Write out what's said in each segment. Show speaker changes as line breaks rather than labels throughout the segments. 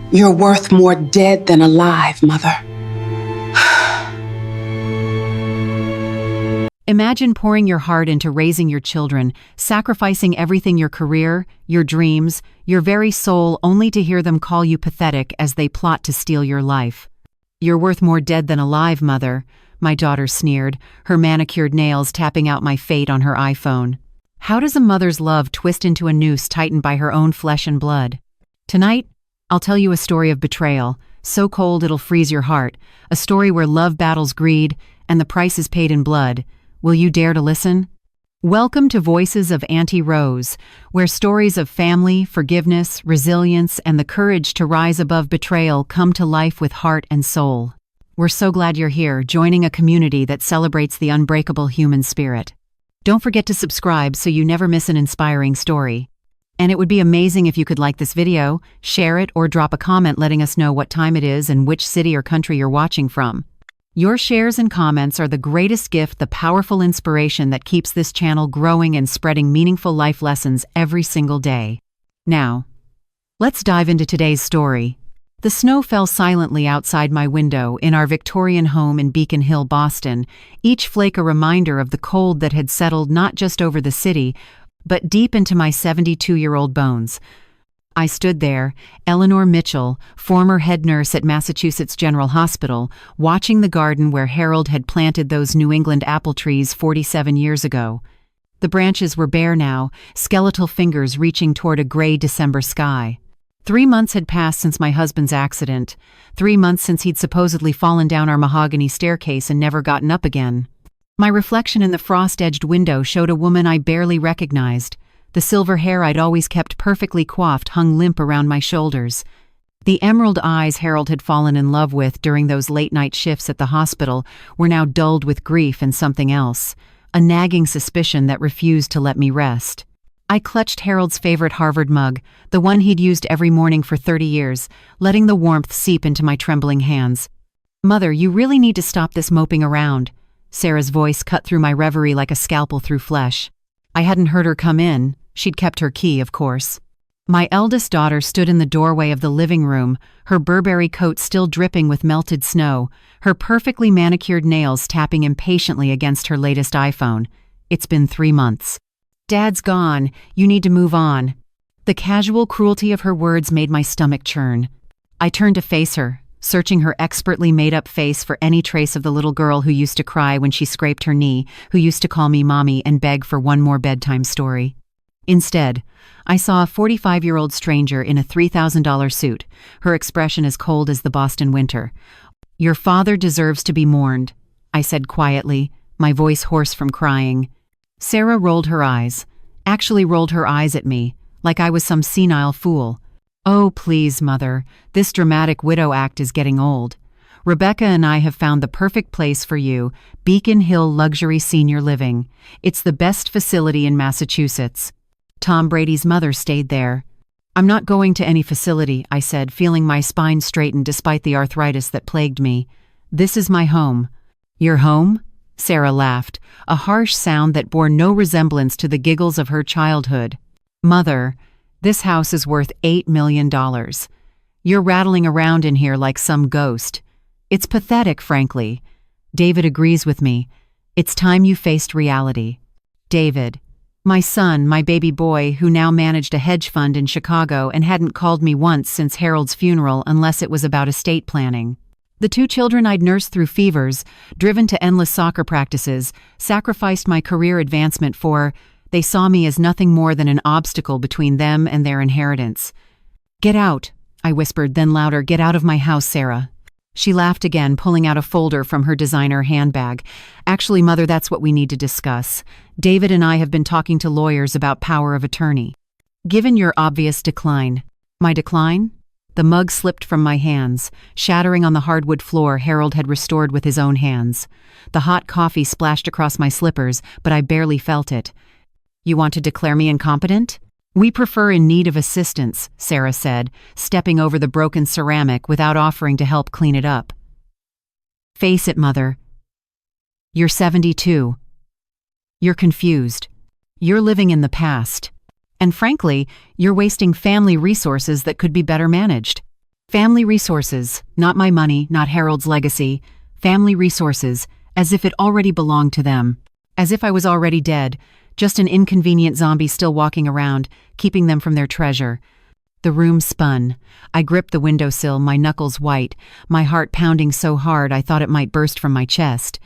You're worth more dead than alive, Mother.
Imagine pouring your heart into raising your children, sacrificing everything, your career, your dreams, your very soul, only to hear them call you pathetic as they plot to steal your life. You're worth more dead than alive, Mother, my daughter sneered, her manicured nails tapping out my fate on her iPhone. How does a mother's love twist into a noose tightened by her own flesh and blood? Tonight, I'll tell you a story of betrayal, so cold it'll freeze your heart, a story where love battles greed, and the price is paid in blood. Will you dare to listen? Welcome to Voices of Auntie Rose, where stories of family, forgiveness, resilience, and the courage to rise above betrayal come to life with heart and soul. We're so glad you're here, joining a community that celebrates the unbreakable human spirit. Don't forget to subscribe so you never miss an inspiring story. And it would be amazing if you could like this video, share it, or drop a comment letting us know what time it is and which city or country you're watching from. Your shares and comments are the greatest gift, the powerful inspiration that keeps this channel growing and spreading meaningful life lessons every single day. Now, let's dive into today's story. The snow fell silently outside my window in our Victorian home in Beacon Hill, Boston, each flake a reminder of the cold that had settled not just over the city, but deep into my 72-year-old bones. I stood there, Eleanor Mitchell, former head nurse at Massachusetts General Hospital, watching the garden where Harold had planted those New England apple trees 47 years ago. The branches were bare now, skeletal fingers reaching toward a gray December sky. 3 months had passed since my husband's accident, 3 months since he'd supposedly fallen down our mahogany staircase and never gotten up again. My reflection in the frost-edged window showed a woman I barely recognized. The silver hair I'd always kept perfectly coiffed hung limp around my shoulders. The emerald eyes Harold had fallen in love with during those late-night shifts at the hospital were now dulled with grief and something else, a nagging suspicion that refused to let me rest. I clutched Harold's favorite Harvard mug, the one he'd used every morning for 30 years, letting the warmth seep into my trembling hands. "Mother, you really need to stop this moping around." Sarah's voice cut through my reverie like a scalpel through flesh. I hadn't heard her come in. She'd kept her key, of course. My eldest daughter stood in the doorway of the living room, her Burberry coat still dripping with melted snow, her perfectly manicured nails tapping impatiently against her latest iPhone. "It's been 3 months. Dad's gone. You need to move on." The casual cruelty of her words made my stomach churn. I turned to face her, searching her expertly made-up face for any trace of the little girl who used to cry when she scraped her knee, who used to call me Mommy and beg for one more bedtime story. Instead, I saw a 45-year-old stranger in a $3,000 suit, her expression as cold as the Boston winter. "Your father deserves to be mourned," I said quietly, my voice hoarse from crying. Sarah rolled her eyes, actually rolled her eyes at me, like I was some senile fool. "Oh, please, Mother, this dramatic widow act is getting old. Rebecca and I have found the perfect place for you, Beacon Hill Luxury Senior Living. It's the best facility in Massachusetts. Tom Brady's mother stayed there." "I'm not going to any facility," I said, feeling my spine straighten despite the arthritis that plagued me. "This is my home." "Your home?" Sarah laughed, a harsh sound that bore no resemblance to the giggles of her childhood. "Mother, this house is worth $8 million. You're rattling around in here like some ghost. It's pathetic, frankly." David agrees with me. "It's time you faced reality." David. My son, my baby boy, who now managed a hedge fund in Chicago and hadn't called me once since Harold's funeral unless it was about estate planning. The 2 children I'd nursed through fevers, driven to endless soccer practices, sacrificed my career advancement for, they saw me as nothing more than an obstacle between them and their inheritance. "Get out," I whispered, then louder, "Get out of my house, Sarah." She laughed again, pulling out a folder from her designer handbag. "Actually, Mother, that's what we need to discuss. David and I have been talking to lawyers about power of attorney. Given your obvious decline." "My decline?" The mug slipped from my hands, shattering on the hardwood floor Harold had restored with his own hands. The hot coffee splashed across my slippers, but I barely felt it. "You want to declare me incompetent?" "We prefer in need of assistance," Sarah said, stepping over the broken ceramic without offering to help clean it up. "Face it, Mother. You're 72. You're confused. You're living in the past. And frankly, you're wasting family resources that could be better managed." Family resources, not my money, not Harold's legacy. Family resources, as if it already belonged to them. As if I was already dead, just an inconvenient zombie still walking around, keeping them from their treasure. The room spun. I gripped the windowsill, my knuckles white, my heart pounding so hard I thought it might burst from my chest.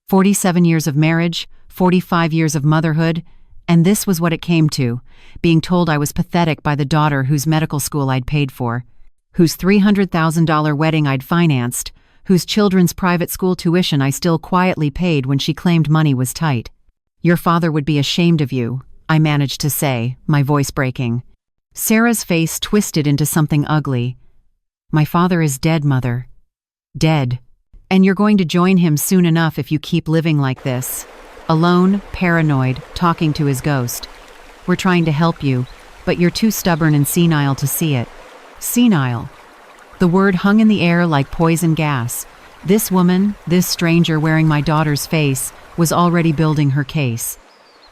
47 years of marriage, 45 years of motherhood, and this was what it came to, being told I was pathetic by the daughter whose medical school I'd paid for, whose $300,000 wedding I'd financed, whose children's private school tuition I still quietly paid when she claimed money was tight. "Your father would be ashamed of you," I managed to say, my voice breaking. Sarah's face twisted into something ugly. "My father is dead, Mother. Dead. And you're going to join him soon enough if you keep living like this. Alone, paranoid, talking to his ghost. We're trying to help you, but you're too stubborn and senile to see it." Senile. The word hung in the air like poison gas. This woman, this stranger wearing my daughter's face, was already building her case.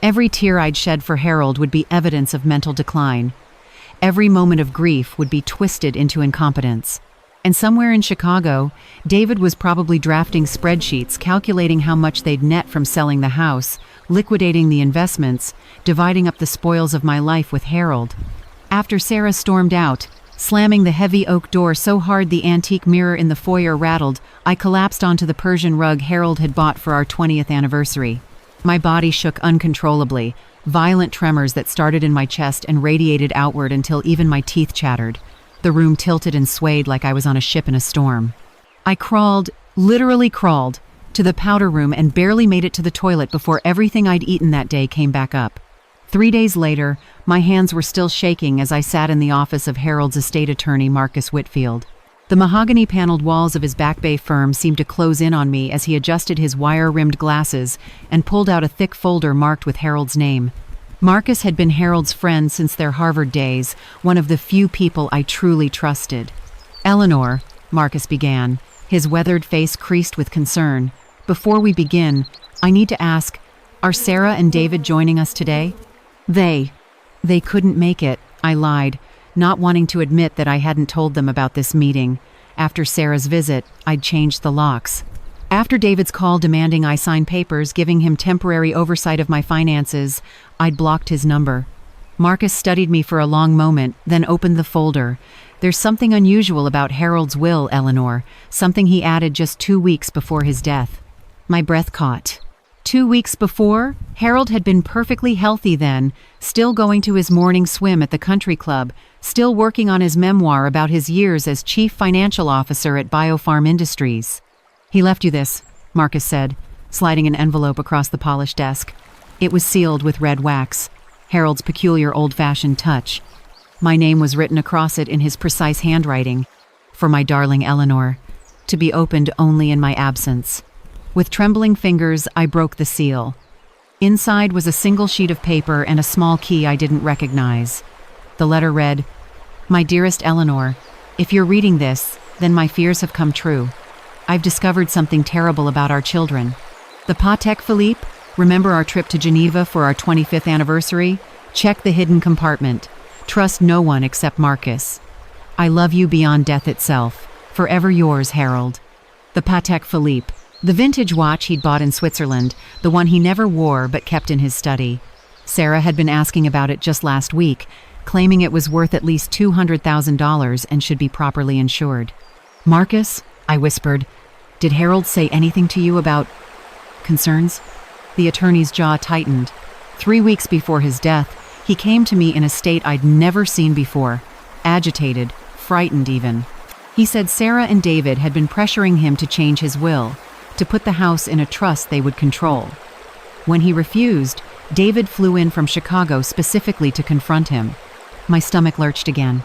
Every tear I'd shed for Harold would be evidence of mental decline. Every moment of grief would be twisted into incompetence. And somewhere in Chicago, David was probably drafting spreadsheets calculating how much they'd net from selling the house, liquidating the investments, dividing up the spoils of my life with Harold. After Sarah stormed out, slamming the heavy oak door so hard the antique mirror in the foyer rattled, I collapsed onto the Persian rug Harold had bought for our 20th anniversary. My body shook uncontrollably, violent tremors that started in my chest and radiated outward until even my teeth chattered. The room tilted and swayed like I was on a ship in a storm. I crawled, literally crawled, to the powder room and barely made it to the toilet before everything I'd eaten that day came back up. 3 days later, my hands were still shaking as I sat in the office of Harold's estate attorney, Marcus Whitfield. The mahogany-paneled walls of his Back Bay firm seemed to close in on me as he adjusted his wire-rimmed glasses and pulled out a thick folder marked with Harold's name. Marcus had been Harold's friend since their Harvard days, one of the few people I truly trusted. "Eleanor," Marcus began, his weathered face creased with concern, "before we begin, I need to ask, are Sarah and David joining us today?" They couldn't make it," I lied, not wanting to admit that I hadn't told them about this meeting. After Sarah's visit, I'd changed the locks. After David's call demanding I sign papers giving him temporary oversight of my finances, I'd blocked his number. Marcus studied me for a long moment, then opened the folder. "There's something unusual about Harold's will, Eleanor, something he added just 2 weeks before his death." My breath caught. 2 weeks before, Harold had been perfectly healthy then, still going to his morning swim at the country club, still working on his memoir about his years as chief financial officer at Biofarm Industries. "He left you this," Marcus said, sliding an envelope across the polished desk. It was sealed with red wax, Harold's peculiar old-fashioned touch. My name was written across it in his precise handwriting, "For my darling Eleanor, to be opened only in my absence." With trembling fingers, I broke the seal. Inside was a single sheet of paper and a small key I didn't recognize. The letter read, "My dearest Eleanor, if you're reading this, then my fears have come true. I've discovered something terrible about our children. The Patek Philippe, remember our trip to Geneva for our 25th anniversary? Check the hidden compartment. Trust no one except Marcus. I love you beyond death itself. Forever yours, Harold." The Patek Philippe. The vintage watch he'd bought in Switzerland, the one he never wore but kept in his study. Sarah had been asking about it just last week, claiming it was worth at least $200,000 and should be properly insured. "Marcus," I whispered, "did Harold say anything to you about concerns?" The attorney's jaw tightened. 3 weeks before his death, he came to me in a state I'd never seen before, agitated, frightened even. He said Sarah and David had been pressuring him to change his will, to put the house in a trust they would control. When he refused, David flew in from Chicago specifically to confront him. My stomach lurched again.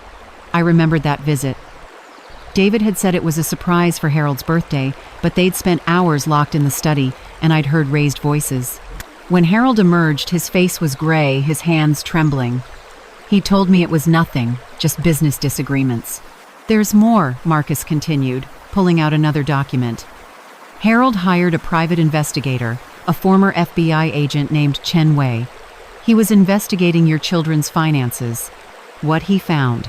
I remembered that visit. David had said it was a surprise for Harold's birthday, but they'd spent hours locked in the study, and I'd heard raised voices. When Harold emerged, his face was gray, his hands trembling. He told me it was nothing, just business disagreements. "There's more," Marcus continued, pulling out another document. "Harold hired a private investigator, a former FBI agent named Chen Wei. He was investigating your children's finances. What he found.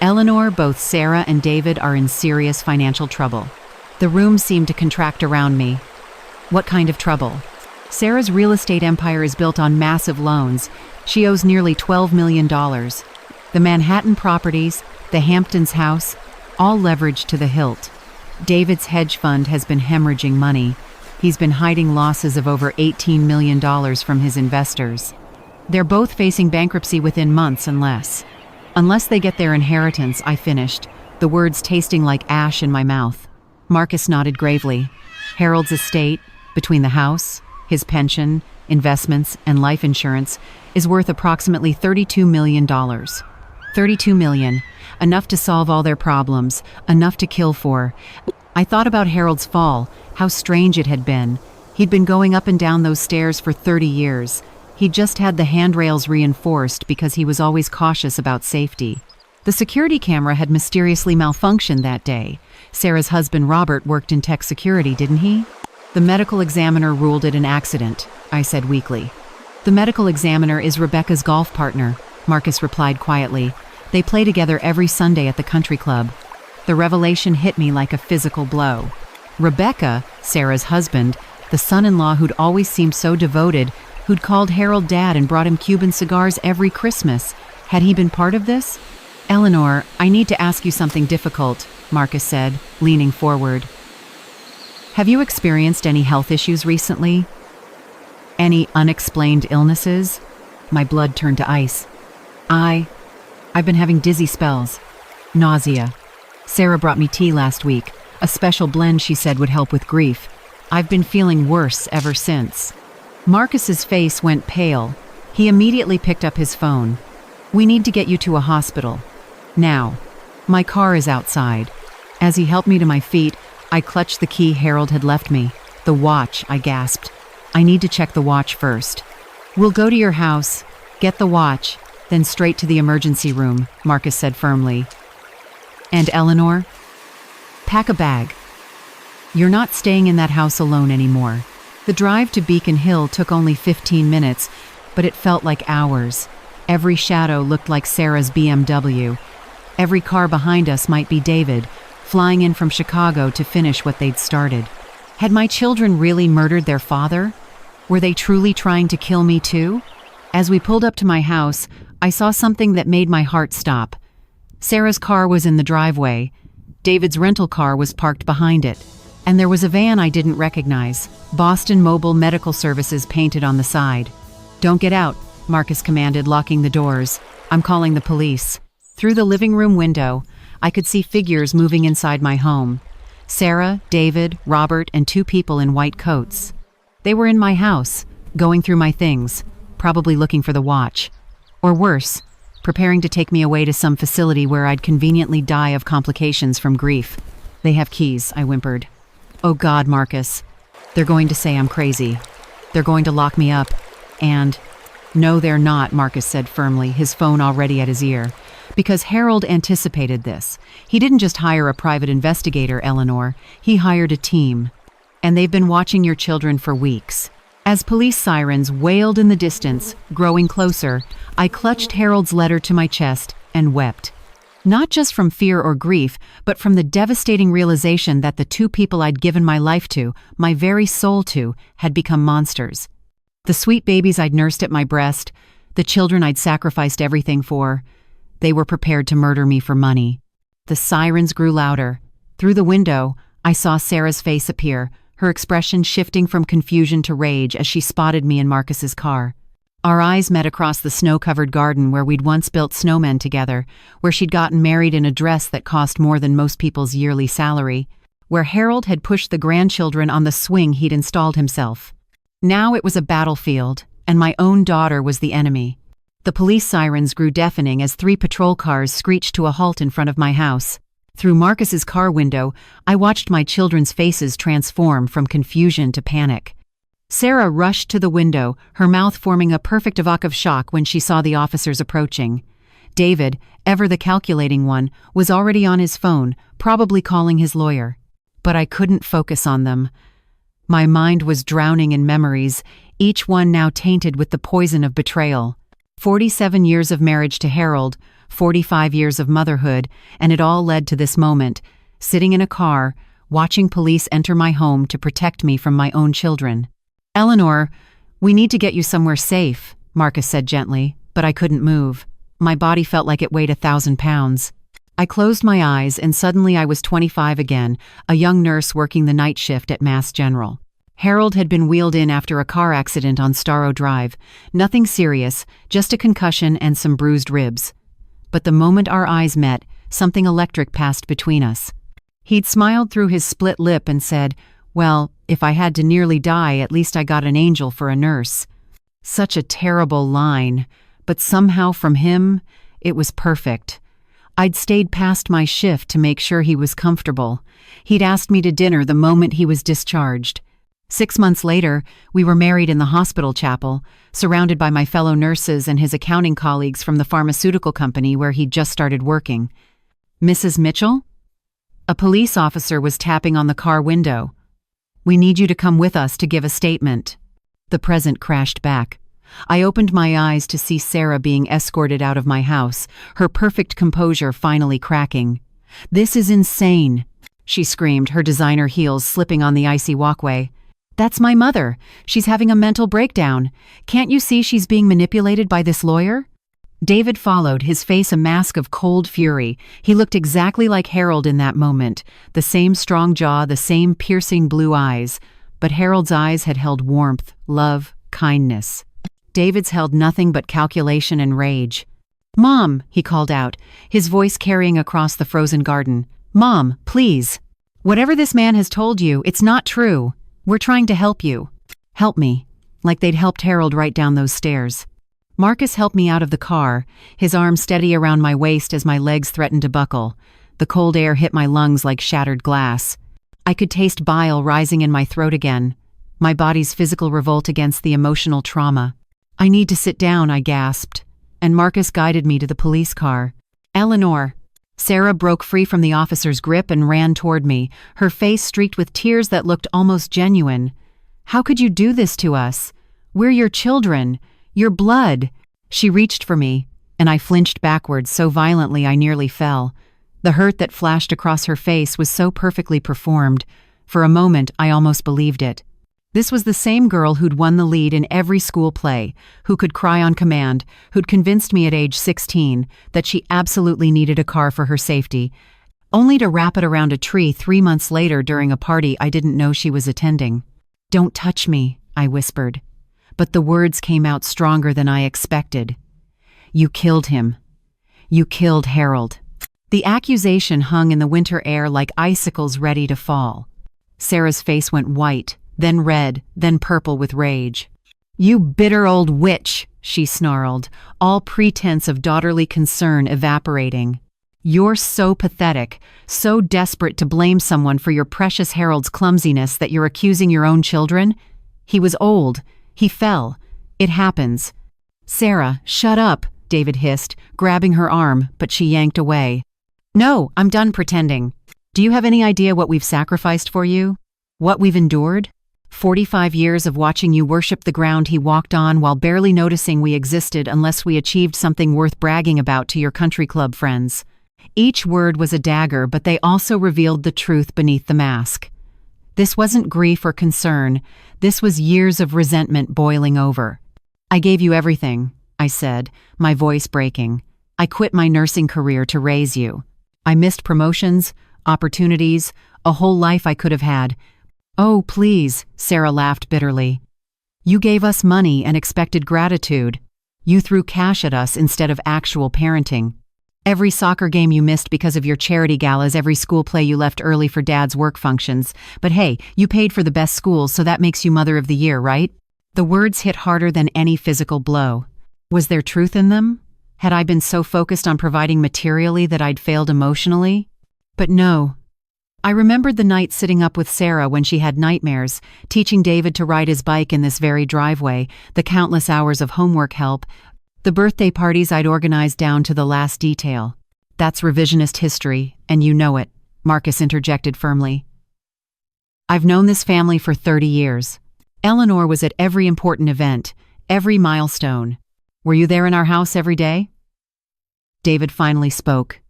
Eleanor, both Sarah and David are in serious financial trouble. The room seemed to contract around me. What kind of trouble? Sarah's real estate empire is built on massive loans. She owes nearly $12 million. The Manhattan properties, the Hamptons house, all leveraged to the hilt. David's hedge fund has been hemorrhaging money. He's been hiding losses of over $18 million from his investors. They're both facing bankruptcy within months Unless they get their inheritance, I finished, the words tasting like ash in my mouth. Marcus nodded gravely. Harold's estate, between the house, his pension, investments, and life insurance, is worth approximately $32 million. $32 million, enough to solve all their problems, enough to kill for. I thought about Harold's fall, how strange it had been. He'd been going up and down those stairs for 30 years. He'd just had the handrails reinforced because he was always cautious about safety. The security camera had mysteriously malfunctioned that day. Sarah's husband Robert worked in tech security, didn't he? The medical examiner ruled it an accident, I said weakly. The medical examiner is Rebecca's golf partner, Marcus replied quietly. They play together every Sunday at the country club. The revelation hit me like a physical blow. Rebecca, Sarah's husband, the son-in-law who'd always seemed so devoted, who'd called Harold Dad and brought him Cuban cigars every Christmas. Had he been part of this? Eleanor, I need to ask you something difficult, Marcus said, leaning forward. Have you experienced any health issues recently? Any unexplained illnesses? My blood turned to ice. I've been having dizzy spells. Nausea. Sarah brought me tea last week, a special blend she said would help with grief. I've been feeling worse ever since. Marcus's face went pale. He immediately picked up his phone. We need to get you to a hospital. Now. My car is outside. As he helped me to my feet, I clutched the key Harold had left me. The watch, I gasped. I need to check the watch first. We'll go to your house, get the watch, then straight to the emergency room, Marcus said firmly. And Eleanor? Pack a bag. You're not staying in that house alone anymore. The drive to Beacon Hill took only 15 minutes, but it felt like hours. Every shadow looked like Sarah's BMW. Every car behind us might be David, flying in from Chicago to finish what they'd started. Had my children really murdered their father? Were they truly trying to kill me too? As we pulled up to my house, I saw something that made my heart stop. Sarah's car was in the driveway. David's rental car was parked behind it. And there was a van I didn't recognize, Boston Mobile Medical Services painted on the side. Don't get out, Marcus commanded, locking the doors. I'm calling the police. Through the living room window, I could see figures moving inside my home. Sarah, David, Robert, and 2 people in white coats. They were in my house, going through my things, probably looking for the watch. Or worse, preparing to take me away to some facility where I'd conveniently die of complications from grief. They have keys, I whimpered. Oh God, Marcus. They're going to say I'm crazy. They're going to lock me up. And... No, they're not, Marcus said firmly, his phone already at his ear. Because Harold anticipated this. He didn't just hire a private investigator, Eleanor. He hired a team. And they've been watching your children for weeks. As police sirens wailed in the distance, growing closer, I clutched Harold's letter to my chest and wept. Not just from fear or grief, but from the devastating realization that the 2 people I'd given my life to, my very soul to, had become monsters. The sweet babies I'd nursed at my breast, the children I'd sacrificed everything for, they were prepared to murder me for money. The sirens grew louder. Through the window, I saw Sarah's face appear, her expression shifting from confusion to rage as she spotted me in Marcus's car. Our eyes met across the snow-covered garden where we'd once built snowmen together, where she'd gotten married in a dress that cost more than most people's yearly salary, where Harold had pushed the grandchildren on the swing he'd installed himself. Now it was a battlefield, and my own daughter was the enemy. The police sirens grew deafening as 3 patrol cars screeched to a halt in front of my house. Through Marcus's car window, I watched my children's faces transform from confusion to panic. Sarah rushed to the window, her mouth forming a perfect evocative of shock when she saw the officers approaching. David, ever the calculating one, was already on his phone, probably calling his lawyer. But I couldn't focus on them. My mind was drowning in memories, each one now tainted with the poison of betrayal. 47 years of marriage to Harold, 45 years of motherhood, and it all led to this moment, sitting in a car, watching police enter my home to protect me from my own children. "Eleanor, we need to get you somewhere safe," Marcus said gently, but I couldn't move. My body felt like it weighed 1,000 pounds. I closed my eyes and suddenly I was 25 again, a young nurse working the night shift at Mass General. Harold had been wheeled in after a car accident on Starrow Drive. Nothing serious, just a concussion and some bruised ribs. But the moment our eyes met, something electric passed between us. He'd smiled through his split lip and said, "Well, if I had to nearly die, at least I got an angel for a nurse." Such a terrible line, but somehow from him, it was perfect. I'd stayed past my shift to make sure he was comfortable. He'd asked me to dinner the moment he was discharged. 6 months later, we were married in the hospital chapel, surrounded by my fellow nurses and his accounting colleagues from the pharmaceutical company where he'd just started working. "Mrs. Mitchell?" A police officer was tapping on the car window. "We need you to come with us to give a statement." The present crashed back. I opened my eyes to see Sarah being escorted out of my house, her perfect composure finally cracking. "This is insane," she screamed, her designer heels slipping on the icy walkway. "That's my mother. She's having a mental breakdown. Can't you see she's being manipulated by this lawyer?" David followed, his face a mask of cold fury. He looked exactly like Harold in that moment, the same strong jaw, the same piercing blue eyes. But Harold's eyes had held warmth, love, kindness. David's held nothing but calculation and rage. "Mom," he called out, his voice carrying across the frozen garden. "Mom, please. Whatever this man has told you, it's not true. We're trying to help you." "Help me," like they'd helped Harold right down those stairs. Marcus helped me out of the car, his arm steady around my waist as my legs threatened to buckle. The cold air hit my lungs like shattered glass. I could taste bile rising in my throat again, my body's physical revolt against the emotional trauma. "I need to sit down," I gasped, and Marcus guided me to the police car. "Eleanor." Sarah broke free from the officer's grip and ran toward me, her face streaked with tears that looked almost genuine. "How could you do this to us? We're your children, your blood." She reached for me, and I flinched backwards so violently I nearly fell. The hurt that flashed across her face was so perfectly performed. For a moment, I almost believed it. This was the same girl who'd won the lead in every school play, who could cry on command, who'd convinced me at age 16 that she absolutely needed a car for her safety, only to wrap it around a tree 3 months later during a party I didn't know she was attending. "Don't touch me," I whispered. But the words came out stronger than I expected. "You killed him. You killed Harold." The accusation hung in the winter air like icicles ready to fall. Sarah's face went white, then red, then purple with rage. "You bitter old witch," she snarled, all pretense of daughterly concern evaporating. "You're so pathetic, so desperate to blame someone for your precious Harold's clumsiness that you're accusing your own children? He was old. He fell. It happens." "Sarah, shut up," David hissed, grabbing her arm, but she yanked away. "No, I'm done pretending. Do you have any idea what we've sacrificed for you? What we've endured? 45 years of watching you worship the ground he walked on while barely noticing we existed unless we achieved something worth bragging about to your country club friends." Each word was a dagger, but they also revealed the truth beneath the mask. This wasn't grief or concern. This was years of resentment boiling over. "I gave you everything," I said, my voice breaking. "I quit my nursing career to raise you. I missed promotions, opportunities, a whole life I could have had." "Oh, please," Sarah laughed bitterly. "You gave us money and expected gratitude. You threw cash at us instead of actual parenting. Every soccer game you missed because of your charity galas, every school play you left early for Dad's work functions. But hey, you paid for the best schools, so that makes you Mother of the Year, right?" The words hit harder than any physical blow. Was there truth in them? Had I been so focused on providing materially that I'd failed emotionally? But no. I remembered the night sitting up with Sarah when she had nightmares, teaching David to ride his bike in this very driveway, the countless hours of homework help, the birthday parties I'd organized down to the last detail. "That's revisionist history, and you know it," Marcus interjected firmly. "I've known this family for 30 years. Eleanor was at every important event, every milestone. Were you there in our house every day?" David finally spoke,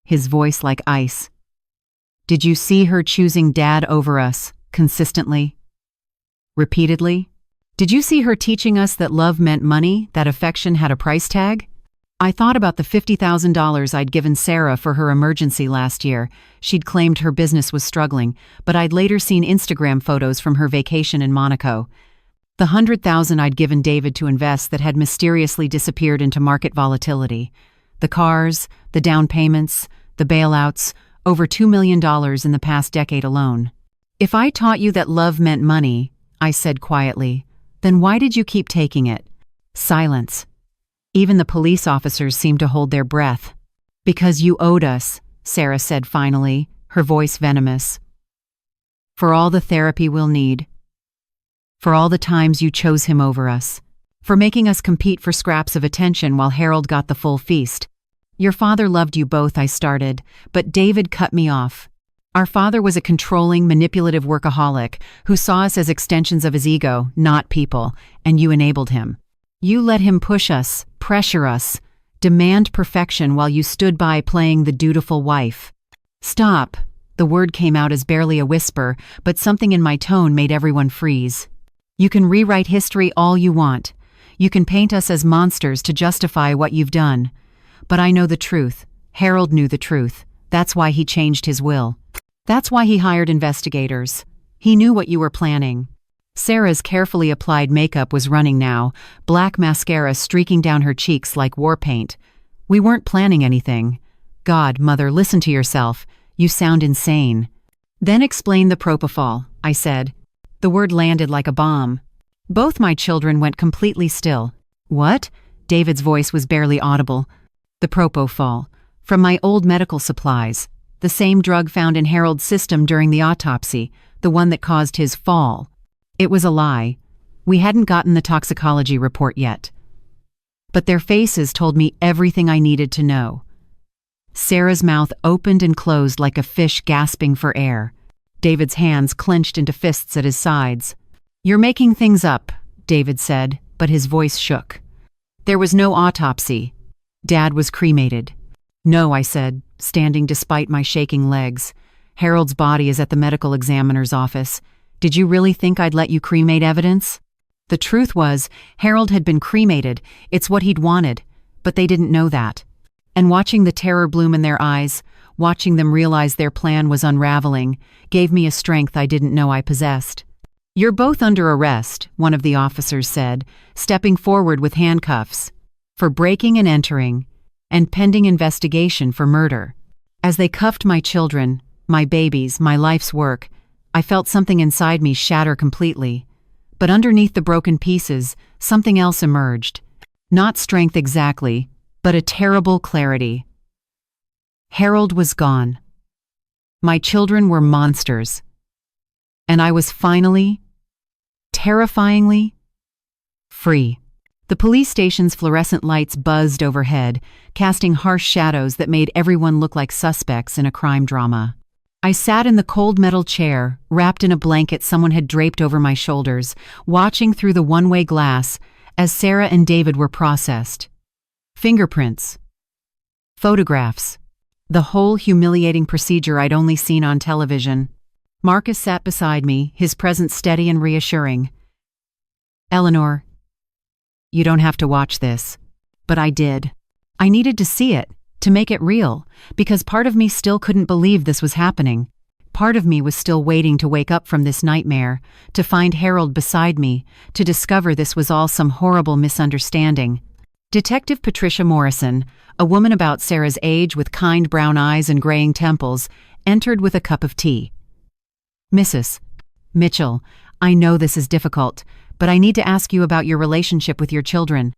his voice like ice. Did you see her choosing Dad over us, consistently? Repeatedly? Did you see her teaching us that love meant money, that affection had a price tag? I thought about the $50,000 I'd given Sarah for her emergency last year. She'd claimed her business was struggling, but I'd later seen Instagram photos from her vacation in Monaco. The $100,000 I'd given David to invest that had mysteriously disappeared into market volatility. The cars, the down payments, the bailouts, over $2 million in the past decade alone. If I taught you that love meant money, I said quietly, then why did you keep taking it? Silence. Even the police officers seemed to hold their breath. Because you owed us, Sarah said finally, her voice venomous. For all the therapy we'll need. For all the times you chose him over us. For making us compete for scraps of attention while Harold got the full feast. Your father loved you both, I started, but David cut me off. Our father was a controlling, manipulative workaholic who saw us as extensions of his ego, not people, and you enabled him. You let him push us, pressure us, demand perfection while you stood by playing the dutiful wife. Stop. The word came out as barely a whisper, but something in my tone made everyone freeze. You can rewrite history all you want. You can paint us as monsters to justify what you've done. But I know the truth. Harold knew the truth. That's why he changed his will. That's why he hired investigators. He knew what you were planning. Sarah's carefully applied makeup was running now, black mascara streaking down her cheeks like war paint. We weren't planning anything. God, Mother, listen to yourself. You sound insane. Then explain the propofol, I said. The word landed like a bomb. Both my children went completely still. What? David's voice was barely audible. The propofol. From my old medical supplies. The same drug found in Harold's system during the autopsy, the one that caused his fall. It was a lie. We hadn't gotten the toxicology report yet. But their faces told me everything I needed to know. Sarah's mouth opened and closed like a fish gasping for air. David's hands clenched into fists at his sides. You're making things up, David said, but his voice shook. There was no autopsy. Dad was cremated. No, I said, standing despite my shaking legs. Harold's body is at the medical examiner's office. Did you really think I'd let you cremate evidence? The truth was, Harold had been cremated. It's what he'd wanted. But they didn't know that. And watching the terror bloom in their eyes, watching them realize their plan was unraveling, gave me a strength I didn't know I possessed. You're both under arrest, one of the officers said, stepping forward with handcuffs, for breaking and entering, and pending investigation for murder. As they cuffed my children, my babies, my life's work, I felt something inside me shatter completely. But underneath the broken pieces, something else emerged. Not strength exactly, but a terrible clarity. Harold was gone. My children were monsters. And I was finally, terrifyingly, free. The police station's fluorescent lights buzzed overhead, casting harsh shadows that made everyone look like suspects in a crime drama. I sat in the cold metal chair, wrapped in a blanket someone had draped over my shoulders, watching through the one-way glass as Sarah and David were processed. Fingerprints. Photographs. The whole humiliating procedure I'd only seen on television. Marcus sat beside me, his presence steady and reassuring. Eleanor, you don't have to watch this. But I did. I needed to see it, to make it real, because part of me still couldn't believe this was happening. Part of me was still waiting to wake up from this nightmare, to find Harold beside me, to discover this was all some horrible misunderstanding. Detective Patricia Morrison, a woman about Sarah's age with kind brown eyes and graying temples, entered with a cup of tea. Mrs. Mitchell, I know this is difficult, but I need to ask you about your relationship with your children.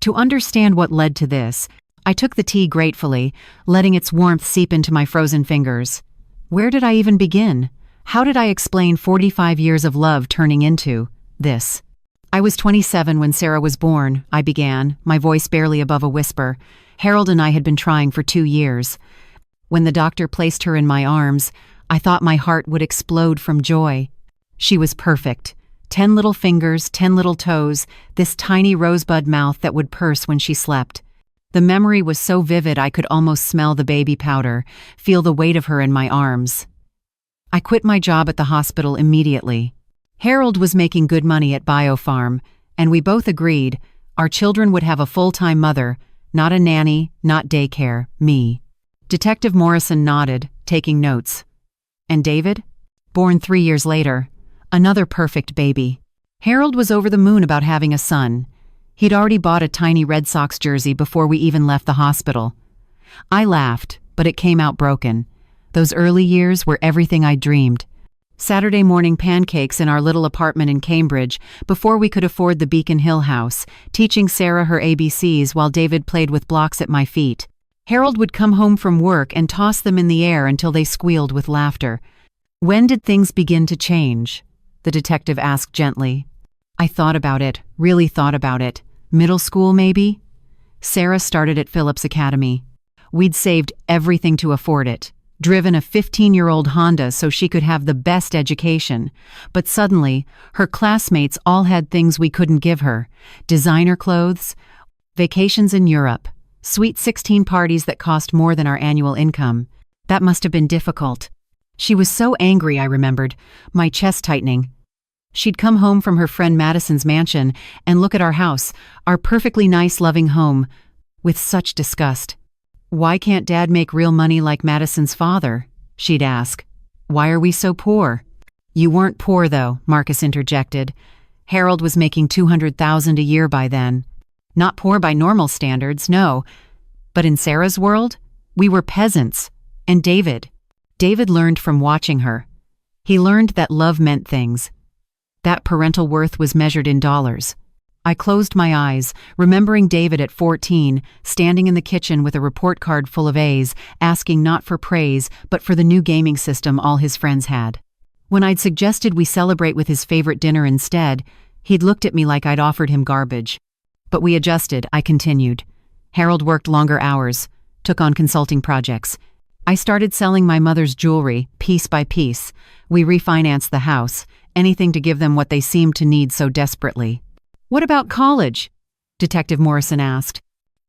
To understand what led to this, I took the tea gratefully, letting its warmth seep into my frozen fingers. Where did I even begin? How did I explain 45 years of love turning into this? I was 27 when Sarah was born, I began, my voice barely above a whisper. Harold and I had been trying for 2 years. When the doctor placed her in my arms, I thought my heart would explode from joy. She was perfect. 10 little fingers, 10 little toes, this tiny rosebud mouth that would purse when she slept. The memory was so vivid I could almost smell the baby powder, feel the weight of her in my arms. I quit my job at the hospital immediately. Harold was making good money at BioPharm, and we both agreed our children would have a full-time mother, not a nanny, not daycare, me. Detective Morrison nodded, taking notes. And David? Born 3 years later. Another perfect baby. Harold was over the moon about having a son. He'd already bought a tiny Red Sox jersey before we even left the hospital. I laughed, but it came out broken. Those early years were everything I dreamed. Saturday morning pancakes in our little apartment in Cambridge before we could afford the Beacon Hill house, teaching Sarah her ABCs while David played with blocks at my feet. Harold would come home from work and toss them in the air until they squealed with laughter. When did things begin to change? The detective asked gently. I thought about it, really thought about it. Middle school, maybe? Sarah started at Phillips Academy. We'd saved everything to afford it. Driven a 15-year-old Honda so she could have the best education. But suddenly, her classmates all had things we couldn't give her. Designer clothes, vacations in Europe, sweet 16 parties that cost more than our annual income. That must have been difficult. She was so angry, I remembered, my chest tightening. She'd come home from her friend Madison's mansion and look at our house, our perfectly nice, loving home, with such disgust. Why can't Dad make real money like Madison's father? She'd ask. Why are we so poor? You weren't poor, though, Marcus interjected. Harold was making $200,000 a year by then. Not poor by normal standards, no. But in Sarah's world, we were peasants. And David learned from watching her. He learned that love meant things. That parental worth was measured in dollars. I closed my eyes, remembering David at 14, standing in the kitchen with a report card full of A's, asking not for praise, but for the new gaming system all his friends had. When I'd suggested we celebrate with his favorite dinner instead, he'd looked at me like I'd offered him garbage. But we adjusted, I continued. Harold worked longer hours, took on consulting projects. I started selling my mother's jewelry, piece by piece. We refinanced the house, anything to give them what they seemed to need so desperately. What about college? Detective Morrison asked.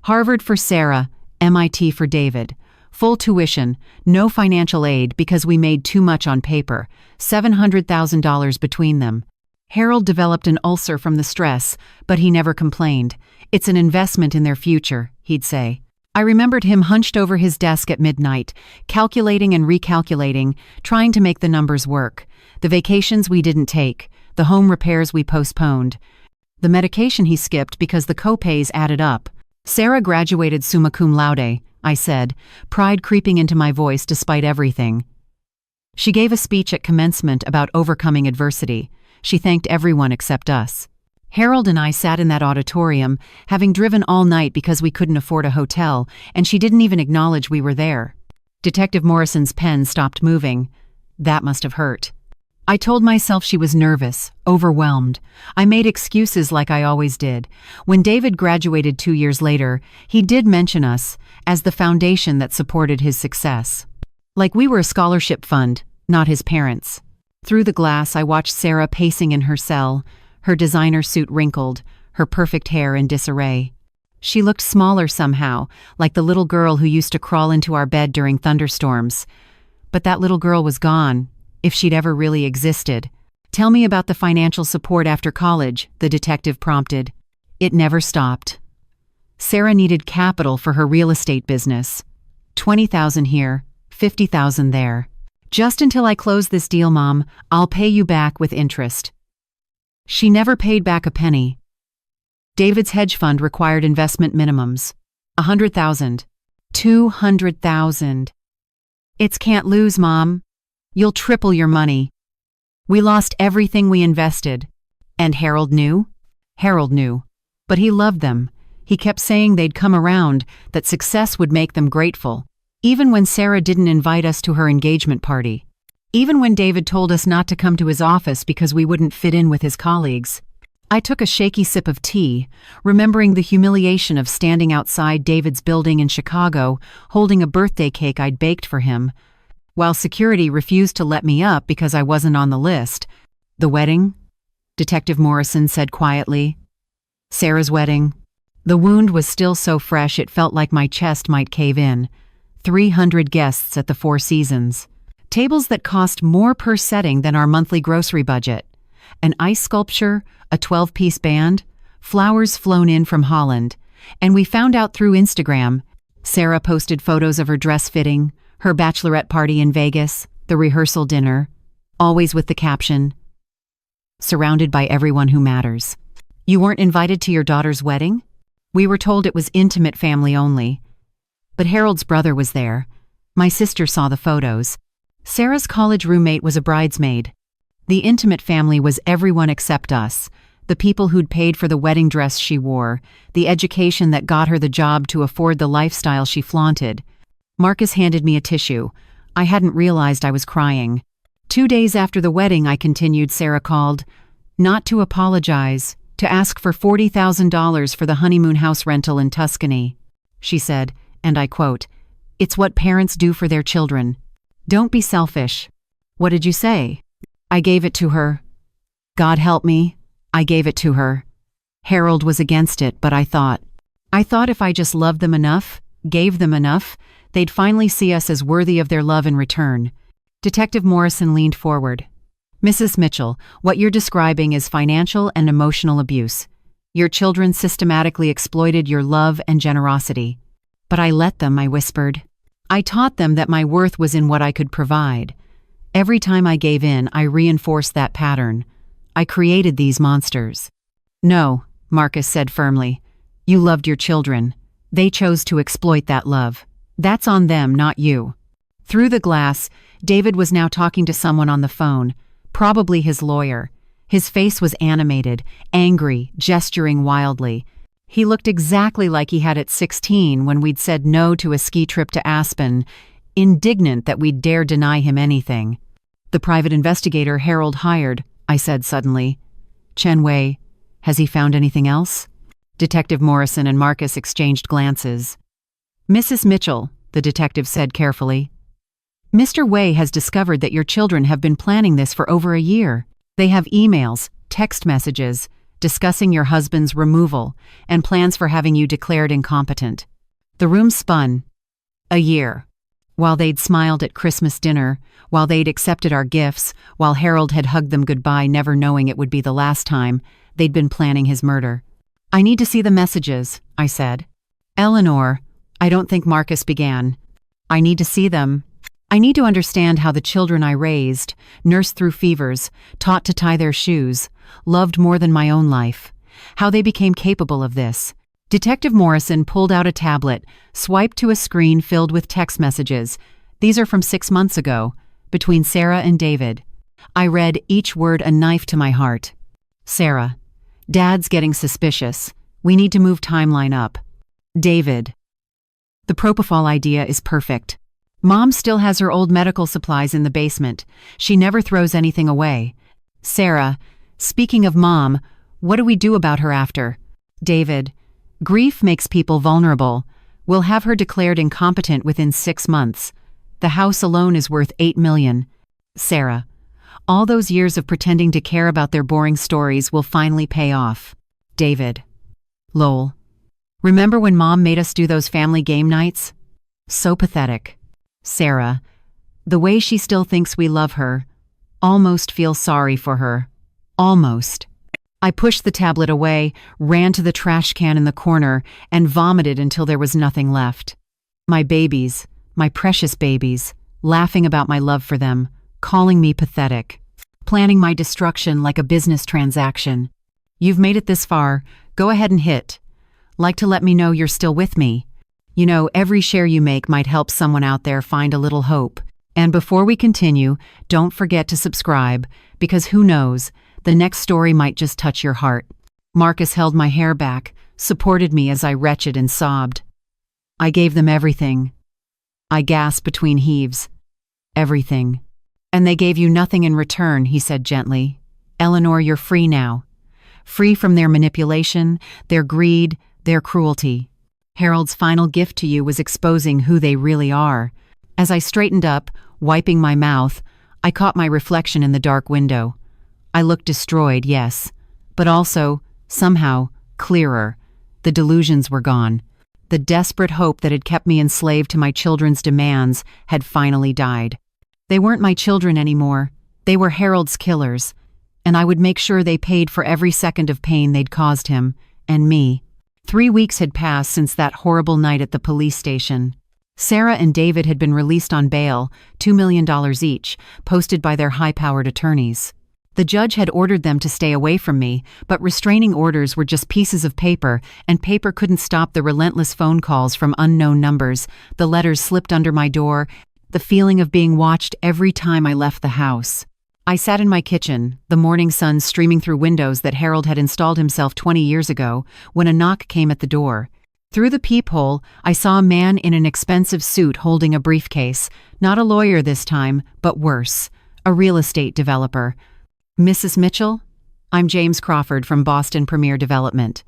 Harvard for Sarah, MIT for David. Full tuition, no financial aid because we made too much on paper, $700,000 between them. Harold developed an ulcer from the stress, but he never complained. It's an investment in their future, he'd say. I remembered him hunched over his desk at midnight, calculating and recalculating, trying to make the numbers work. The vacations we didn't take, the home repairs we postponed. The medication he skipped because the co-pays added up. Sarah graduated summa cum laude, I said, pride creeping into my voice despite everything. She gave a speech at commencement about overcoming adversity. She thanked everyone except us. Harold and I sat in that auditorium, having driven all night because we couldn't afford a hotel, and she didn't even acknowledge we were there. Detective Morrison's pen stopped moving. That must have hurt. I told myself she was nervous, overwhelmed. I made excuses like I always did. When David graduated 2 years later, he did mention us as the foundation that supported his success. Like we were a scholarship fund, not his parents. Through the glass, I watched Sarah pacing in her cell, her designer suit wrinkled, her perfect hair in disarray. She looked smaller somehow, like the little girl who used to crawl into our bed during thunderstorms. But that little girl was gone, if she'd ever really existed. Tell me about the financial support after college, the detective prompted. It never stopped. Sarah needed capital for her real estate business. $20,000 here, $50,000 there. Just until I close this deal, Mom, I'll pay you back with interest. She never paid back a penny. David's hedge fund required investment minimums. $100,000. $200,000. It's can't lose, Mom. You'll triple your money. We lost everything we invested. And Harold knew? Harold knew. But he loved them. He kept saying they'd come around, that success would make them grateful. Even when Sarah didn't invite us to her engagement party. Even when David told us not to come to his office because we wouldn't fit in with his colleagues. I took a shaky sip of tea, remembering the humiliation of standing outside David's building in Chicago, holding a birthday cake I'd baked for him, while security refused to let me up because I wasn't on the list. The wedding? Detective Morrison said quietly. Sarah's wedding. The wound was still so fresh it felt like my chest might cave in. 300 guests at the Four Seasons. Tables that cost more per setting than our monthly grocery budget. An ice sculpture, a 12-piece band, flowers flown in from Holland. And we found out through Instagram. Sarah posted photos of her dress fitting, her bachelorette party in Vegas, the rehearsal dinner, always with the caption, "Surrounded by everyone who matters." You weren't invited to your daughter's wedding? We were told it was intimate family only. But Harold's brother was there. My sister saw the photos. Sarah's college roommate was a bridesmaid. The intimate family was everyone except us, the people who'd paid for the wedding dress she wore, the education that got her the job to afford the lifestyle she flaunted. Marcus handed me a tissue. I hadn't realized I was crying. 2 days after the wedding, I continued, Sarah called. Not to apologize, to ask for $40,000 for the honeymoon house rental in Tuscany. She said, and I quote, "It's what parents do for their children. Don't be selfish." What did you say? I gave it to her. God help me, I gave it to her. Harold was against it, but I thought if I just loved them enough, gave them enough, they'd finally see us as worthy of their love in return. Detective Morrison leaned forward. Mrs. Mitchell, what you're describing is financial and emotional abuse. Your children systematically exploited your love and generosity. But I let them, I whispered. I taught them that my worth was in what I could provide. Every time I gave in, I reinforced that pattern. I created these monsters. No, Marcus said firmly. You loved your children. They chose to exploit that love. That's on them, not you. Through the glass, David was now talking to someone on the phone, probably his lawyer. His face was animated, angry, gesturing wildly. He looked exactly like he had at 16 when we'd said no to a ski trip to Aspen, indignant that we'd dare deny him anything. The private investigator Harold hired, I said suddenly. Chen Wei, has he found anything else? Detective Morrison and Marcus exchanged glances. Mrs. Mitchell, the detective said carefully. Mr. Wei has discovered that your children have been planning this for over a year. They have emails, text messages, discussing your husband's removal and plans for having you declared incompetent. The room spun. A year. While they'd smiled at Christmas dinner, while they'd accepted our gifts, while Harold had hugged them goodbye never knowing it would be the last time, they'd been planning his murder. I need to see the messages, I said. Eleanor, I don't think Marcus began. I need to see them. I need to understand how the children I raised, nursed through fevers, taught to tie their shoes, loved more than my own life, how they became capable of this. Detective Morrison pulled out a tablet, swiped to a screen filled with text messages. These are from 6 months ago, between Sarah and David. I read each word a knife to my heart. Sarah, Dad's getting suspicious. We need to move timeline up. David, the propofol idea is perfect. Mom still has her old medical supplies in the basement. She never throws anything away. Sarah, speaking of Mom, what do we do about her after? David, grief makes people vulnerable. We'll have her declared incompetent within 6 months. The house alone is worth $8 million. Sarah, all those years of pretending to care about their boring stories will finally pay off. David, lol. Remember when Mom made us do those family game nights? So pathetic. Sarah, the way she still thinks we love her, almost feel sorry for her. Almost. I pushed the tablet away, ran to the trash can in the corner, and vomited until there was nothing left. My babies, my precious babies, laughing about my love for them, calling me pathetic, planning my destruction like a business transaction. You've made it this far, go ahead and hit. Like to let me know you're still with me. You know, every share you make might help someone out there find a little hope. And before we continue, don't forget to subscribe, because who knows, the next story might just touch your heart. Marcus held my hair back, supported me as I retched and sobbed. I gave them everything. I gasped between heaves. Everything. And they gave you nothing in return, he said gently. Eleanor, you're free now. Free from their manipulation, their greed, their cruelty. Harold's final gift to you was exposing who they really are. As I straightened up, wiping my mouth, I caught my reflection in the dark window. I looked destroyed, yes, but also, somehow, clearer. The delusions were gone. The desperate hope that had kept me enslaved to my children's demands had finally died. They weren't my children anymore. They were Harold's killers, and I would make sure they paid for every second of pain they'd caused him, and me. 3 weeks had passed since that horrible night at the police station. Sarah and David had been released on bail, $2 million each, posted by their high-powered attorneys. The judge had ordered them to stay away from me, but restraining orders were just pieces of paper, and paper couldn't stop the relentless phone calls from unknown numbers, the letters slipped under my door, the feeling of being watched every time I left the house. I sat in my kitchen, the morning sun streaming through windows that Harold had installed himself 20 years ago, when a knock came at the door. Through the peephole, I saw a man in an expensive suit holding a briefcase, not a lawyer this time, but worse, a real estate developer. "Mrs. Mitchell? I'm James Crawford from Boston Premier Development.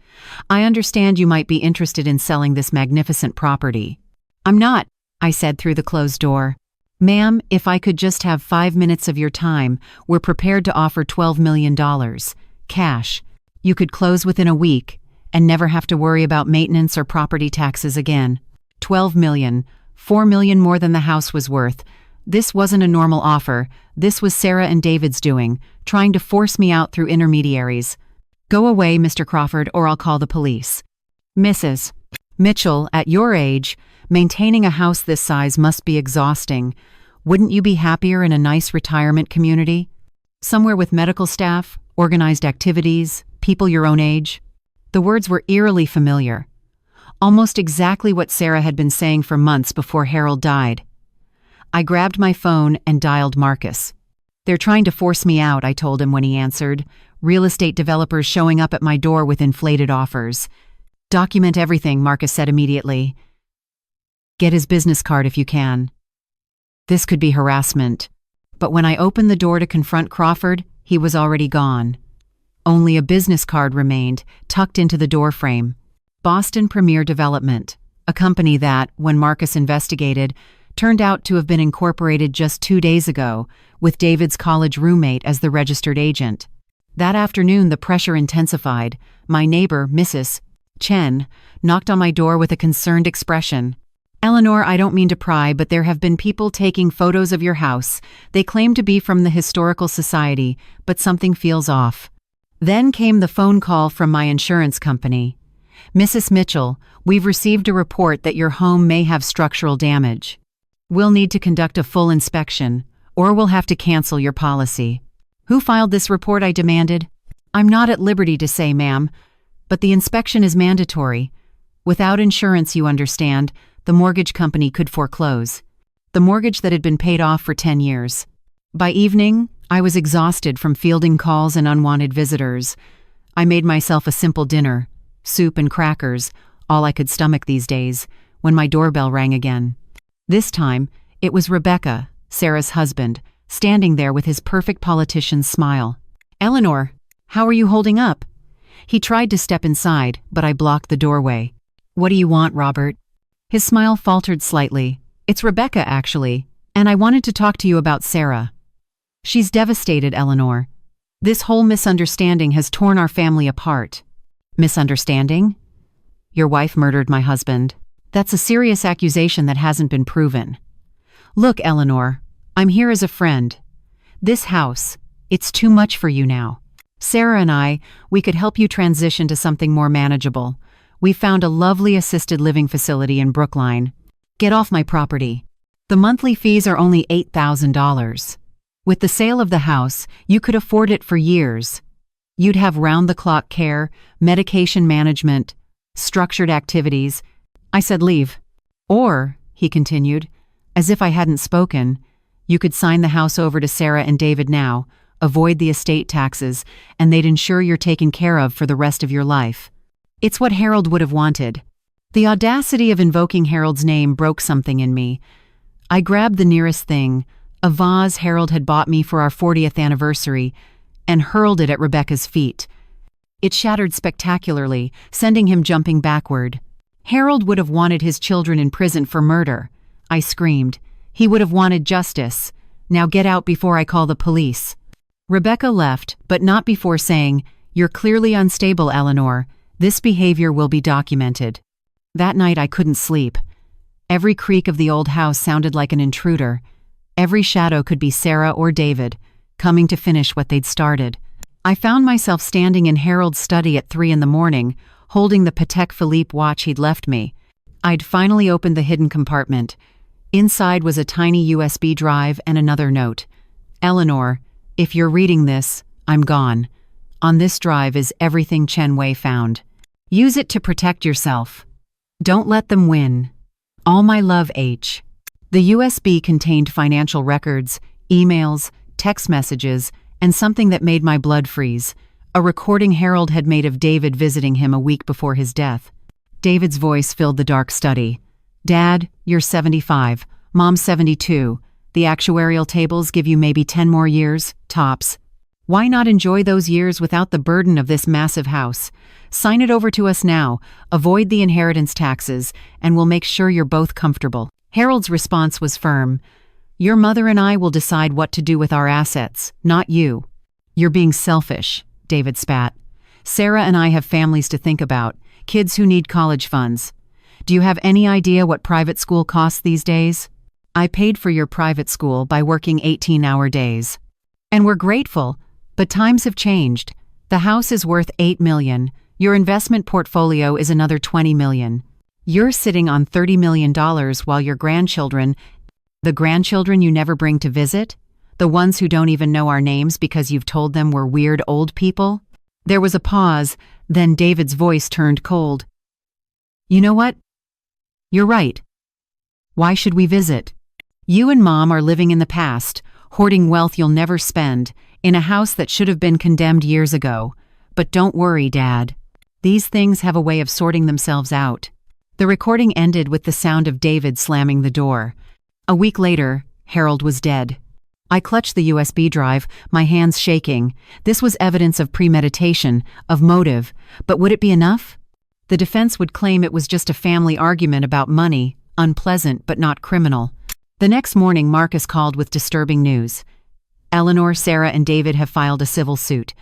I understand you might be interested in selling this magnificent property." "I'm not," I said through the closed door. "Ma'am, if I could just have 5 minutes of your time, we're prepared to offer $12 million. Cash. You could close within a week and never have to worry about maintenance or property taxes again. $12 million, $4 million more than the house was worth. This wasn't a normal offer. This was Sarah and David's doing, trying to force me out through intermediaries. Go away, Mr. Crawford, or I'll call the police." "Mrs. Mitchell, at your age, maintaining a house this size must be exhausting. Wouldn't you be happier in a nice retirement community? Somewhere with medical staff, organized activities, people your own age?" The words were eerily familiar. Almost exactly what Sarah had been saying for months before Harold died. I grabbed my phone and dialed Marcus. "They're trying to force me out," I told him when he answered. "Real estate developers showing up at my door with inflated offers." "Document everything," Marcus said immediately. "Get his business card if you can." This could be harassment. But when I opened the door to confront Crawford, he was already gone. Only a business card remained, tucked into the doorframe. Boston Premier Development, a company that, when Marcus investigated, turned out to have been incorporated just 2 days ago, with David's college roommate as the registered agent. That afternoon, the pressure intensified. My neighbor, Mrs. Chen, knocked on my door with a concerned expression. "Eleanor, I don't mean to pry, but there have been people taking photos of your house. They claim to be from the Historical Society, but something feels off." Then came the phone call from my insurance company. "Mrs. Mitchell, we've received a report that your home may have structural damage. We'll need to conduct a full inspection, or we'll have to cancel your policy." "Who filed this report?" I demanded. "I'm not at liberty to say, ma'am, but the inspection is mandatory. Without insurance, you understand, the mortgage company could foreclose. The mortgage that had been paid off for 10 years. By evening, I was exhausted from fielding calls and unwanted visitors. I made myself a simple dinner, soup and crackers, all I could stomach these days, when my doorbell rang again. This time, it was Rebecca, Sarah's husband, standing there with his perfect politician's smile. "Eleanor, how are you holding up?" He tried to step inside, but I blocked the doorway. "What do you want, Robert?" His smile faltered slightly. "It's Rebecca, actually, and I wanted to talk to you about Sarah. She's devastated, Eleanor. This whole misunderstanding has torn our family apart." "Misunderstanding? Your wife murdered my husband. That's a serious accusation that hasn't been proven." "Look, Eleanor, I'm here as a friend. This house, it's too much for you now. Sarah and I, we could help you transition to something more manageable. We found a lovely assisted living facility in Brookline. Get off my property. The monthly fees are only $8,000. With the sale of the house, you could afford it for years. You'd have round-the-clock care, medication management, structured activities." I said leave. "Or," he continued, as if I hadn't spoken, "you could sign the house over to Sarah and David now, avoid the estate taxes, and they'd ensure you're taken care of for the rest of your life." It's what Harold would have wanted. The audacity of invoking Harold's name broke something in me. I grabbed the nearest thing, a vase Harold had bought me for our 40th anniversary, and hurled it at Rebecca's feet. It shattered spectacularly, sending him jumping backward. Harold would have wanted his children in prison for murder. I screamed. He would have wanted justice. Now get out before I call the police. Rebecca left, but not before saying, "You're clearly unstable, Eleanor. This behavior will be documented. That night I couldn't sleep. Every creak of the old house sounded like an intruder. Every shadow could be Sarah or David, coming to finish what they'd started. I found myself standing in Harold's study at 3 a.m, holding the Patek Philippe watch he'd left me. I'd finally opened the hidden compartment. Inside was a tiny USB drive and another note. Eleanor, if you're reading this, I'm gone. On this drive is everything Chen Wei found. Use it to protect yourself. Don't let them win. All my love, H. The USB contained financial records, emails, text messages, and something that made my blood freeze. A recording Harold had made of David visiting him a week before his death. David's voice filled the dark study. Dad, you're 75. Mom's 72. The actuarial tables give you maybe 10 more years, tops. Why not enjoy those years without the burden of this massive house? Sign it over to us now, avoid the inheritance taxes, and we'll make sure you're both comfortable. Harold's response was firm. Your mother and I will decide what to do with our assets, not you. You're being selfish, David spat. Sarah and I have families to think about, kids who need college funds. Do you have any idea what private school costs these days? I paid for your private school by working 18-hour days. And we're grateful, but times have changed. The house is worth $8 million. Your investment portfolio is another $20 million. You're sitting on $30 million while your grandchildren, the grandchildren you never bring to visit, the ones who don't even know our names because you've told them we're weird old people. There was a pause, then David's voice turned cold. You know what? You're right. Why should we visit? You and Mom are living in the past, hoarding wealth you'll never spend, in a house that should have been condemned years ago. But don't worry, Dad. These things have a way of sorting themselves out. The recording ended with the sound of David slamming the door. A week later, Harold was dead. I clutched the USB drive, my hands shaking. This was evidence of premeditation, of motive, but would it be enough? The defense would claim it was just a family argument about money, unpleasant but not criminal. The next morning, Marcus called with disturbing news. Eleanor, Sarah, and David have filed a civil suit.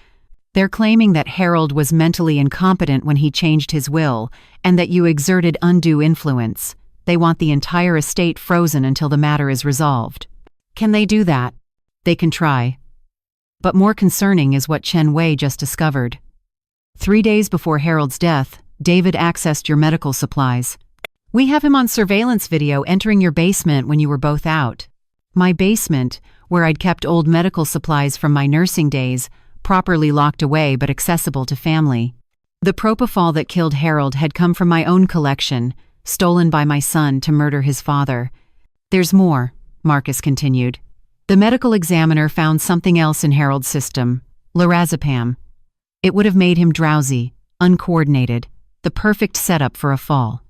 They're claiming that Harold was mentally incompetent when he changed his will, and that you exerted undue influence. They want the entire estate frozen until the matter is resolved. Can they do that? They can try. But more concerning is what Chen Wei just discovered. 3 days before Harold's death, David accessed your medical supplies. We have him on surveillance video entering your basement when you were both out. My basement, where I'd kept old medical supplies from my nursing days, properly locked away but accessible to family. The propofol that killed Harold had come from my own collection, stolen by my son to murder his father. There's more, Marcus continued. The medical examiner found something else in Harold's system, lorazepam. It would have made him drowsy, uncoordinated, the perfect setup for a fall.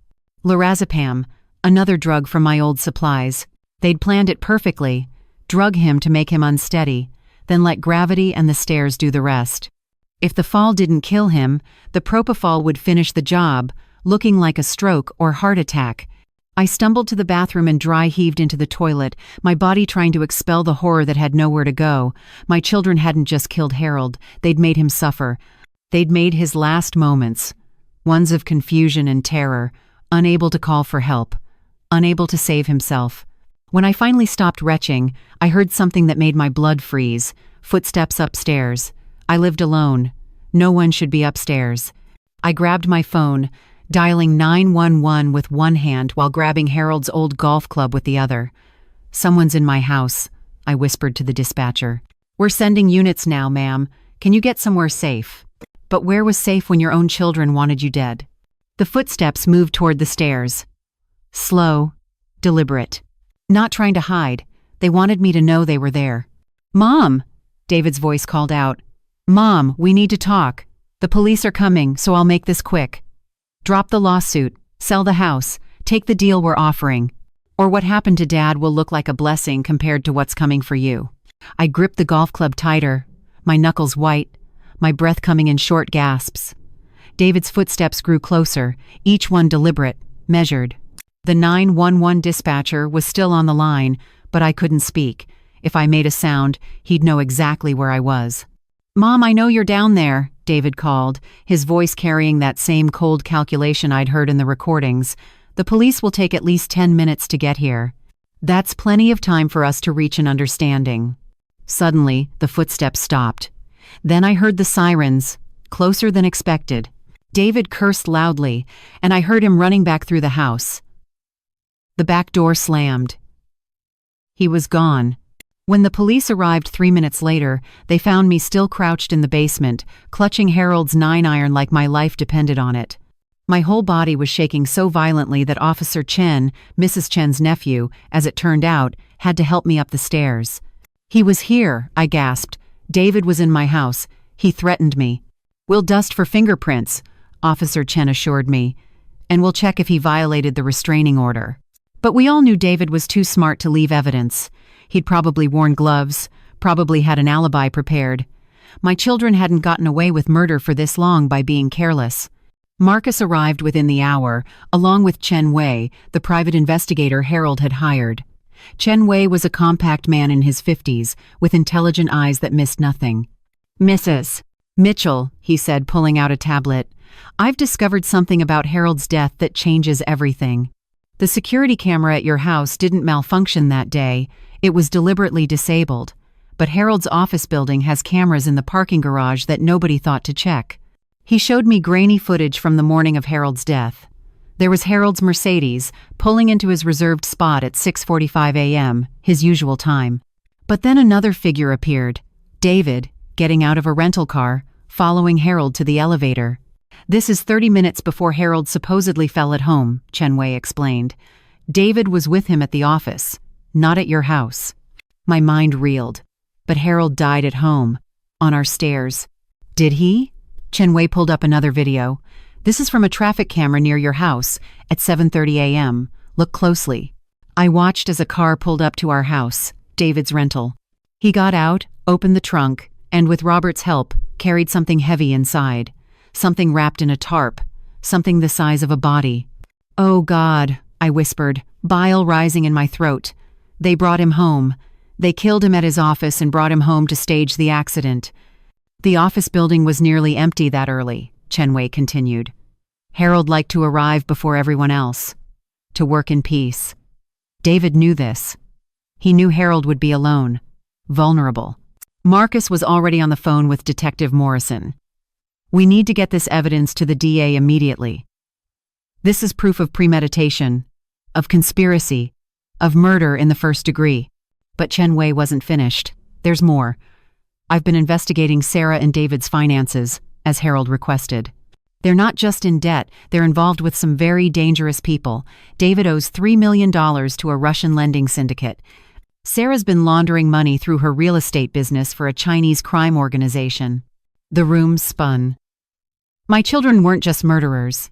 Lorazepam, another drug from my old supplies. They'd planned it perfectly, drug him to make him unsteady, then let gravity and the stairs do the rest. If the fall didn't kill him, the propofol would finish the job, looking like a stroke or heart attack. I stumbled to the bathroom and dry heaved into the toilet, my body trying to expel the horror that had nowhere to go. My children hadn't just killed Harold, they'd made him suffer. They'd made his last moments, ones of confusion and terror, unable to call for help, unable to save himself. When I finally stopped retching, I heard something that made my blood freeze, footsteps upstairs. I lived alone. No one should be upstairs. I grabbed my phone, dialing 911 with one hand while grabbing Harold's old golf club with the other. Someone's in my house, I whispered to the dispatcher. We're sending units now, ma'am. Can you get somewhere safe? But where was safe when your own children wanted you dead? The footsteps moved toward the stairs. Slow, deliberate. Not trying to hide. They wanted me to know they were there. Mom! David's voice called out. Mom, we need to talk. The police are coming, so I'll make this quick. Drop the lawsuit, sell the house, take the deal we're offering. Or what happened to Dad will look like a blessing compared to what's coming for you. I gripped the golf club tighter, my knuckles white, my breath coming in short gasps. David's footsteps grew closer, each one deliberate, measured. The 911 dispatcher was still on the line, but I couldn't speak. If I made a sound, he'd know exactly where I was. "Mom, I know you're down there," David called, his voice carrying that same cold calculation I'd heard in the recordings. "The police will take at least 10 minutes to get here. That's plenty of time for us to reach an understanding." Suddenly, the footsteps stopped. Then I heard the sirens, closer than expected. David cursed loudly, and I heard him running back through the house. The back door slammed. He was gone. When the police arrived 3 minutes later, they found me still crouched in the basement, clutching Harold's 9-iron like my life depended on it. My whole body was shaking so violently that Officer Chen, Mrs. Chen's nephew, as it turned out, had to help me up the stairs. "He was here," I gasped. "David was in my house. He threatened me." "We'll dust for fingerprints," Officer Chen assured me, "and we'll check if he violated the restraining order." But we all knew David was too smart to leave evidence. He'd probably worn gloves, probably had an alibi prepared. My children hadn't gotten away with murder for this long by being careless. Marcus arrived within the hour, along with Chen Wei, the private investigator Harold had hired. Chen Wei was a compact man in his 50s, with intelligent eyes that missed nothing. "Mrs. Mitchell," he said, pulling out a tablet, "I've discovered something about Harold's death that changes everything. The security camera at your house didn't malfunction that day. It was deliberately disabled. But Harold's office building has cameras in the parking garage that nobody thought to check." He showed me grainy footage from the morning of Harold's death. There was Harold's Mercedes pulling into his reserved spot at 6:45 a.m., his usual time. But then another figure appeared, David, getting out of a rental car, following Harold to the elevator. "This is 30 minutes before Harold supposedly fell at home," Chen Wei explained. "David was with him at the office, not at your house." My mind reeled. But Harold died at home, on our stairs. "Did he?" Chen Wei pulled up another video. "This is from a traffic camera near your house at 7:30 a.m. Look closely." I watched as a car pulled up to our house, David's rental. He got out, opened the trunk, and with Robert's help, carried something heavy inside. Something wrapped in a tarp, something the size of a body. "Oh God," I whispered, bile rising in my throat. "They brought him home. They killed him at his office and brought him home to stage the accident." "The office building was nearly empty that early," Chen Wei continued. "Harold liked to arrive before everyone else, to work in peace. David knew this. He knew Harold would be alone, vulnerable." Marcus was already on the phone with Detective Morrison. "We need to get this evidence to the DA immediately. This is proof of premeditation, of conspiracy, of murder in the first degree." But Chen Wei wasn't finished. "There's more. I've been investigating Sarah and David's finances, as Harold requested. They're not just in debt, they're involved with some very dangerous people. David owes $3 million to a Russian lending syndicate. Sarah's been laundering money through her real estate business for a Chinese crime organization." The room spun. My children weren't just murderers.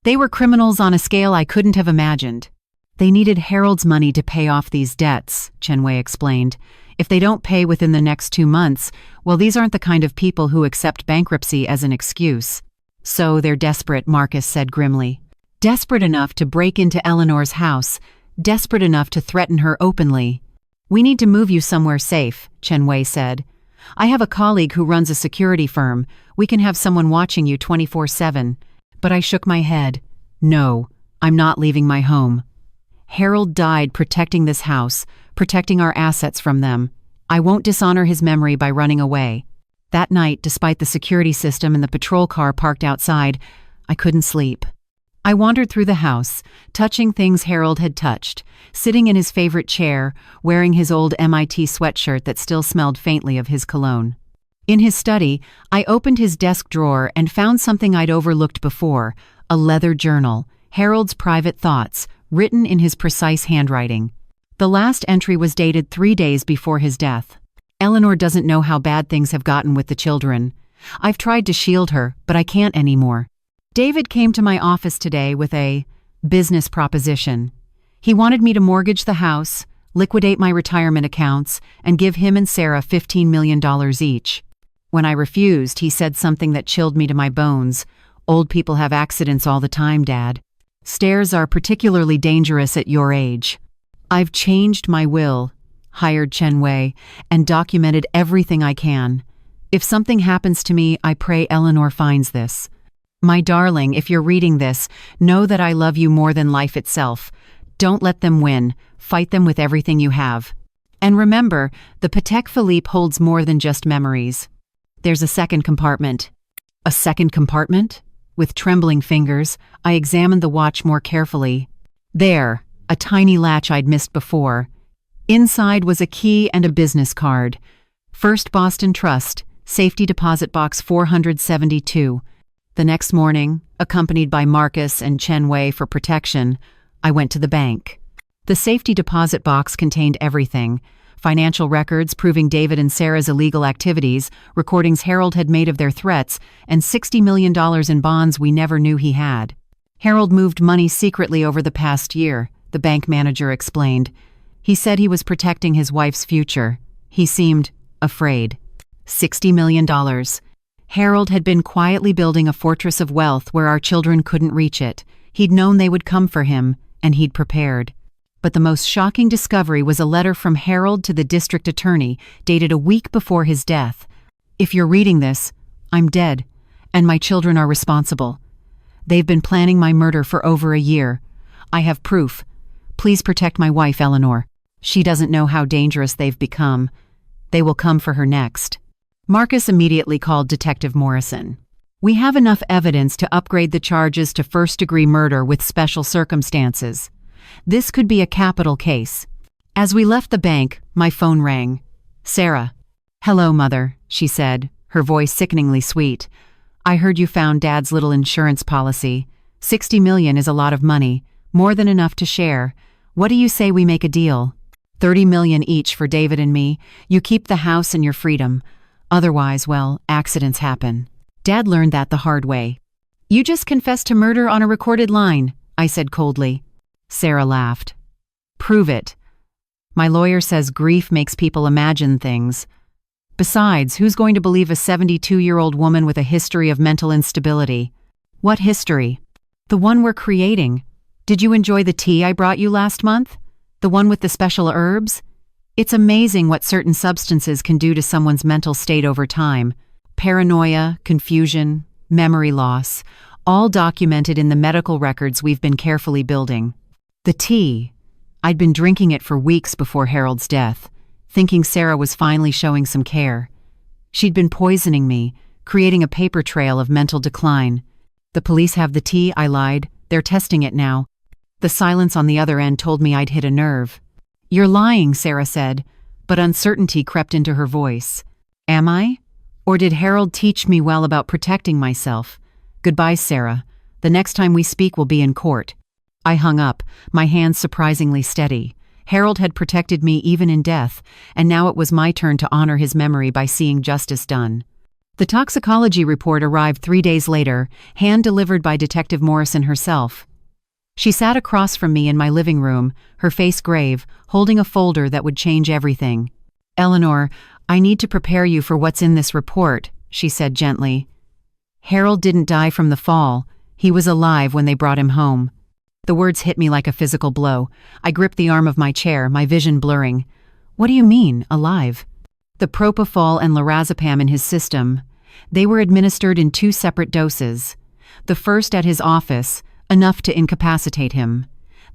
They were criminals on a scale I couldn't have imagined. "They needed Harold's money to pay off these debts," Chen Wei explained. "If they don't pay within the next 2 months, well, these aren't the kind of people who accept bankruptcy as an excuse." "So they're desperate," Marcus said grimly. "Desperate enough to break into Eleanor's house, desperate enough to threaten her openly." "We need to move you somewhere safe," Chen Wei said. "I have a colleague who runs a security firm. We can have someone watching you 24/7. But I shook my head. "No, I'm not leaving my home. Harold died protecting this house, protecting our assets from them. I won't dishonor his memory by running away." That night, despite the security system and the patrol car parked outside, I couldn't sleep. I wandered through the house, touching things Harold had touched, sitting in his favorite chair, wearing his old MIT sweatshirt that still smelled faintly of his cologne. In his study, I opened his desk drawer and found something I'd overlooked before, a leather journal, Harold's private thoughts, written in his precise handwriting. The last entry was dated 3 days before his death. "Eleanor doesn't know how bad things have gotten with the children. I've tried to shield her, but I can't anymore. David came to my office today with a business proposition. He wanted me to mortgage the house, liquidate my retirement accounts, and give him and Sarah $15 million each. When I refused, he said something that chilled me to my bones. "Old people have accidents all the time, Dad. Stairs are particularly dangerous at your age." "I've changed my will," hired Chen Wei, "and documented everything I can. If something happens to me, I pray Eleanor finds this. My darling, if you're reading this, know that I love you more than life itself. Don't let them win. Fight them with everything you have. And remember, the Patek Philippe holds more than just memories. There's a second compartment. A second compartment? With trembling fingers, I examined the watch more carefully. There, a tiny latch I'd missed before. Inside was a key and a business card. First Boston Trust, Safety Deposit Box 472. The next morning, accompanied by Marcus and Chen Wei for protection, I went to the bank. The safety deposit box contained everything: financial records proving David and Sarah's illegal activities, recordings Harold had made of their threats, and $60 million in bonds we never knew he had. Harold moved money secretly over the past year, the bank manager explained. He said he was protecting his wife's future. He seemed afraid. $60 million. Harold had been quietly building a fortress of wealth where our children couldn't reach it. He'd known they would come for him, and he'd prepared. But the most shocking discovery was a letter from Harold to the district attorney, dated a week before his death. If you're reading this, I'm dead, and my children are responsible. They've been planning my murder for over a year. I have proof. Please protect my wife, Eleanor. She doesn't know how dangerous they've become. They will come for her next. Marcus immediately called Detective Morrison. We have enough evidence to upgrade the charges to first-degree murder with special circumstances. This could be a capital case. As we left the bank, my phone rang. Sarah. Hello, Mother, she said, her voice sickeningly sweet. I heard you found Dad's little insurance policy. $60 million is a lot of money, more than enough to share. What do you say we make a deal? $30 million each for David and me. You keep the house and your freedom. Otherwise, well, accidents happen. Dad learned that the hard way. You just confessed to murder on a recorded line, I said coldly. Sarah laughed. Prove it. My lawyer says grief makes people imagine things. Besides, who's going to believe a 72-year-old woman with a history of mental instability? What history? The one we're creating. Did you enjoy the tea I brought you last month? The one with the special herbs? It's amazing what certain substances can do to someone's mental state over time. Paranoia, confusion, memory loss, all documented in the medical records we've been carefully building. The tea. I'd been drinking it for weeks before Harold's death, thinking Sarah was finally showing some care. She'd been poisoning me, creating a paper trail of mental decline. The police have the tea, I lied. They're testing it now. The silence on the other end told me I'd hit a nerve. You're lying, Sarah said, but uncertainty crept into her voice. Am I? Or did Harold teach me well about protecting myself? Goodbye, Sarah. The next time we speak will be in court. I hung up, my hands surprisingly steady. Harold had protected me even in death, and now it was my turn to honor his memory by seeing justice done. The toxicology report arrived 3 days later, hand-delivered by Detective Morrison herself. She sat across from me in my living room, her face grave, holding a folder that would change everything. Eleanor, I need to prepare you for what's in this report, she said gently. Harold didn't die from the fall. He was alive when they brought him home. The words hit me like a physical blow. I gripped the arm of my chair, my vision blurring. What do you mean, alive? The propofol and lorazepam in his system. They were administered in 2 separate doses. The first at his office, enough to incapacitate him.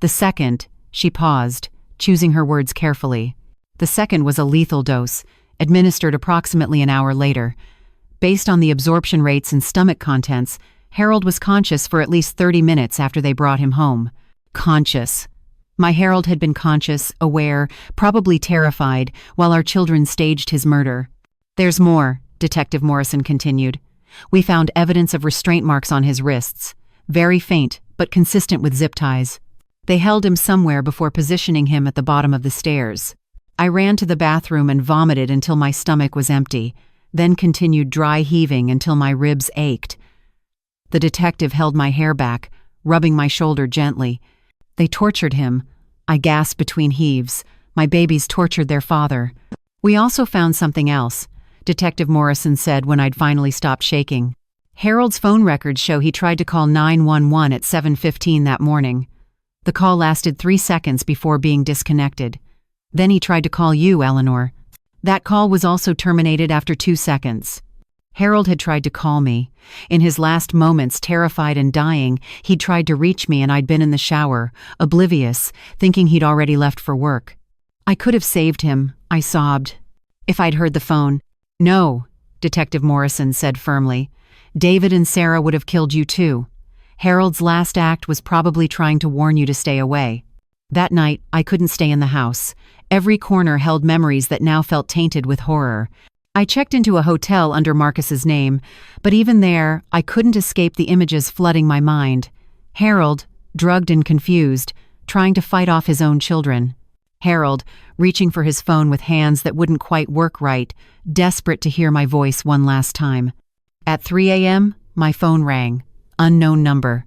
The second, she paused, choosing her words carefully. The second was a lethal dose, administered approximately an hour later. Based on the absorption rates and stomach contents, Harold was conscious for at least 30 minutes after they brought him home. Conscious. My Harold had been conscious, aware, probably terrified, while our children staged his murder. There's more, Detective Morrison continued. We found evidence of restraint marks on his wrists. Very faint, but consistent with zip ties. They held him somewhere before positioning him at the bottom of the stairs. I ran to the bathroom and vomited until my stomach was empty, then continued dry heaving until my ribs ached. The detective held my hair back, rubbing my shoulder gently. They tortured him. I gasped between heaves. My babies tortured their father. We also found something else, Detective Morrison said when I'd finally stopped shaking. Harold's phone records show he tried to call 911 at 7:15 that morning. The call lasted 3 seconds before being disconnected. Then he tried to call you, Eleanor. That call was also terminated after 2 seconds. Harold had tried to call me. In his last moments, terrified and dying, he'd tried to reach me and I'd been in the shower, oblivious, thinking he'd already left for work. I could have saved him, I sobbed. If I'd heard the phone. No, Detective Morrison said firmly. David and Sarah would have killed you too. Harold's last act was probably trying to warn you to stay away. That night, I couldn't stay in the house. Every corner held memories that now felt tainted with horror. I checked into a hotel under Marcus's name, but even there, I couldn't escape the images flooding my mind. Harold, drugged and confused, trying to fight off his own children. Harold, reaching for his phone with hands that wouldn't quite work right, desperate to hear my voice one last time. At 3 a.m., my phone rang. Unknown number.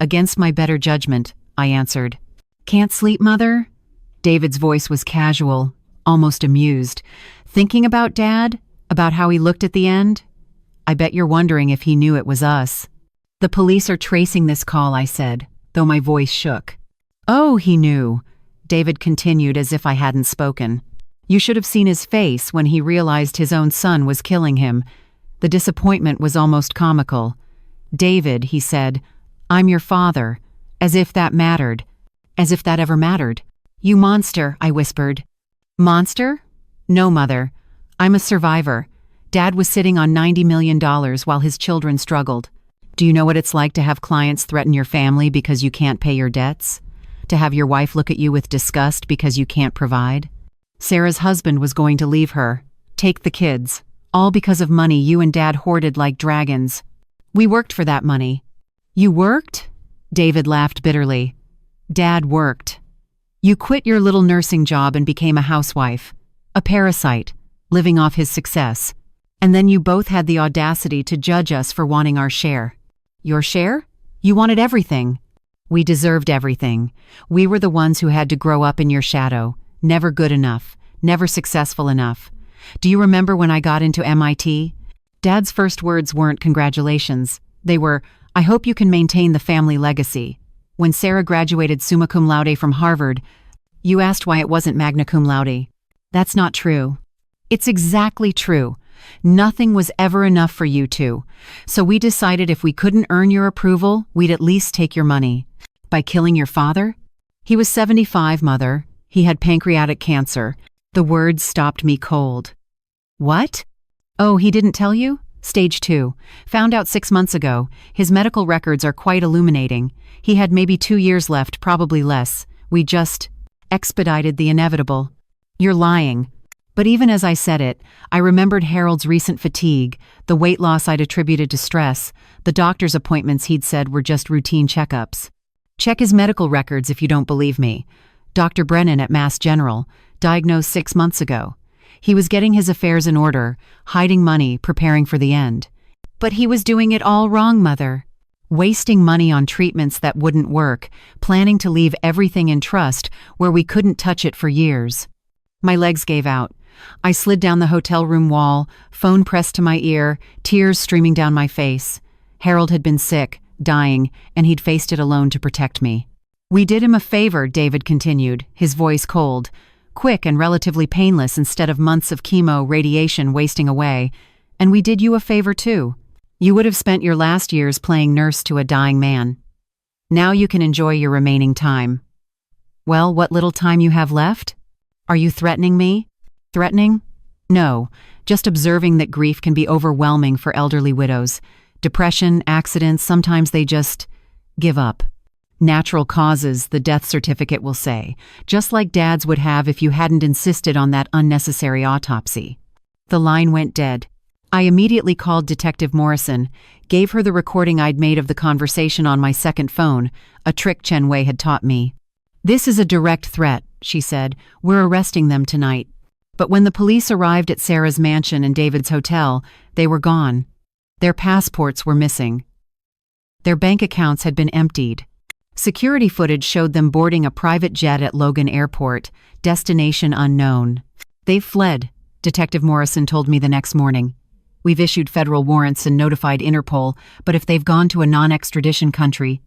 Against my better judgment, I answered. Can't sleep, Mother? David's voice was casual, almost amused. Thinking about Dad? About how he looked at the end? I bet you're wondering if he knew it was us. The police are tracing this call, I said, though my voice shook. Oh, he knew, David continued as if I hadn't spoken. You should have seen his face when he realized his own son was killing him. The disappointment was almost comical. David, he said, I'm your father, as if that mattered. As if that ever mattered. You monster, I whispered. Monster? No, Mother. I'm a survivor. Dad was sitting on $90 million while his children struggled. Do you know what it's like to have clients threaten your family because you can't pay your debts? To have your wife look at you with disgust because you can't provide? Sarah's husband was going to leave her, take the kids, all because of money you and Dad hoarded like dragons. We worked for that money. You worked? David laughed bitterly. Dad worked. You quit your little nursing job and became a housewife, a parasite, living off his success. And then you both had the audacity to judge us for wanting our share. Your share? You wanted everything. We deserved everything. We were the ones who had to grow up in your shadow, never good enough, never successful enough. Do you remember when I got into MIT? Dad's first words weren't congratulations. They were, I hope you can maintain the family legacy. When Sarah graduated summa cum laude from Harvard, you asked why it wasn't magna cum laude. That's not true. It's exactly true. Nothing was ever enough for you two. So we decided if we couldn't earn your approval, we'd at least take your money. By killing your father? He was 75, Mother. He had pancreatic cancer. The words stopped me cold. What? Oh, he didn't tell you? Stage 2. Found out 6 months ago. His medical records are quite illuminating. He had maybe 2 years left, probably less. We just expedited the inevitable. You're lying. But even as I said it, I remembered Harold's recent fatigue, the weight loss I'd attributed to stress, the doctor's appointments he'd said were just routine checkups. Check his medical records if you don't believe me. Dr. Brennan at Mass General, diagnosed 6 months ago. He was getting his affairs in order, hiding money, preparing for the end. But he was doing it all wrong, Mother. Wasting money on treatments that wouldn't work, planning to leave everything in trust where we couldn't touch it for years. My legs gave out. I slid down the hotel room wall, phone pressed to my ear, tears streaming down my face. Harold had been sick, dying, and he'd faced it alone to protect me. We did him a favor, David continued, his voice cold. Quick and relatively painless instead of months of chemo, radiation wasting away. And we did you a favor too. You would have spent your last years playing nurse to a dying man. Now you can enjoy your remaining time. Well, what little time you have left? Are you threatening me? Threatening? No, just observing that grief can be overwhelming for elderly widows. Depression, accidents, sometimes they just give up. Natural causes, the death certificate will say, just like Dad's would have if you hadn't insisted on that unnecessary autopsy. The line went dead. I immediately called Detective Morrison, gave her the recording I'd made of the conversation on my second phone, a trick Chen Wei had taught me. This is a direct threat, she said. We're arresting them tonight. But when the police arrived at Sarah's mansion and David's hotel, they were gone. Their passports were missing. Their bank accounts had been emptied. Security footage showed them boarding a private jet at Logan Airport, destination unknown. They've fled, Detective Morrison told me the next morning. We've issued federal warrants and notified Interpol, but if they've gone to a non-extradition country,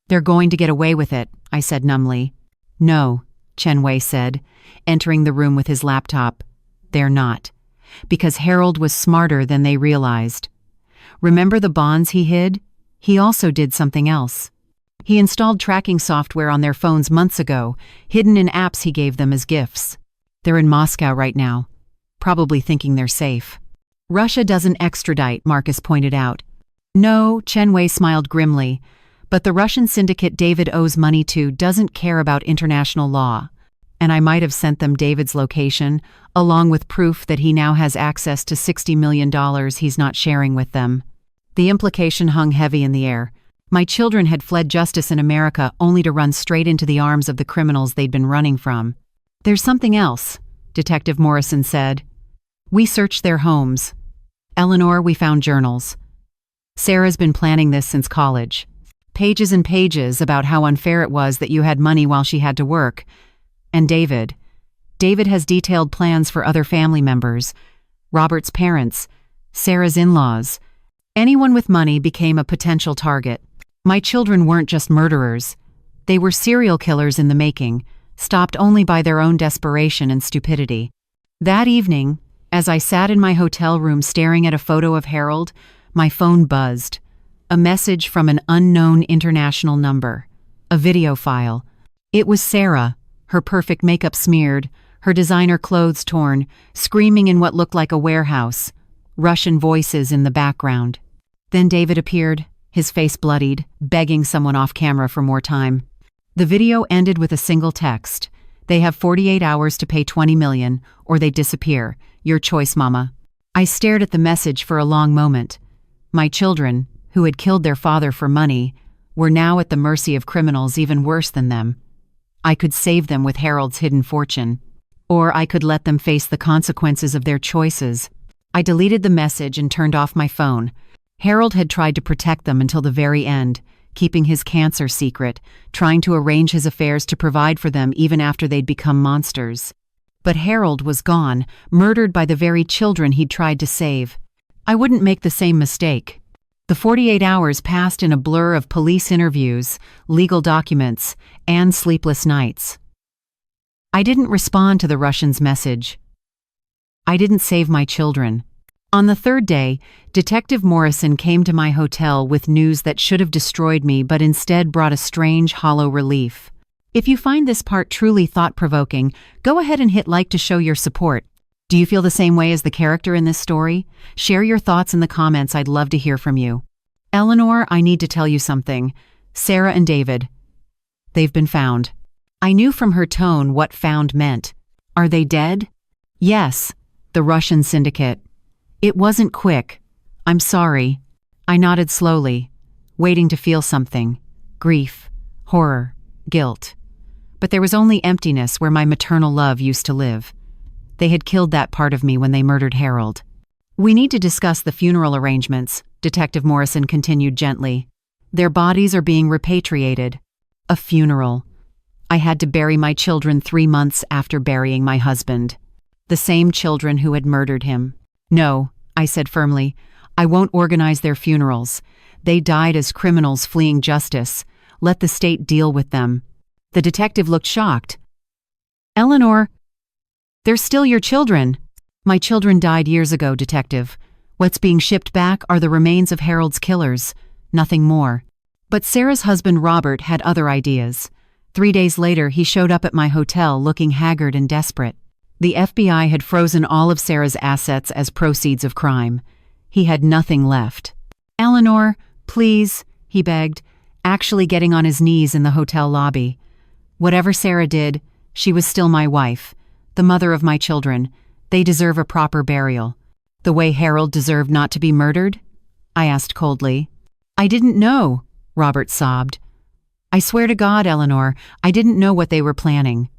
they're going to get away with it, I said numbly. No, Chen Wei said, entering the room with his laptop. They're not. Because Harold was smarter than they realized. Remember the bonds he hid? He also did something else. He installed tracking software on their phones months ago, hidden in apps he gave them as gifts. They're in Moscow right now, probably thinking they're safe. Russia doesn't extradite, Marcus pointed out. No, Chen Wei smiled grimly, but the Russian syndicate David owes money to doesn't care about international law. And I might have sent them David's location, along with proof that he now has access to $60 million he's not sharing with them. The implication hung heavy in the air. My children had fled justice in America only to run straight into the arms of the criminals they'd been running from. There's something else, Detective Morrison said. We searched their homes. Eleanor, we found journals. Sarah's been planning this since college. Pages and pages about how unfair it was that you had money while she had to work. And David. David has detailed plans for other family members, Robert's parents, Sarah's in-laws. Anyone with money became a potential target. My children weren't just murderers. They were serial killers in the making, stopped only by their own desperation and stupidity. That evening, as I sat in my hotel room staring at a photo of Harold, my phone buzzed. A message from an unknown international number. A video file. It was Sarah, her perfect makeup smeared, her designer clothes torn, screaming in what looked like a warehouse. Russian voices in the background. Then David appeared, his face bloodied, begging someone off camera for more time. The video ended with a single text. They have 48 hours to pay $20 million, or they disappear. Your choice, Mama. I stared at the message for a long moment. My children, who had killed their father for money, were now at the mercy of criminals even worse than them. I could save them with Harold's hidden fortune, or I could let them face the consequences of their choices. I deleted the message and turned off my phone. Harold had tried to protect them until the very end, keeping his cancer secret, trying to arrange his affairs to provide for them even after they'd become monsters. But Harold was gone, murdered by the very children he'd tried to save. I wouldn't make the same mistake. The 48 hours passed in a blur of police interviews, legal documents, and sleepless nights. I didn't respond to the Russian's message. I didn't save my children. On the third day, Detective Morrison came to my hotel with news that should have destroyed me but instead brought a strange, hollow relief. If you find this part truly thought-provoking, go ahead and hit like to show your support. Do you feel the same way as the character in this story? Share your thoughts in the comments. I'd love to hear from you. Eleanor, I need to tell you something. Sarah and David. They've been found. I knew from her tone what found meant. Are they dead? Yes, the Russian syndicate. It wasn't quick. I'm sorry. I nodded slowly, waiting to feel something. Grief, horror, guilt. But there was only emptiness where my maternal love used to live. They had killed that part of me when they murdered Harold. We need to discuss the funeral arrangements, Detective Morrison continued gently. Their bodies are being repatriated. A funeral. I had to bury my children 3 months after burying my husband. The same children who had murdered him. No, I said firmly, I won't organize their funerals. They died as criminals fleeing justice. Let the state deal with them. The detective looked shocked. Eleanor, they're still your children. My children died years ago, Detective. What's being shipped back are the remains of Harold's killers, nothing more. But Sarah's husband Robert had other ideas. 3 days later, he showed up at my hotel looking haggard and desperate. The FBI had frozen all of Sarah's assets as proceeds of crime. He had nothing left. Eleanor, please, he begged, actually getting on his knees in the hotel lobby. Whatever Sarah did, she was still my wife, the mother of my children. They deserve a proper burial. The way Harold deserved not to be murdered? I asked coldly. I didn't know, Robert sobbed. I swear to God, Eleanor, I didn't know what they were planning.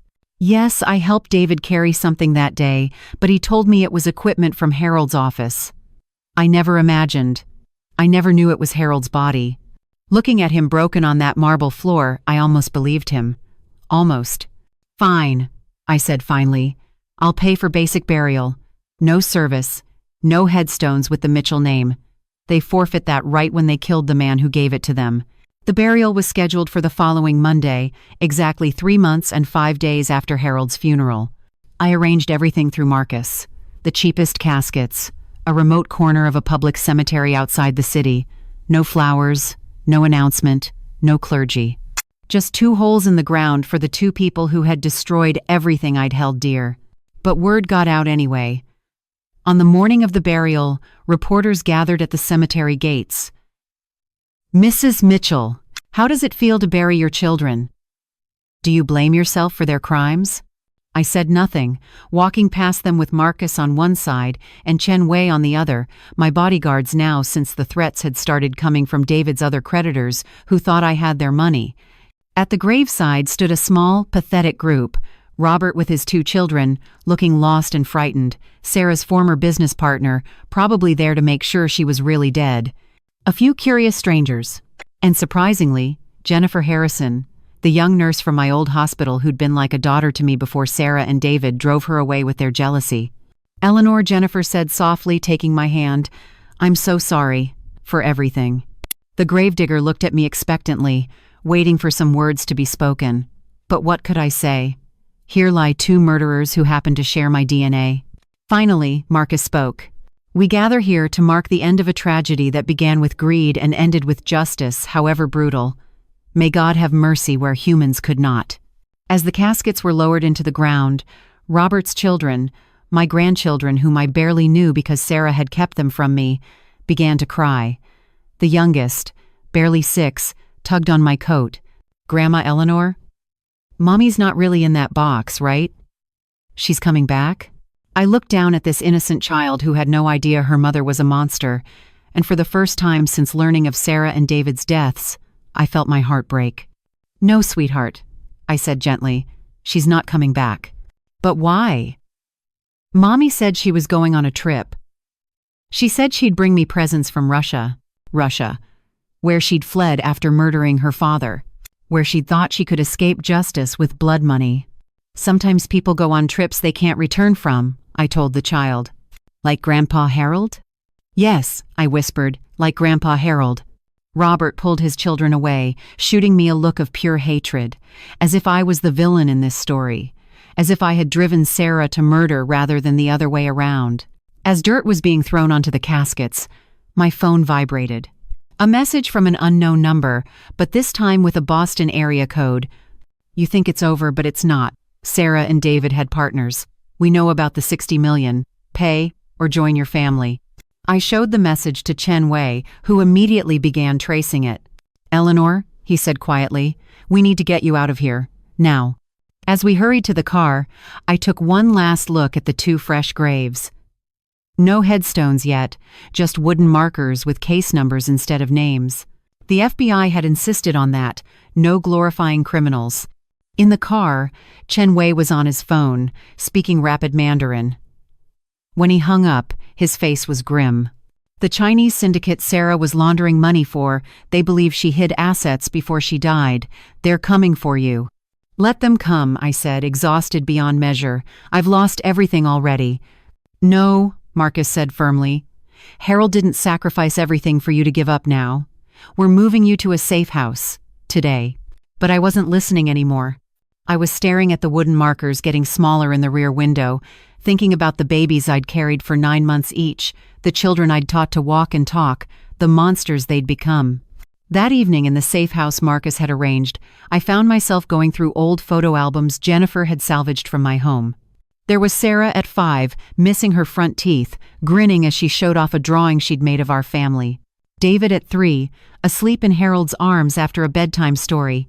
Yes, I helped David carry something that day, but he told me it was equipment from Harold's office. I never imagined. I never knew it was Harold's body. Looking at him broken on that marble floor, I almost believed him. Almost. Fine, I said finally. I'll pay for basic burial. No service. No headstones with the Mitchell name. They forfeit that right when they killed the man who gave it to them. The burial was scheduled for the following Monday, exactly 3 months and 5 days after Harold's funeral. I arranged everything through Marcus. The cheapest caskets, a remote corner of a public cemetery outside the city. No flowers, no announcement, no clergy. Just 2 holes in the ground for the 2 people who had destroyed everything I'd held dear. But word got out anyway. On the morning of the burial, reporters gathered at the cemetery gates. "Mrs. Mitchell, how does it feel to bury your children? Do you blame yourself for their crimes?" I said nothing, walking past them with Marcus on one side and Chen Wei on the other, my bodyguards now since the threats had started coming from David's other creditors who thought I had their money. At the graveside stood a small, pathetic group. Robert with his 2 children, looking lost and frightened, Sarah's former business partner, probably there to make sure she was really dead. A few curious strangers. And surprisingly, Jennifer Harrison, the young nurse from my old hospital who'd been like a daughter to me before Sarah and David drove her away with their jealousy. "Eleanor," Jennifer said softly, taking my hand, "I'm so sorry for everything." The gravedigger looked at me expectantly, waiting for some words to be spoken. But what could I say? Here lie 2 murderers who happened to share my DNA. Finally, Marcus spoke. "We gather here to mark the end of a tragedy that began with greed and ended with justice, however brutal. May God have mercy where humans could not." As the caskets were lowered into the ground, Robert's children, my grandchildren whom I barely knew because Sarah had kept them from me, began to cry. The youngest, barely 6, tugged on my coat. "Grandma Eleanor? Mommy's not really in that box, right? She's coming back?" I looked down at this innocent child who had no idea her mother was a monster, and for the first time since learning of Sarah and David's deaths, I felt my heart break. "No, sweetheart," I said gently. "She's not coming back." "But why?" "Mommy said she was going on a trip. She said she'd bring me presents from Russia, where she'd fled after murdering her father, where she'd thought she could escape justice with blood money. Sometimes people go on trips they can't return from," I told the child. "Like Grandpa Harold?" "Yes," I whispered, "like Grandpa Harold." Robert pulled his children away, shooting me a look of pure hatred, as if I was the villain in this story, as if I had driven Sarah to murder rather than the other way around. As dirt was being thrown onto the caskets, my phone vibrated. A message from an unknown number, but this time with a Boston area code. "You think it's over, but it's not. Sarah and David had partners. We know about the 60 million. Pay or join your family." I showed the message to Chen Wei, who immediately began tracing it. "Eleanor," he said quietly, "we need to get you out of here. Now." As we hurried to the car, I took one last look at the 2 fresh graves. No headstones yet, just wooden markers with case numbers instead of names. The FBI had insisted on that, no glorifying criminals. In the car, Chen Wei was on his phone, speaking rapid Mandarin. When he hung up, his face was grim. "The Chinese syndicate Sarah was laundering money for, they believe she hid assets before she died. They're coming for you." "Let them come," I said, exhausted beyond measure. "I've lost everything already." "No," Marcus said firmly. "Harold didn't sacrifice everything for you to give up now. We're moving you to a safe house. Today." But I wasn't listening anymore. I was staring at the wooden markers getting smaller in the rear window, thinking about the babies I'd carried for 9 months each, the children I'd taught to walk and talk, the monsters they'd become. That evening in the safe house Marcus had arranged, I found myself going through old photo albums Jennifer had salvaged from my home. There was Sarah at 5, missing her front teeth, grinning as she showed off a drawing she'd made of our family. David at 3, asleep in Harold's arms after a bedtime story.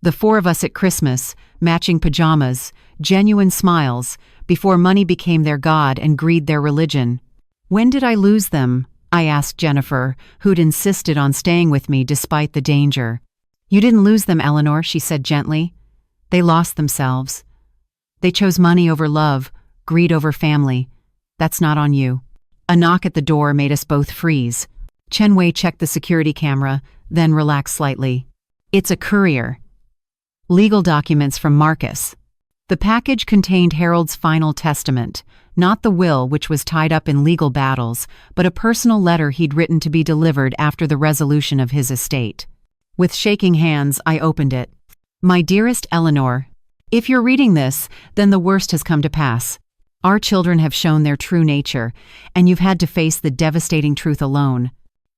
The 4 of us at Christmas, matching pajamas, genuine smiles, before money became their god and greed their religion. "When did I lose them?" I asked Jennifer, who'd insisted on staying with me despite the danger. "You didn't lose them, Eleanor," she said gently. "They lost themselves. They chose money over love, greed over family. That's not on you." A knock at the door made us both freeze. Chen Wei checked the security camera, then relaxed slightly. "It's a courier. Legal documents from Marcus." The package contained Harold's final testament, not the will which was tied up in legal battles, but a personal letter he'd written to be delivered after the resolution of his estate. With shaking hands, I opened it. "My dearest Eleanor, if you're reading this, then the worst has come to pass. Our children have shown their true nature, and you've had to face the devastating truth alone.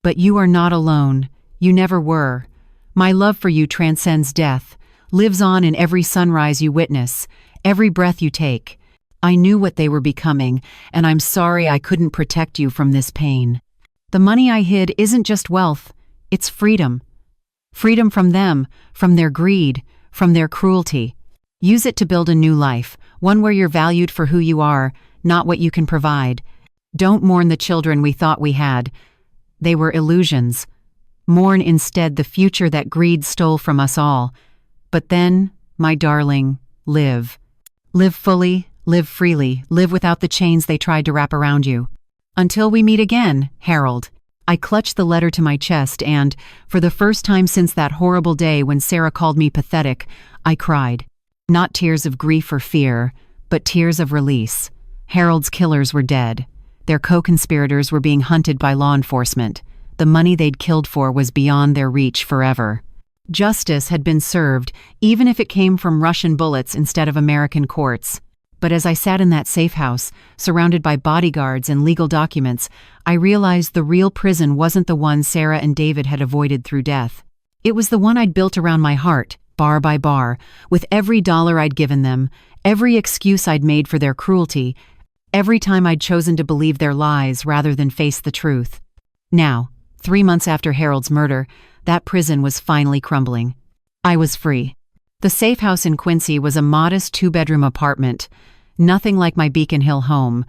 But you are not alone. You never were. My love for you transcends death, lives on in every sunrise you witness, every breath you take. I knew what they were becoming, and I'm sorry I couldn't protect you from this pain. The money I hid isn't just wealth, it's freedom. Freedom from them, from their greed, from their cruelty. Use it to build a new life, one where you're valued for who you are, not what you can provide. Don't mourn the children we thought we had. They were illusions. Mourn instead the future that greed stole from us all. But then, my darling, live. Live fully, live freely, live without the chains they tried to wrap around you. Until we meet again, Harold. I clutched the letter to my chest and, for the first time since that horrible day when Sarah called me pathetic, I cried. Not tears of grief or fear, but tears of release. Harold's killers were dead. Their co-conspirators were being hunted by law enforcement. The money they'd killed for was beyond their reach forever. Justice had been served, even if it came from Russian bullets instead of American courts. But as I sat in that safe house, surrounded by bodyguards and legal documents, I realized the real prison wasn't the one Sarah and David had avoided through death. It was the one I'd built around my heart, bar by bar, with every dollar I'd given them, every excuse I'd made for their cruelty, every time I'd chosen to believe their lies rather than face the truth. Now, 3 months after Harold's murder, that prison was finally crumbling. I was free. The safe house in Quincy was a modest 2-bedroom apartment, nothing like my Beacon Hill home,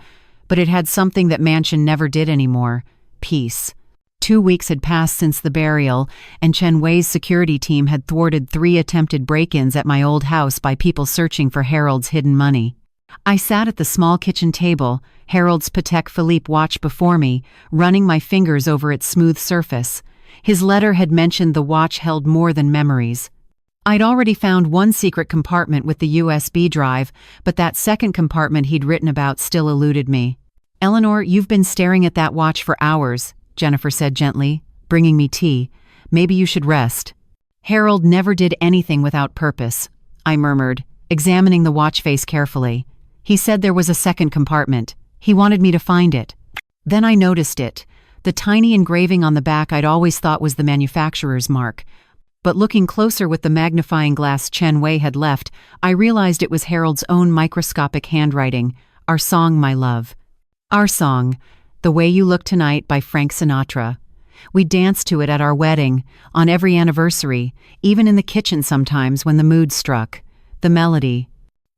but it had something that mansion never did anymore: peace. 2 weeks had passed since the burial, and Chen Wei's security team had thwarted 3 attempted break-ins at my old house by people searching for Harold's hidden money. I sat at the small kitchen table, Harold's Patek Philippe watch before me, running my fingers over its smooth surface. His letter had mentioned the watch held more than memories. I'd already found one secret compartment with the USB drive, but that second compartment he'd written about still eluded me. "Eleanor, you've been staring at that watch for hours," Jennifer said gently, bringing me tea. "Maybe you should rest." "Harold never did anything without purpose," I murmured, examining the watch face carefully. "He said there was a second compartment. He wanted me to find it." Then I noticed it, the tiny engraving on the back I'd always thought was the manufacturer's mark. But looking closer with the magnifying glass Chen Wei had left, I realized it was Harold's own microscopic handwriting, "Our song, my love." Our song, "The Way You Look Tonight" by Frank Sinatra. We danced to it at our wedding, on every anniversary, even in the kitchen sometimes when the mood struck. The melody.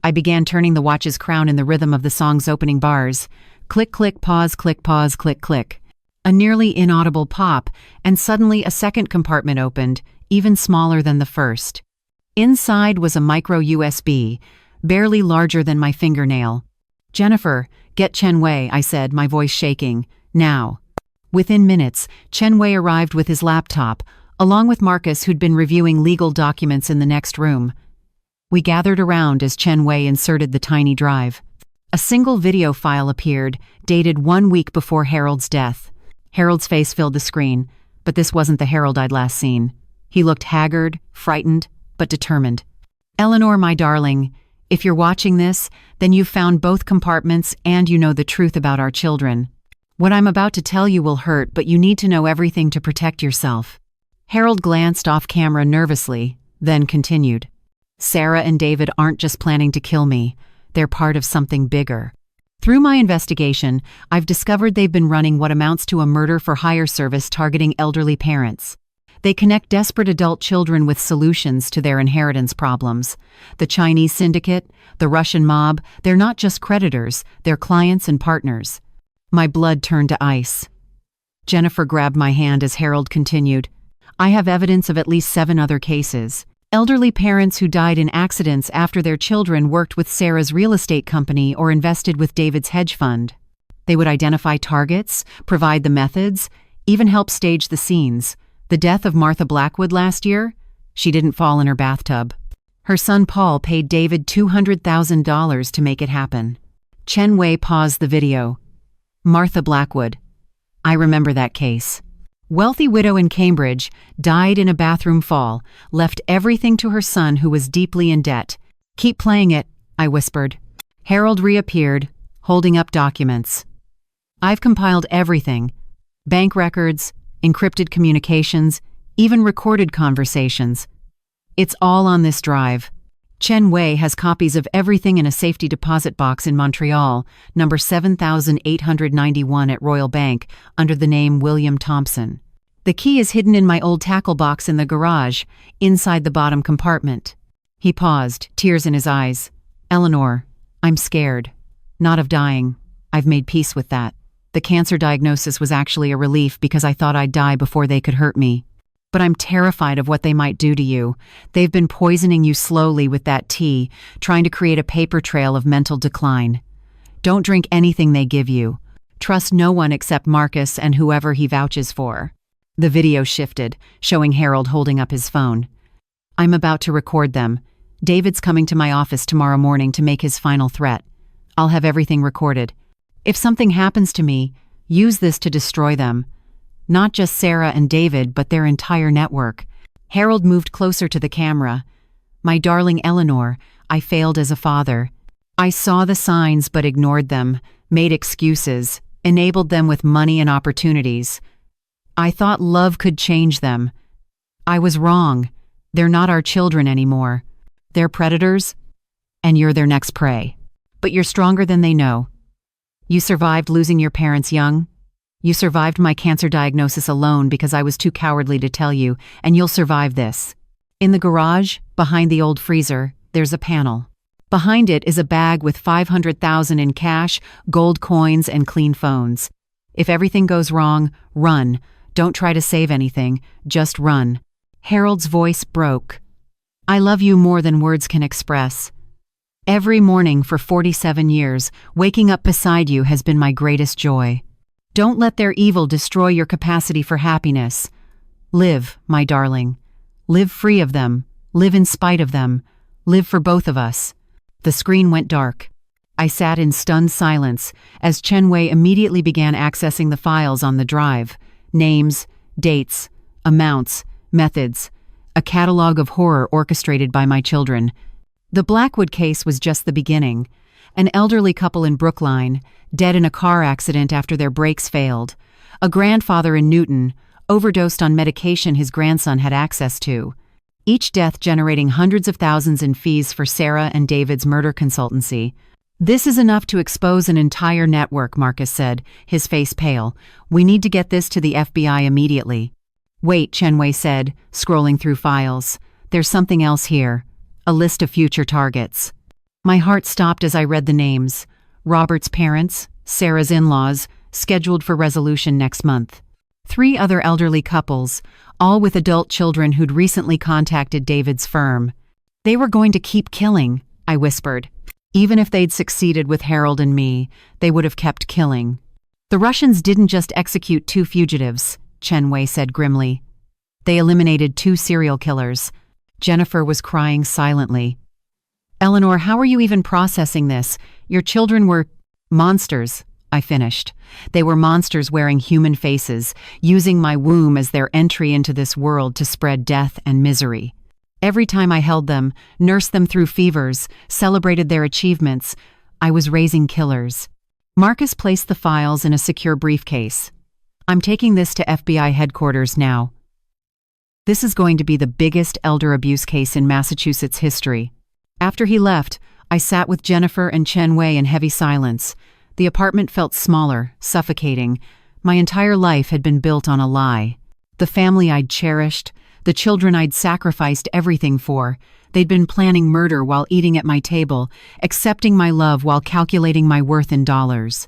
I began turning the watch's crown in the rhythm of the song's opening bars. Click, click, pause, click, pause, click, click. A nearly inaudible pop, and suddenly a second compartment opened, even smaller than the first. Inside was a micro USB, barely larger than my fingernail. "Jennifer, get Chen Wei," I said, my voice shaking. "Now." Within minutes, Chen Wei arrived with his laptop, along with Marcus, who'd been reviewing legal documents in the next room. We gathered around as Chen Wei inserted the tiny drive. A single video file appeared, dated 1 week before Harold's death. Harold's face filled the screen, but this wasn't the Harold I'd last seen. He looked haggard, frightened, but determined. "Eleanor, my darling, if you're watching this, then you've found both compartments and you know the truth about our children. What I'm about to tell you will hurt, but you need to know everything to protect yourself." Harold glanced off camera nervously, then continued. "Sarah and David aren't just planning to kill me. They're part of something bigger. Through my investigation, I've discovered they've been running what amounts to a murder-for-hire service targeting elderly parents. They connect desperate adult children with solutions to their inheritance problems. The Chinese syndicate, the Russian mob, they're not just creditors, they're clients and partners." My blood turned to ice. Jennifer grabbed my hand as Harold continued. "I have evidence of at least 7 other cases. Elderly parents who died in accidents after their children worked with Sarah's real estate company or invested with David's hedge fund. They would identify targets, provide the methods, even help stage the scenes. The death of Martha Blackwood last year? She didn't fall in her bathtub. Her son Paul paid David $200,000 to make it happen." Chen Wei paused the video. "Martha Blackwood. I remember that case. Wealthy widow in Cambridge, died in a bathroom fall, left everything to her son who was deeply in debt. Keep playing it," I whispered. Harold reappeared, holding up documents. I've compiled everything: bank records, encrypted communications, even recorded conversations. It's all on this drive. Chen Wei has copies of everything in a safety deposit box in Montreal, number 7891 at Royal Bank, under the name William Thompson. The key is hidden in my old tackle box in the garage, inside the bottom compartment. He paused, tears in his eyes. Eleanor, I'm scared. Not of dying. I've made peace with that. The cancer diagnosis was actually a relief because I thought I'd die before they could hurt me. But I'm terrified of what they might do to you. They've been poisoning you slowly with that tea, trying to create a paper trail of mental decline. Don't drink anything they give you. Trust no one except Marcus and whoever he vouches for. The video shifted, showing Harold holding up his phone. I'm about to record them. David's coming to my office tomorrow morning to make his final threat. I'll have everything recorded. If something happens to me, use this to destroy them. Not just Sarah and David, but their entire network. Harold moved closer to the camera. My darling Eleanor, I failed as a father. I saw the signs but ignored them, made excuses, enabled them with money and opportunities. I thought love could change them. I was wrong. They're not our children anymore. They're predators, and you're their next prey. But you're stronger than they know. You survived losing your parents young. You survived my cancer diagnosis alone because I was too cowardly to tell you, and you'll survive this. In the garage, behind the old freezer, there's a panel. Behind it is a bag with $500,000 in cash, gold coins, and clean phones. If everything goes wrong, run. Don't try to save anything, just run. Harold's voice broke. I love you more than words can express. Every morning for 47 years, waking up beside you has been my greatest joy. Don't let their evil destroy your capacity for happiness. Live, my darling. Live free of them. Live in spite of them. Live for both of us. The screen went dark. I sat in stunned silence as Chen Wei immediately began accessing the files on the drive. Names, dates, amounts, methods. A catalog of horror orchestrated by my children. The Blackwood case was just the beginning. An elderly couple in Brookline, dead in a car accident after their brakes failed. A grandfather in Newton, overdosed on medication his grandson had access to. Each death generating hundreds of thousands in fees for Sarah and David's murder consultancy. This is enough to expose an entire network, Marcus said, his face pale. We need to get this to the FBI immediately. Wait, Chen Wei said, scrolling through files. There's something else here. A list of future targets. My heart stopped as I read the names. Robert's parents, Sarah's in-laws, scheduled for resolution next month. 3 other elderly couples, all with adult children who'd recently contacted David's firm. They were going to keep killing, I whispered. Even if they'd succeeded with Harold and me, they would have kept killing. The Russians didn't just execute 2 fugitives, Chen Wei said grimly. They eliminated 2 serial killers. Jennifer was crying silently. Eleanor, how are you even processing this? Your children were monsters, I finished. They were monsters wearing human faces, using my womb as their entry into this world to spread death and misery. Every time I held them, nursed them through fevers, celebrated their achievements, I was raising killers. Marcus placed the files in a secure briefcase. I'm taking this to FBI headquarters now. This is going to be the biggest elder abuse case in Massachusetts history. After he left, I sat with Jennifer and Chen Wei in heavy silence. The apartment felt smaller, suffocating. My entire life had been built on a lie. The family I'd cherished, the children I'd sacrificed everything for, they'd been planning murder while eating at my table, accepting my love while calculating my worth in dollars.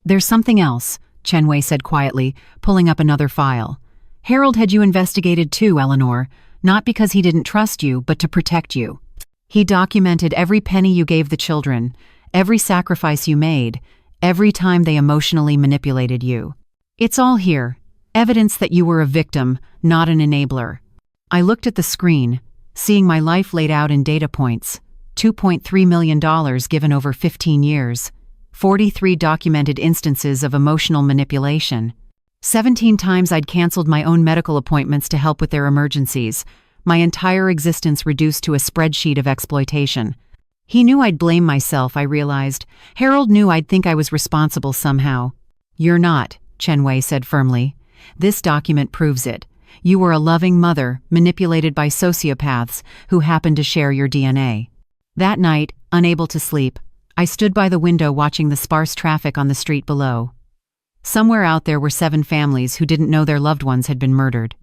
There's something else, Chen Wei said quietly, pulling up another file. Harold had you investigated too, Eleanor, not because he didn't trust you, but to protect you. He documented every penny you gave the children, every sacrifice you made, every time they emotionally manipulated you. It's all here, evidence that you were a victim, not an enabler. I looked at the screen, seeing my life laid out in data points. $2.3 million given over 15 years. 43 documented instances of emotional manipulation. 17 times I'd canceled my own medical appointments to help with their emergencies. My entire existence reduced to a spreadsheet of exploitation. He knew I'd blame myself, I realized. Harold knew I'd think I was responsible somehow. You're not, Chen Wei said firmly. This document proves it. You were a loving mother, manipulated by sociopaths who happened to share your DNA. That night, unable to sleep, I stood by the window watching the sparse traffic on the street below. Somewhere out there were 7 families who didn't know their loved ones had been murdered.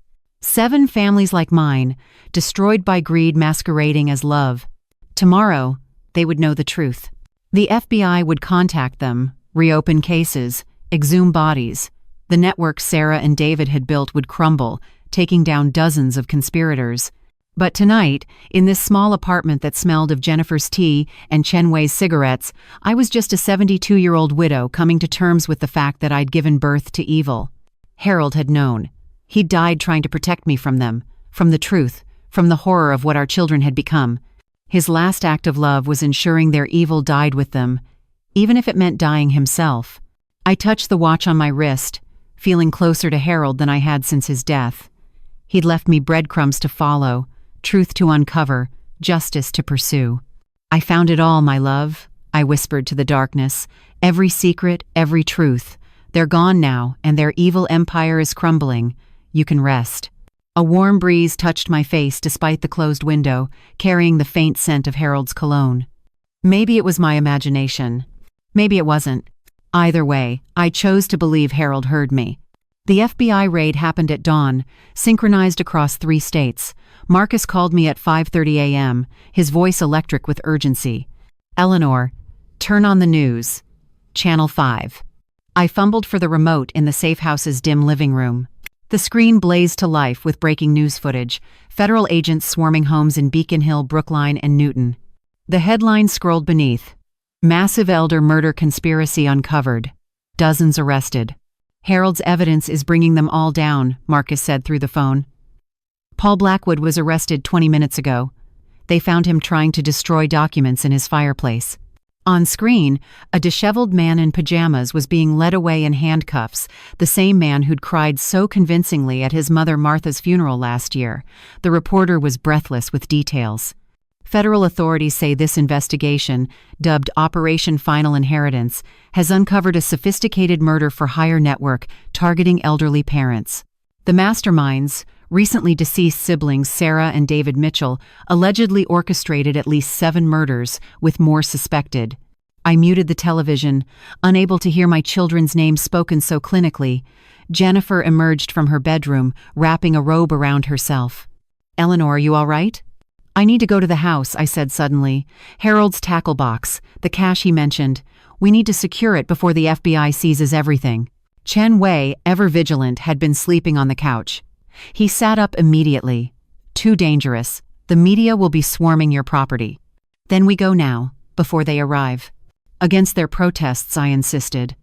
7 families like mine, destroyed by greed masquerading as love. Tomorrow, they would know the truth. The FBI would contact them, reopen cases, exhume bodies. The network Sarah and David had built would crumble, taking down dozens of conspirators. But tonight, in this small apartment that smelled of Jennifer's tea and Chen Wei's cigarettes, I was just a 72-year-old widow coming to terms with the fact that I'd given birth to evil. Harold had known. He died trying to protect me from them, from the truth, from the horror of what our children had become. His last act of love was ensuring their evil died with them, even if it meant dying himself. I touched the watch on my wrist, feeling closer to Harold than I had since his death. He'd left me breadcrumbs to follow, truth to uncover, justice to pursue. I found it all, my love, I whispered to the darkness. Every secret, every truth. They're gone now, and their evil empire is crumbling. You can rest. A warm breeze touched my face despite the closed window, carrying the faint scent of Harold's cologne. Maybe it was my imagination. Maybe it wasn't. Either way, I chose to believe Harold heard me. The FBI raid happened at dawn, synchronized across 3 states. Marcus called me at 5:30 a.m., his voice electric with urgency. Eleanor, turn on the news. Channel 5. I fumbled for the remote in the safe house's dim living room. The screen blazed to life with breaking news footage, federal agents swarming homes in Beacon Hill, Brookline, and Newton. The headline scrolled beneath. Massive elder murder conspiracy uncovered. Dozens arrested. Harold's evidence is bringing them all down, Marcus said through the phone. Paul Blackwood was arrested 20 minutes ago. They found him trying to destroy documents in his fireplace. On screen, a disheveled man in pajamas was being led away in handcuffs, the same man who'd cried so convincingly at his mother Martha's funeral last year. The reporter was breathless with details. Federal authorities say this investigation, dubbed Operation Final Inheritance, has uncovered a sophisticated murder-for-hire network targeting elderly parents. The masterminds, recently deceased siblings Sarah and David Mitchell, allegedly orchestrated at least 7 murders, with more suspected. I muted the television, unable to hear my children's names spoken so clinically. Jennifer emerged from her bedroom, wrapping a robe around herself. "Eleanor, you all right?" "I need to go to the house," I said suddenly. "Harold's tackle box, the cash he mentioned. We need to secure it before the FBI seizes everything." Chen Wei, ever vigilant, had been sleeping on the couch. He sat up immediately. "Too dangerous. The media will be swarming your property." "Then we go now, before they arrive." "Against their protests," I insisted.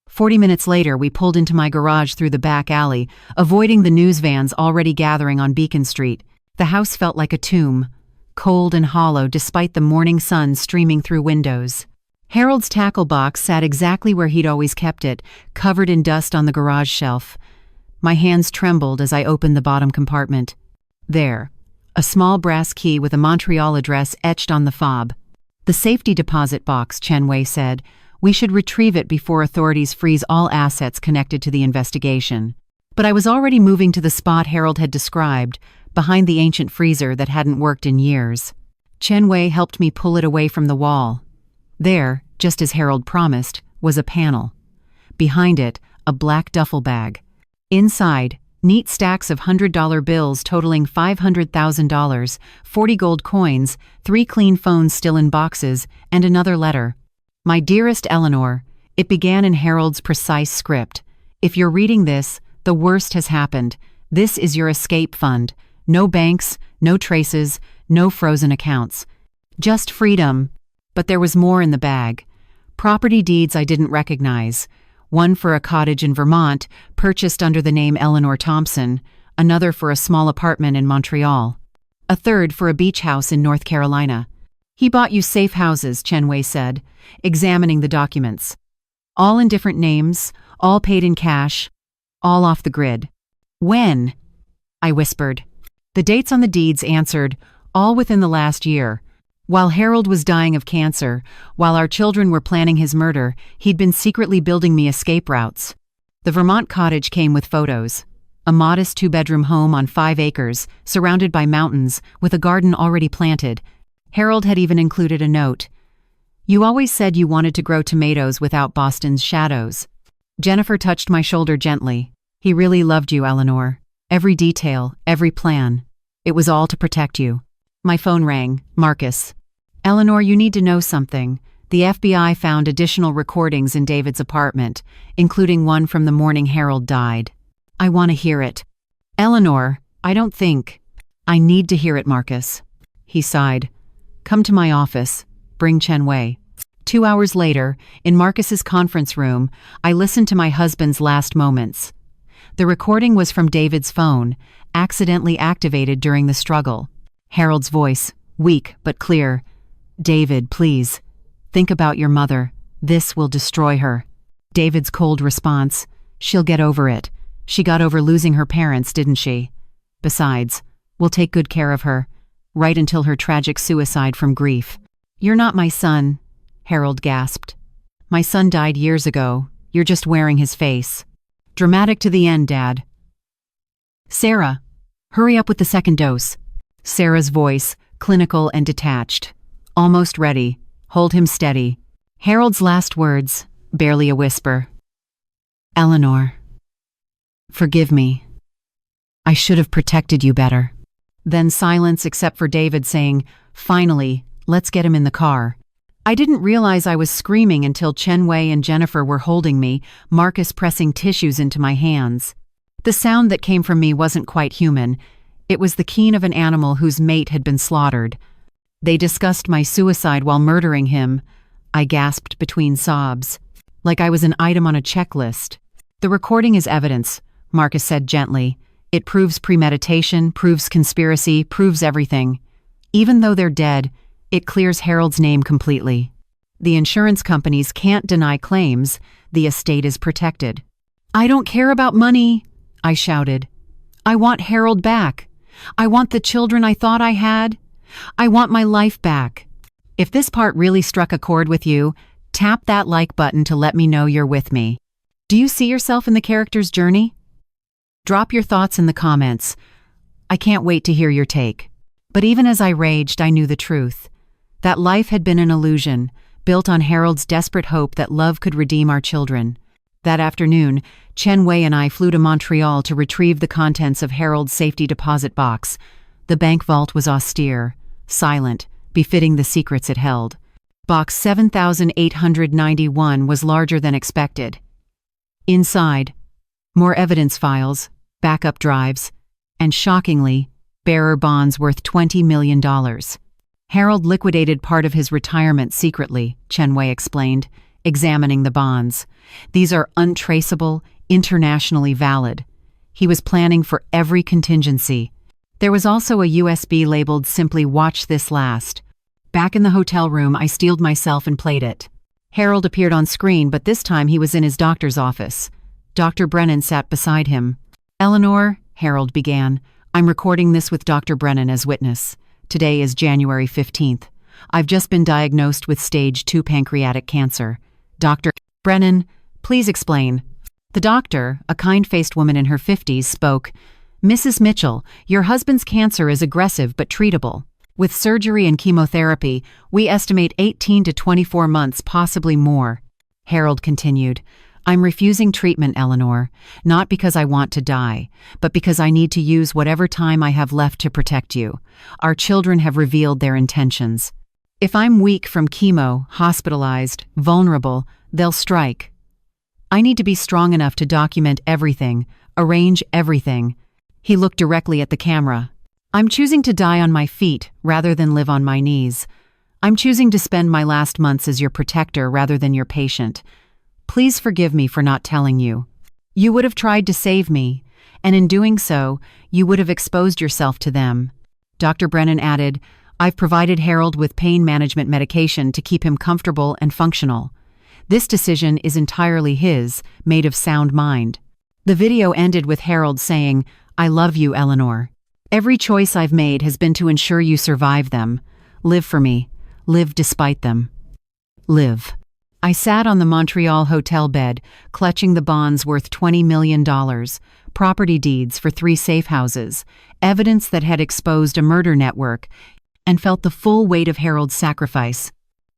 40 minutes later, we pulled into my garage through the back alley, avoiding the news vans already gathering on Beacon Street. The house felt like a tomb, cold and hollow despite the morning sun streaming through windows. Harold's tackle box sat exactly where he'd always kept it, covered in dust on the garage shelf. My hands trembled as I opened the bottom compartment. There, a small brass key with a Montreal address etched on the fob. "The safety deposit box," Chen Wei said. "We should retrieve it before authorities freeze all assets connected to the investigation." But I was already moving to the spot Harold had described, behind the ancient freezer that hadn't worked in years. Chen Wei helped me pull it away from the wall. There, just as Harold promised, was a panel. Behind it, a black duffel bag. Inside, neat stacks of $100 bills totaling $500,000, 40 gold coins, 3 clean phones still in boxes, and another letter. "My dearest Eleanor," it began in Harold's precise script. "If you're reading this, the worst has happened. This is your escape fund. No banks, no traces, no frozen accounts. Just freedom." But there was more in the bag. Property deeds I didn't recognize. One for a cottage in Vermont, purchased under the name Eleanor Thompson, another for a small apartment in Montreal, a third for a beach house in North Carolina. "He bought you safe houses," Chen Wei said, examining the documents. "All in different names, all paid in cash, all off the grid." "When?" I whispered. The dates on the deeds answered, "All within the last year." While Harold was dying of cancer, while our children were planning his murder, he'd been secretly building me escape routes. The Vermont cottage came with photos. A modest 2-bedroom home on 5 acres, surrounded by mountains, with a garden already planted. Harold had even included a note. "You always said you wanted to grow tomatoes without Boston's shadows." Jennifer touched my shoulder gently. "He really loved you, Eleanor. Every detail, every plan. It was all to protect you." My phone rang. Marcus. "Eleanor, you need to know something. The FBI found additional recordings in David's apartment, including one from the morning Harold died. I want to hear it." "Eleanor, I don't think." "I need to hear it, Marcus." He sighed. "Come to my office. Bring Chen Wei." 2 hours later, in Marcus's conference room, I listened to my husband's last moments. The recording was from David's phone, accidentally activated during the struggle. Harold's voice, weak but clear. "David, please. Think about your mother. This will destroy her." David's cold response, "She'll get over it. She got over losing her parents, didn't she? Besides, we'll take good care of her, right until her tragic suicide from grief." "You're not my son," Harold gasped. "My son died years ago. You're just wearing his face." "Dramatic to the end, Dad." "Sarah, hurry up with the second dose." Sarah's voice, clinical and detached. "Almost ready. Hold him steady." Harold's last words, barely a whisper. "Eleanor, forgive me. I should have protected you better." Then silence except for David saying, "Finally, let's get him in the car." I didn't realize I was screaming until Chen Wei and Jennifer were holding me, Marcus pressing tissues into my hands. The sound that came from me wasn't quite human. It was the keen of an animal whose mate had been slaughtered. They discussed my suicide while murdering him. I gasped between sobs, like I was an item on a checklist. "The recording is evidence," Marcus said gently. "It proves premeditation, proves conspiracy, proves everything. Even though they're dead, it clears Harold's name completely. The insurance companies can't deny claims. The estate is protected." "I don't care about money," I shouted. "I want Harold back. I want the children I thought I had. I want my life back." If this part really struck a chord with you, tap that like button to let me know you're with me. Do you see yourself in the character's journey? Drop your thoughts in the comments. I can't wait to hear your take. But even as I raged, I knew the truth. That life had been an illusion, built on Harold's desperate hope that love could redeem our children. That afternoon, Chen Wei and I flew to Montreal to retrieve the contents of Harold's safety deposit box. The bank vault was austere, silent, befitting the secrets it held. Box 7891 was larger than expected. Inside, more evidence files, backup drives, and shockingly, bearer bonds worth $20 million. Harold liquidated part of his retirement secretly, Chen Wei explained, examining the bonds. These are untraceable, internationally valid. He was planning for every contingency. There was also a USB labeled "Simply Watch This Last." Back in the hotel room, I steeled myself and played it. Harold appeared on screen, but this time he was in his doctor's office. Dr. Brennan sat beside him. "Eleanor," Harold began, "I'm recording this with Dr. Brennan as witness. Today is January 15th. I've just been diagnosed with stage 2 pancreatic cancer. Dr. Brennan, please explain." The doctor, a kind-faced woman in her 50s, spoke. "Mrs. Mitchell, your husband's cancer is aggressive but treatable. With surgery and chemotherapy, we estimate 18 to 24 months, possibly more." Harold continued, "I'm refusing treatment, Eleanor, not because I want to die, but because I need to use whatever time I have left to protect you. Our children have revealed their intentions. If I'm weak from chemo, hospitalized, vulnerable, they'll strike. I need to be strong enough to document everything, arrange everything." He looked directly at the camera. "I'm choosing to die on my feet rather than live on my knees. I'm choosing to spend my last months as your protector rather than your patient. Please forgive me for not telling you. You would have tried to save me, and in doing so, you would have exposed yourself to them." Dr. Brennan added, "I've provided Harold with pain management medication to keep him comfortable and functional. This decision is entirely his, made of sound mind." The video ended with Harold saying, "I love you, Eleanor. Every choice I've made has been to ensure you survive them. Live for me. Live despite them. Live. I sat on the Montreal hotel bed, clutching the bonds worth $20 million, property deeds for 3 safe houses, evidence that had exposed a murder network, and felt the full weight of Harold's sacrifice.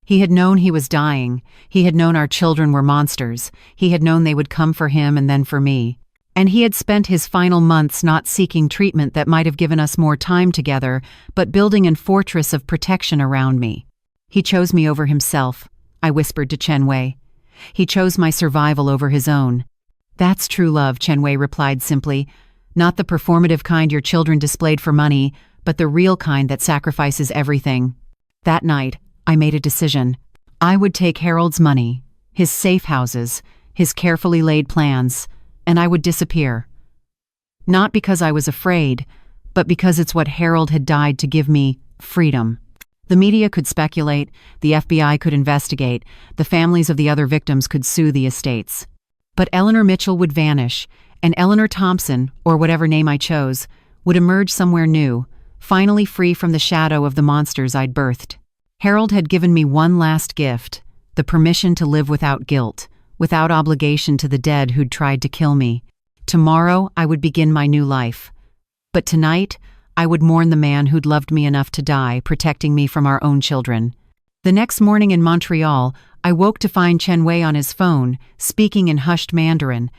He had known he was dying. He had known our children were monsters. He had known they would come for him and then for me. And he had spent his final months not seeking treatment that might have given us more time together, but building a fortress of protection around me. He chose me over himself, I whispered to Chen Wei. He chose my survival over his own. That's true love, Chen Wei replied simply. Not the performative kind your children displayed for money, but the real kind that sacrifices everything. That night, I made a decision. I would take Harold's money, his safe houses, his carefully laid plans, and I would disappear. Not because I was afraid, but because it's what Harold had died to give me: freedom. The media could speculate, the FBI could investigate, the families of the other victims could sue the estates. But Eleanor Mitchell would vanish, and Eleanor Thompson, or whatever name I chose, would emerge somewhere new, finally free from the shadow of the monsters I'd birthed. Harold had given me one last gift: the permission to live without guilt, without obligation to the dead who'd tried to kill me. Tomorrow, I would begin my new life. But tonight, I would mourn the man who'd loved me enough to die, protecting me from our own children. The next morning in Montreal, I woke to find Chen Wei on his phone, speaking in hushed Mandarin.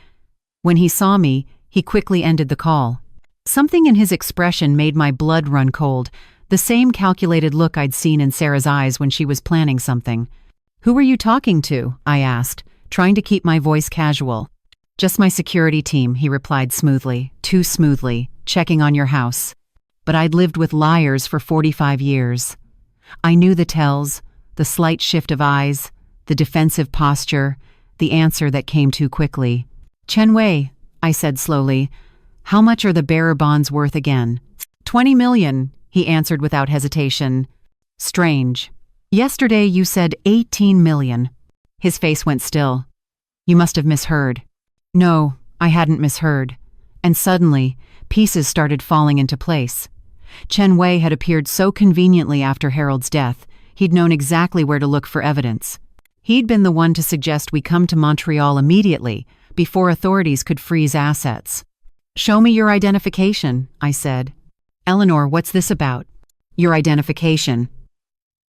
When he saw me, he quickly ended the call. Something in his expression made my blood run cold, the same calculated look I'd seen in Sarah's eyes when she was planning something. "Who were you talking to?" I asked, trying to keep my voice casual. "Just my security team," he replied smoothly, too smoothly, "checking on your house." But I'd lived with liars for 45 years. I knew the tells, the slight shift of eyes, the defensive posture, the answer that came too quickly. "Chen Wei," I said slowly, "how much are the bearer bonds worth again?" "20 million, he answered without hesitation. "Strange. Yesterday you said 18 million. His face went still. "You must have misheard." No, I hadn't misheard. And suddenly, pieces started falling into place. Chen Wei had appeared so conveniently after Harold's death, he'd known exactly where to look for evidence. He'd been the one to suggest we come to Montreal immediately, before authorities could freeze assets. "Show me your identification," I said. "Eleanor, what's this about?" "Your identification.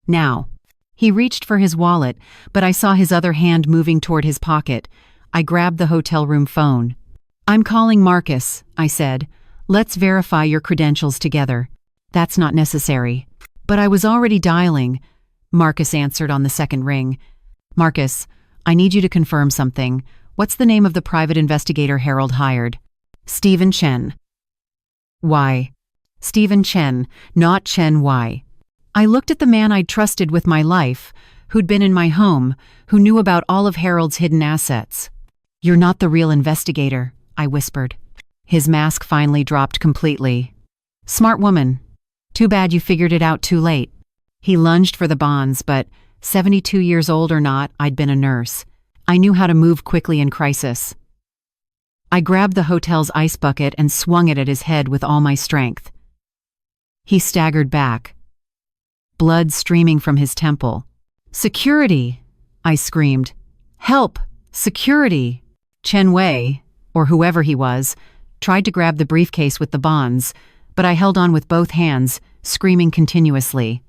Now." He reached for his wallet, but I saw his other hand moving toward his pocket. I grabbed the hotel room phone. "I'm calling Marcus," I said. "Let's verify your credentials together." "That's not necessary." "But I was already dialing." Marcus answered on the second ring. "Marcus, I need you to confirm something. What's the name of the private investigator Harold hired?" "Stephen Chen." "Why?" "Stephen Chen, not Chen Wei." I looked at the man I'd trusted with my life, who'd been in my home, who knew about all of Harold's hidden assets. "You're not the real investigator," I whispered. His mask finally dropped completely. "Smart woman. Too bad you figured it out too late." He lunged for the bonds, but 72 years old or not, I'd been a nurse. I knew how to move quickly in crisis. I grabbed the hotel's ice bucket and swung it at his head with all my strength. He staggered back, blood streaming from his temple. "Security!" I screamed. "Help! Security!" Chen Wei, or whoever he was, tried to grab the briefcase with the bonds, but I held on with both hands, screaming continuously.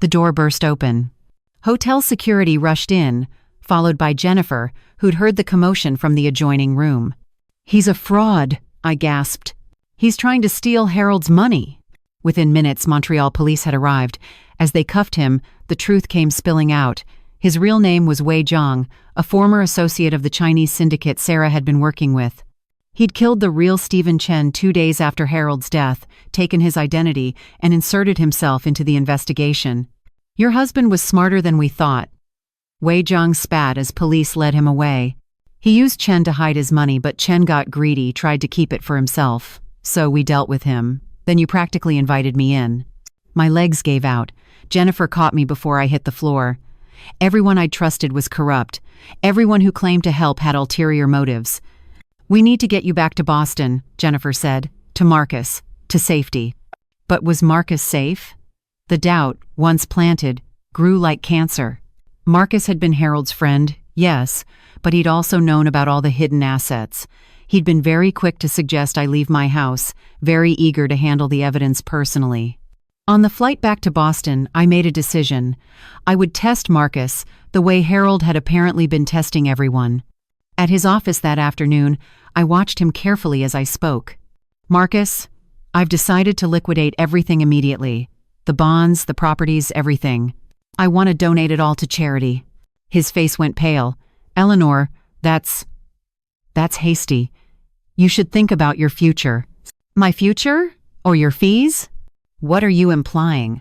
The door burst open. Hotel security rushed in, followed by Jennifer, who'd heard the commotion from the adjoining room. "He's a fraud," I gasped. "He's trying to steal Harold's money." Within minutes, Montreal police had arrived. As they cuffed him, the truth came spilling out. His real name was Wei Zhang, a former associate of the Chinese syndicate Sarah had been working with. He'd killed the real Stephen Chen 2 days after Harold's death, taken his identity, and inserted himself into the investigation. "Your husband was smarter than we thought." Wei Zhang spat as police led him away. He used Chen to hide his money, but Chen got greedy, tried to keep it for himself. So we dealt with him. Then you practically invited me in. My legs gave out. Jennifer caught me before I hit the floor. Everyone I'd trusted was corrupt. Everyone who claimed to help had ulterior motives. "We need to get you back to Boston," Jennifer said, "to Marcus, to safety." But was Marcus safe? The doubt, once planted, grew like cancer. Marcus had been Harold's friend, yes, but he'd also known about all the hidden assets. He'd been very quick to suggest I leave my house, very eager to handle the evidence personally. On the flight back to Boston, I made a decision. I would test Marcus the way Harold had apparently been testing everyone. At his office that afternoon, I watched him carefully as I spoke. Marcus, I've decided to liquidate everything immediately. The bonds, the properties, everything. I want to donate it all to charity. His face went pale. Eleanor, that's hasty. You should think about your future. My future? Or your fees? What are you implying?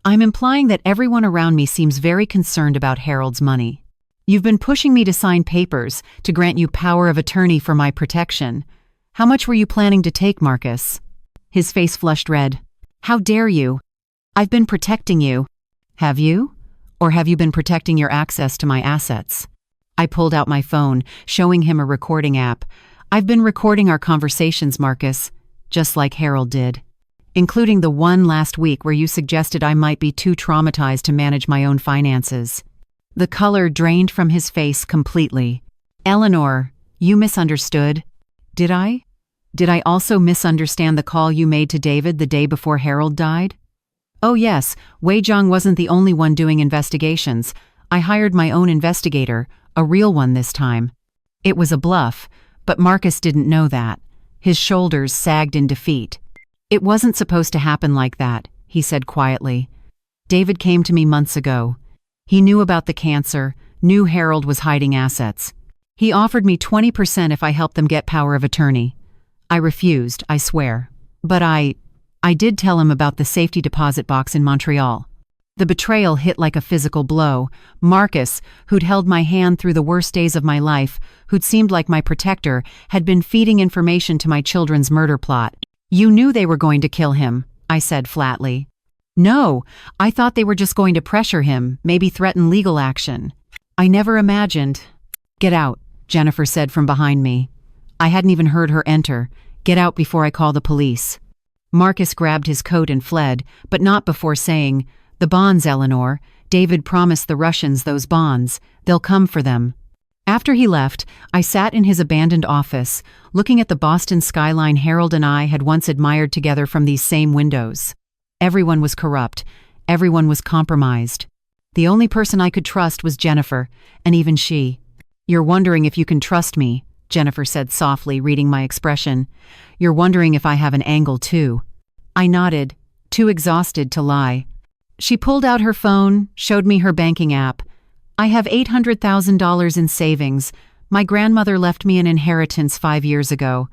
I'm implying that everyone around me seems very concerned about Harold's money. You've been pushing me to sign papers to grant you power of attorney for my protection. How much were you planning to take, Marcus? His face flushed red. How dare you? I've been protecting you. Have you? Or have you been protecting your access to my assets? I pulled out my phone, showing him a recording app. I've been recording our conversations, Marcus, just like Harold did. Including the one last week where you suggested I might be too traumatized to manage my own finances. The color drained from his face completely. Eleanor, you misunderstood. Did I? Did I also misunderstand the call you made to David the day before Harold died? Oh yes, Wei Zhang wasn't the only one doing investigations. I hired my own investigator, a real one this time. It was a bluff, but Marcus didn't know that. His shoulders sagged in defeat. It wasn't supposed to happen like that, he said quietly. David came to me months ago. He knew about the cancer, knew Harold was hiding assets. He offered me 20% if I helped them get power of attorney. I refused, I swear. But I did tell him about the safety deposit box in Montreal. The betrayal hit like a physical blow. Marcus, who'd held my hand through the worst days of my life, who'd seemed like my protector, had been feeding information to my children's murder plot. You knew they were going to kill him, I said flatly. No, I thought they were just going to pressure him, maybe threaten legal action. I never imagined. Get out, Jennifer said from behind me. I hadn't even heard her enter. Get out before I call the police. Marcus grabbed his coat and fled, but not before saying, The bonds, Eleanor. David promised the Russians those bonds. They'll come for them. After he left, I sat in his abandoned office, looking at the Boston skyline Harold and I had once admired together from these same windows. Everyone was corrupt. Everyone was compromised. The only person I could trust was Jennifer, and even she. You're wondering if you can trust me, Jennifer said softly, reading my expression. You're wondering if I have an angle too. I nodded, too exhausted to lie. She pulled out her phone, showed me her banking app. I have $800,000 in savings. My grandmother left me an inheritance 5 years ago.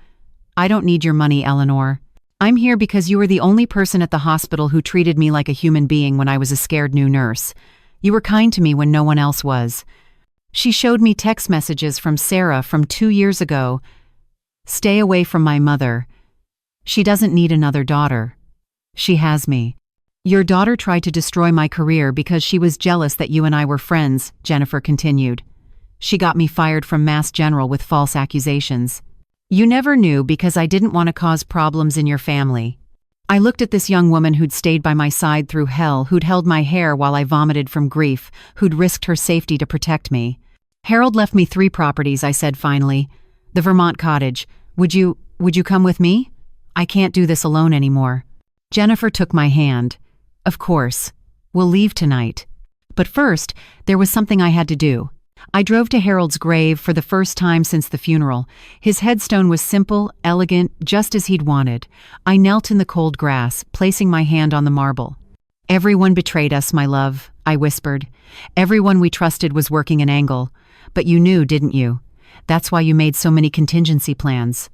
I don't need your money, Eleanor. I'm here because you were the only person at the hospital who treated me like a human being when I was a scared new nurse. You were kind to me when no one else was. She showed me text messages from Sarah from 2 years ago. Stay away from my mother. She doesn't need another daughter. She has me. Your daughter tried to destroy my career because she was jealous that you and I were friends, Jennifer continued. She got me fired from Mass General with false accusations. You never knew because I didn't want to cause problems in your family. I looked at this young woman who'd stayed by my side through hell, who'd held my hair while I vomited from grief, who'd risked her safety to protect me. Harold left me 3 properties, I said finally. The Vermont cottage. Would you come with me? I can't do this alone anymore. Jennifer took my hand. Of course. We'll leave tonight. But first, there was something I had to do. I drove to Harold's grave for the first time since the funeral. His headstone was simple, elegant, just as he'd wanted. I knelt in the cold grass, placing my hand on the marble. Everyone betrayed us, my love, I whispered. Everyone we trusted was working an angle. But you knew, didn't you? That's why you made so many contingency plans.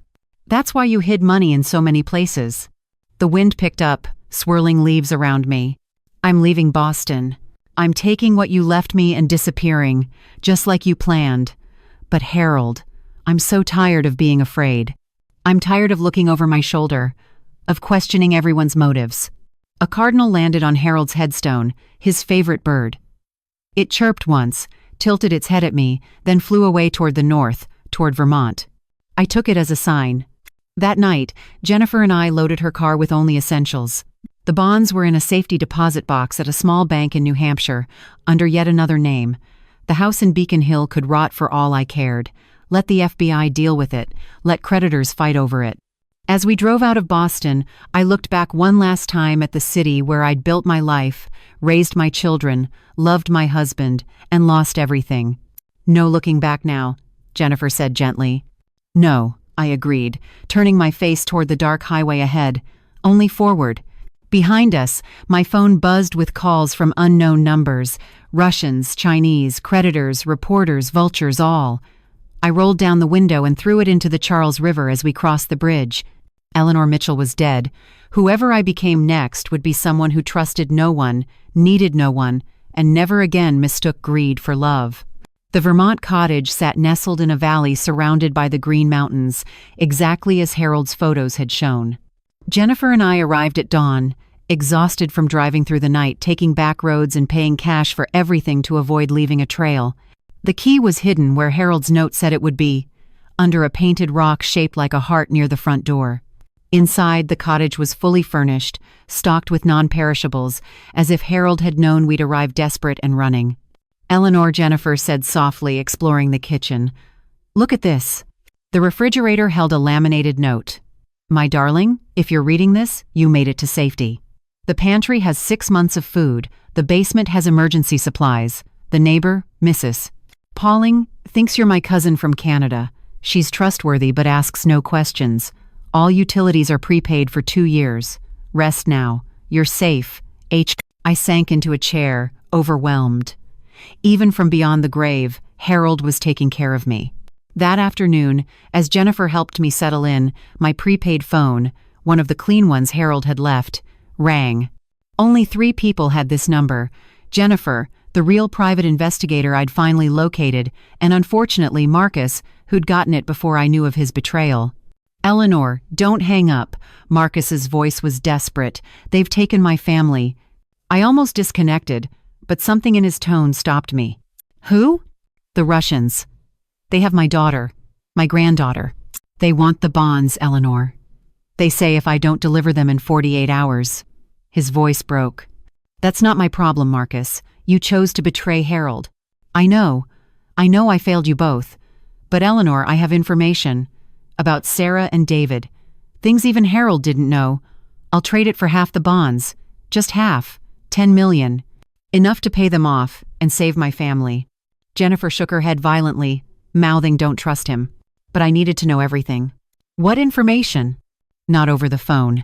That's why you hid money in so many places. The wind picked up, swirling leaves around me. I'm leaving Boston. I'm taking what you left me and disappearing, just like you planned. But Harold, I'm so tired of being afraid. I'm tired of looking over my shoulder, of questioning everyone's motives. A cardinal landed on Harold's headstone, his favorite bird. It chirped once, tilted its head at me, then flew away toward the north, toward Vermont. I took it as a sign. That night, Jennifer and I loaded her car with only essentials. The bonds were in a safety deposit box at a small bank in New Hampshire, under yet another name. The house in Beacon Hill could rot for all I cared. Let the FBI deal with it. Let creditors fight over it. As we drove out of Boston, I looked back one last time at the city where I'd built my life, raised my children, loved my husband, and lost everything. No looking back now, Jennifer said gently. No, I agreed, turning my face toward the dark highway ahead. Only forward. Behind us, my phone buzzed with calls from unknown numbers. Russians, Chinese, creditors, reporters, vultures, all. I rolled down the window and threw it into the Charles River as we crossed the bridge. Eleanor Mitchell was dead. Whoever I became next would be someone who trusted no one, needed no one, and never again mistook greed for love. The Vermont cottage sat nestled in a valley surrounded by the Green Mountains, exactly as Harold's photos had shown. Jennifer and I arrived at dawn, exhausted from driving through the night, taking back roads and paying cash for everything to avoid leaving a trail. The key was hidden where Harold's note said it would be, under a painted rock shaped like a heart near the front door. Inside, the cottage was fully furnished, stocked with non-perishables, as if Harold had known we'd arrived desperate and running. Eleanor, Jennifer said softly, exploring the kitchen. Look at this. The refrigerator held a laminated note. My darling, if you're reading this, you made it to safety. The pantry has 6 months of food. The basement has emergency supplies. The neighbor, Mrs. Pauling, thinks you're my cousin from Canada. She's trustworthy but asks no questions. All utilities are prepaid for 2 years. Rest now. You're safe. I sank into a chair, overwhelmed. Even from beyond the grave, Harold was taking care of me. That afternoon, as Jennifer helped me settle in, my prepaid phone, one of the clean ones Harold had left, rang. Only 3 people had this number: Jennifer, the real private investigator I'd finally located, and unfortunately Marcus, who'd gotten it before I knew of his betrayal. Eleanor, don't hang up. Marcus's voice was desperate. They've taken my family. I almost disconnected, but something in his tone stopped me. Who? The Russians. They have my daughter, my granddaughter. They want the bonds, Eleanor. They say if I don't deliver them in 48 hours. His voice broke. That's not my problem, Marcus. You chose to betray Harold. I know I failed you both. But Eleanor, I have information about Sarah and David. Things even Harold didn't know. I'll trade it for half the bonds. Just half. 10 million. Enough to pay them off and save my family. Jennifer shook her head violently, mouthing don't trust him. But I needed to know everything. What information? Not over the phone.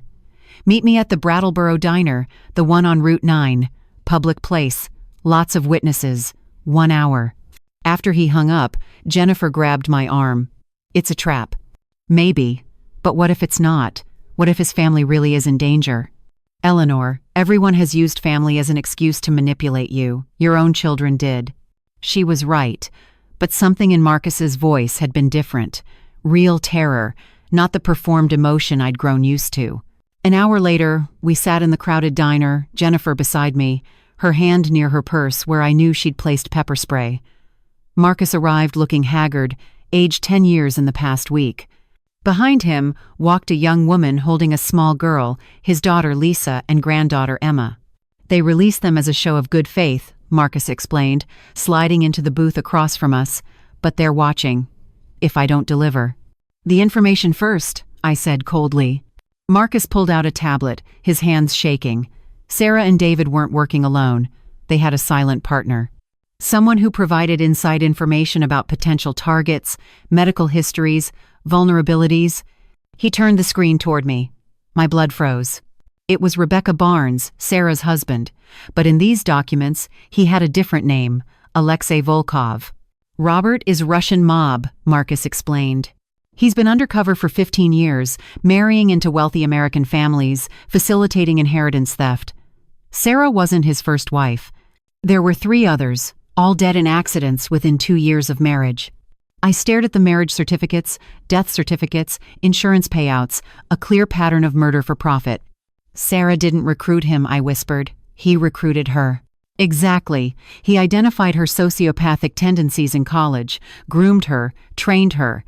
Meet me at the Brattleboro Diner, the one on Route 9. Public place. Lots of witnesses. 1 hour. After he hung up, Jennifer grabbed my arm. It's a trap. Maybe. But what if it's not? What if his family really is in danger? Eleanor, everyone has used family as an excuse to manipulate you. Your own children did. She was right. But something in Marcus's voice had been different. Real terror, not the performed emotion I'd grown used to. An hour later, we sat in the crowded diner, Jennifer beside me, her hand near her purse where I knew she'd placed pepper spray. Marcus arrived looking haggard, aged 10 years in the past week. Behind him walked a young woman holding a small girl, his daughter Lisa and granddaughter Emma. They released them as a show of good faith, Marcus explained, sliding into the booth across from us, but they're watching. If I don't deliver. The information first, I said coldly. Marcus pulled out a tablet, his hands shaking. Sarah and David weren't working alone. They had a silent partner. Someone who provided inside information about potential targets, medical histories, vulnerabilities. He turned the screen toward me. My blood froze. It was Rebecca Barnes, Sarah's husband, but in these documents, he had a different name, Alexei Volkov. Robert is Russian mob, Marcus explained. He's been undercover for 15 years, marrying into wealthy American families, facilitating inheritance theft. Sarah wasn't his first wife. There were 3 others, all dead in accidents within 2 years of marriage. I stared at the marriage certificates, death certificates, insurance payouts, a clear pattern of murder for profit. Sarah didn't recruit him, I whispered. He recruited her. Exactly. He identified her sociopathic tendencies in college, groomed her, trained her.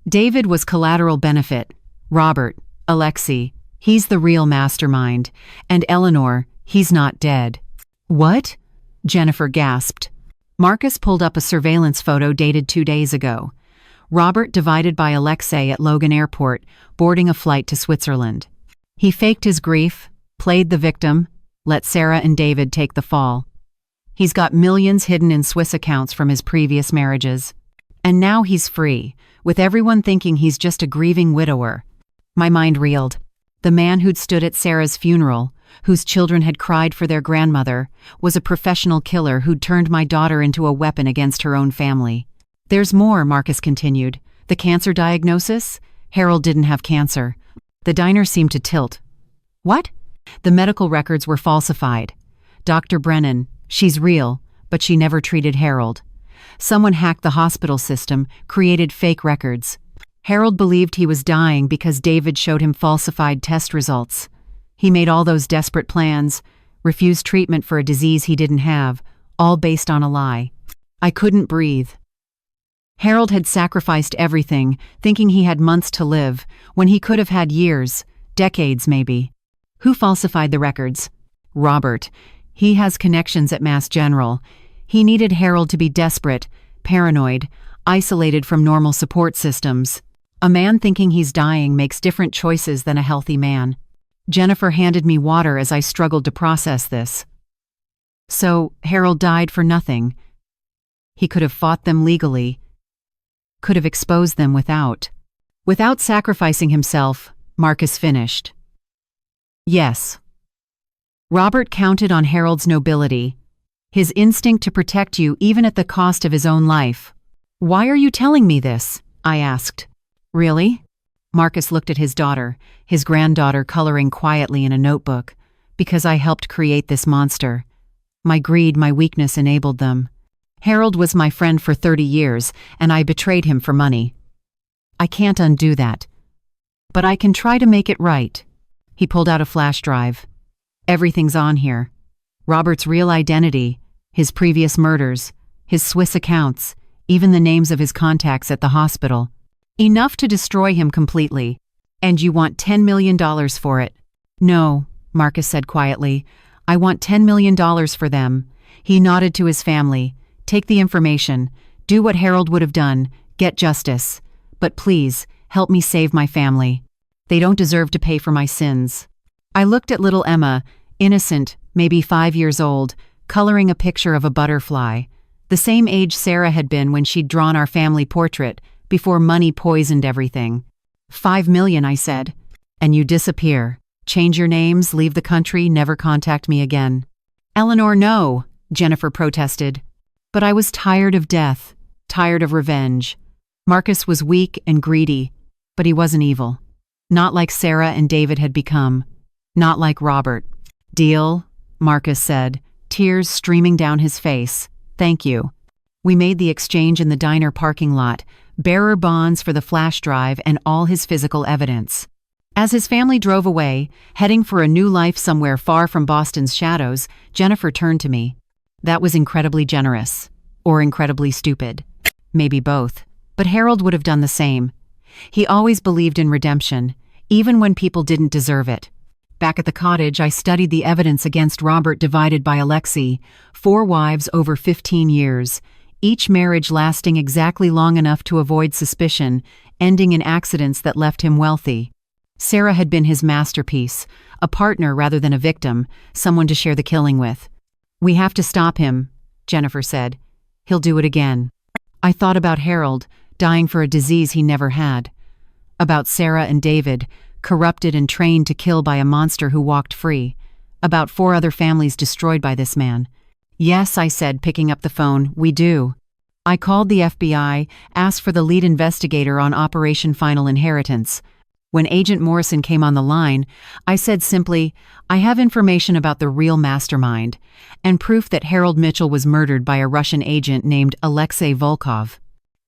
David was collateral benefit. Robert, Alexei, He's the real mastermind. And Eleanor, he's not dead." "What?" Jennifer gasped. Marcus pulled up a surveillance photo dated 2 days ago. Robert divided by Alexei at Logan Airport, boarding a flight to Switzerland. He faked his grief, played the victim, let Sarah and David take the fall. He's got millions hidden in Swiss accounts from his previous marriages. And now he's free, with everyone thinking he's just a grieving widower. My mind reeled. The man who'd stood at Sarah's funeral, whose children had cried for their grandmother, was a professional killer who'd turned my daughter into a weapon against her own family. "There's more," Marcus continued. "The cancer diagnosis? Harold didn't have cancer." The diner seemed to tilt. "What?" "The medical records were falsified. Dr. Brennan, she's real, but she never treated Harold. Someone hacked the hospital system, created fake records. Harold believed he was dying because David showed him falsified test results. He made all those desperate plans, refused treatment for a disease he didn't have, all based on a lie. I couldn't breathe. Harold had sacrificed everything, thinking he had months to live, when he could have had years, decades maybe. Who falsified the records? Robert. He has connections at Mass General. He needed Harold to be desperate, paranoid, isolated from normal support systems. A man thinking he's dying makes different choices than a healthy man. Jennifer handed me water as I struggled to process this. So, Harold died for nothing. He could have fought them legally, could have exposed them without sacrificing himself, Marcus finished. Yes. Robert counted on Harold's nobility, his instinct to protect you even at the cost of his own life. Why are you telling me this? I asked. Really? Marcus looked at his daughter, his granddaughter coloring quietly in a notebook. Because I helped create this monster. My greed, my weakness enabled them. Harold was my friend for 30 years, and I betrayed him for money. I can't undo that. But I can try to make it right. He pulled out a flash drive. Everything's on here. Robert's real identity, his previous murders, his Swiss accounts, even the names of his contacts at the hospital. Enough to destroy him completely. And you want $10 million for it? No, Marcus said quietly. I want $10 million for them. He nodded to his family. Take the information. Do what Harold would have done. Get justice. But please, help me save my family. They don't deserve to pay for my sins. I looked at little Emma, innocent, maybe 5 years old, coloring a picture of a butterfly. The same age Sarah had been when she'd drawn our family portrait, before money poisoned everything. $5 million, I said. And you disappear. Change your names, leave the country, never contact me again. Eleanor, no, Jennifer protested. But I was tired of death, tired of revenge. Marcus was weak and greedy, but he wasn't evil. Not like Sarah and David had become. Not like Robert. Deal, Marcus said, tears streaming down his face. Thank you. We made the exchange in the diner parking lot, bearer bonds for the flash drive and all his physical evidence. As his family drove away, heading for a new life somewhere far from Boston's shadows, Jennifer turned to me. That was incredibly generous. Or incredibly stupid. Maybe both. But Harold would have done the same. He always believed in redemption, even when people didn't deserve it. Back at the cottage, I studied the evidence against Robert divided by Alexei, 4 wives over 15 years, each marriage lasting exactly long enough to avoid suspicion, ending in accidents that left him wealthy. Sarah had been his masterpiece, a partner rather than a victim, someone to share the killing with. We have to stop him, Jennifer said. He'll do it again. I thought about Harold, dying for a disease he never had. About Sarah and David, corrupted and trained to kill by a monster who walked free. About 4 other families destroyed by this man. Yes, I said, picking up the phone, we do. I called the FBI, asked for the lead investigator on Operation Final Inheritance. When Agent Morrison came on the line, I said simply, I have information about the real mastermind, and proof that Harold Mitchell was murdered by a Russian agent named Alexei Volkov.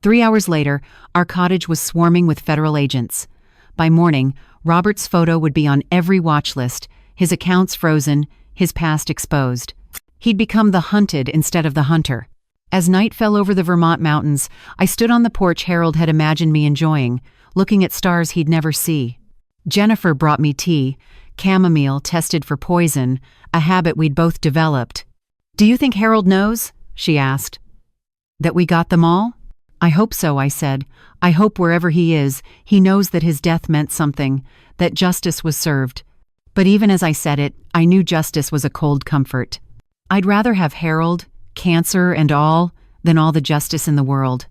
3 hours later, our cottage was swarming with federal agents. By morning, Robert's photo would be on every watch list, his accounts frozen, his past exposed. He'd become the hunted instead of the hunter. As night fell over the Vermont mountains, I stood on the porch Harold had imagined me enjoying, looking at stars he'd never see. Jennifer brought me tea, chamomile tested for poison, a habit we'd both developed. "Do you think Harold knows?" she asked. "That we got them all?" "I hope so," I said. "I hope wherever he is, he knows that his death meant something, that justice was served." But even as I said it, I knew justice was a cold comfort. I'd rather have Harold, cancer and all, than all the justice in the world.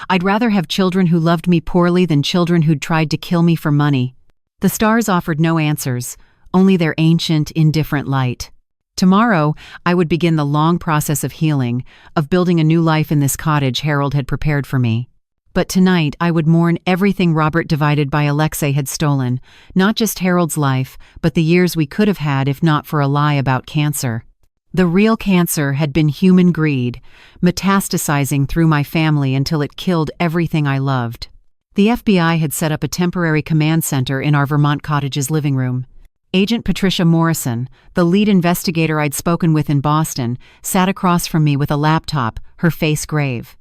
I'd rather have children who loved me poorly than children who'd tried to kill me for money. The stars offered no answers, only their ancient, indifferent light. Tomorrow, I would begin the long process of healing, of building a new life in this cottage Harold had prepared for me. But tonight, I would mourn everything Robert divided by Alexei had stolen, not just Harold's life, but the years we could have had if not for a lie about cancer. The real cancer had been human greed, metastasizing through my family until it killed everything I loved. The FBI had set up a temporary command center in our Vermont cottage's living room. Agent Patricia Morrison, the lead investigator I'd spoken with in Boston, sat across from me with a laptop, her face grave.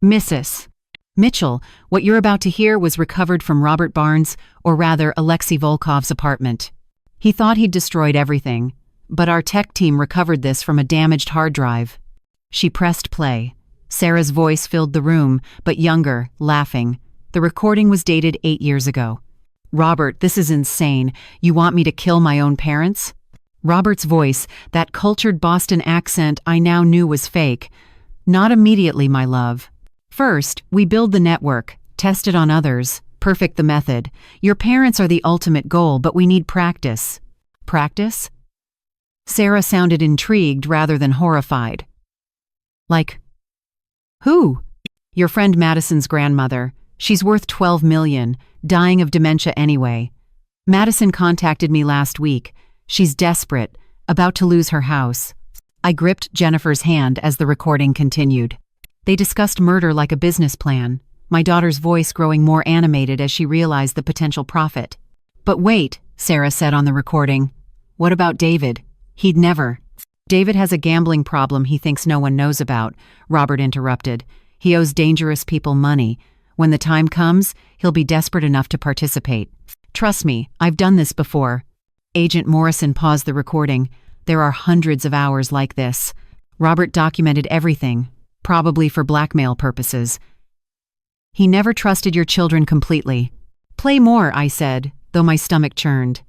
"Mrs. Mitchell, what you're about to hear was recovered from Robert Barnes, or rather Alexei Volkov's apartment. He thought he'd destroyed everything, but our tech team recovered this from a damaged hard drive." She pressed play. Sarah's voice filled the room, but younger, laughing. The recording was dated 8 years ago. "Robert, this is insane. You want me to kill my own parents?" Robert's voice, that cultured Boston accent I now knew was fake. "Not immediately, my love. First, we build the network, test it on others, perfect the method. Your parents are the ultimate goal, but we need practice." "Practice?" Sarah sounded intrigued rather than horrified. "Like who?" "Your friend Madison's grandmother. She's worth $12 million, dying of dementia anyway. Madison contacted me last week. She's desperate, about to lose her house." I gripped Jennifer's hand as the recording continued. They discussed murder like a business plan, my daughter's voice growing more animated as she realized the potential profit. "But wait," Sarah said on the recording. "What about David? He'd never." "David has a gambling problem he thinks no one knows about," Robert interrupted. "He owes dangerous people money. When the time comes, he'll be desperate enough to participate. Trust me, I've done this before." Agent Morrison paused the recording. "There are hundreds of hours like this. Robert documented everything, probably for blackmail purposes. He never trusted your children completely." "Play more," I said, though my stomach churned.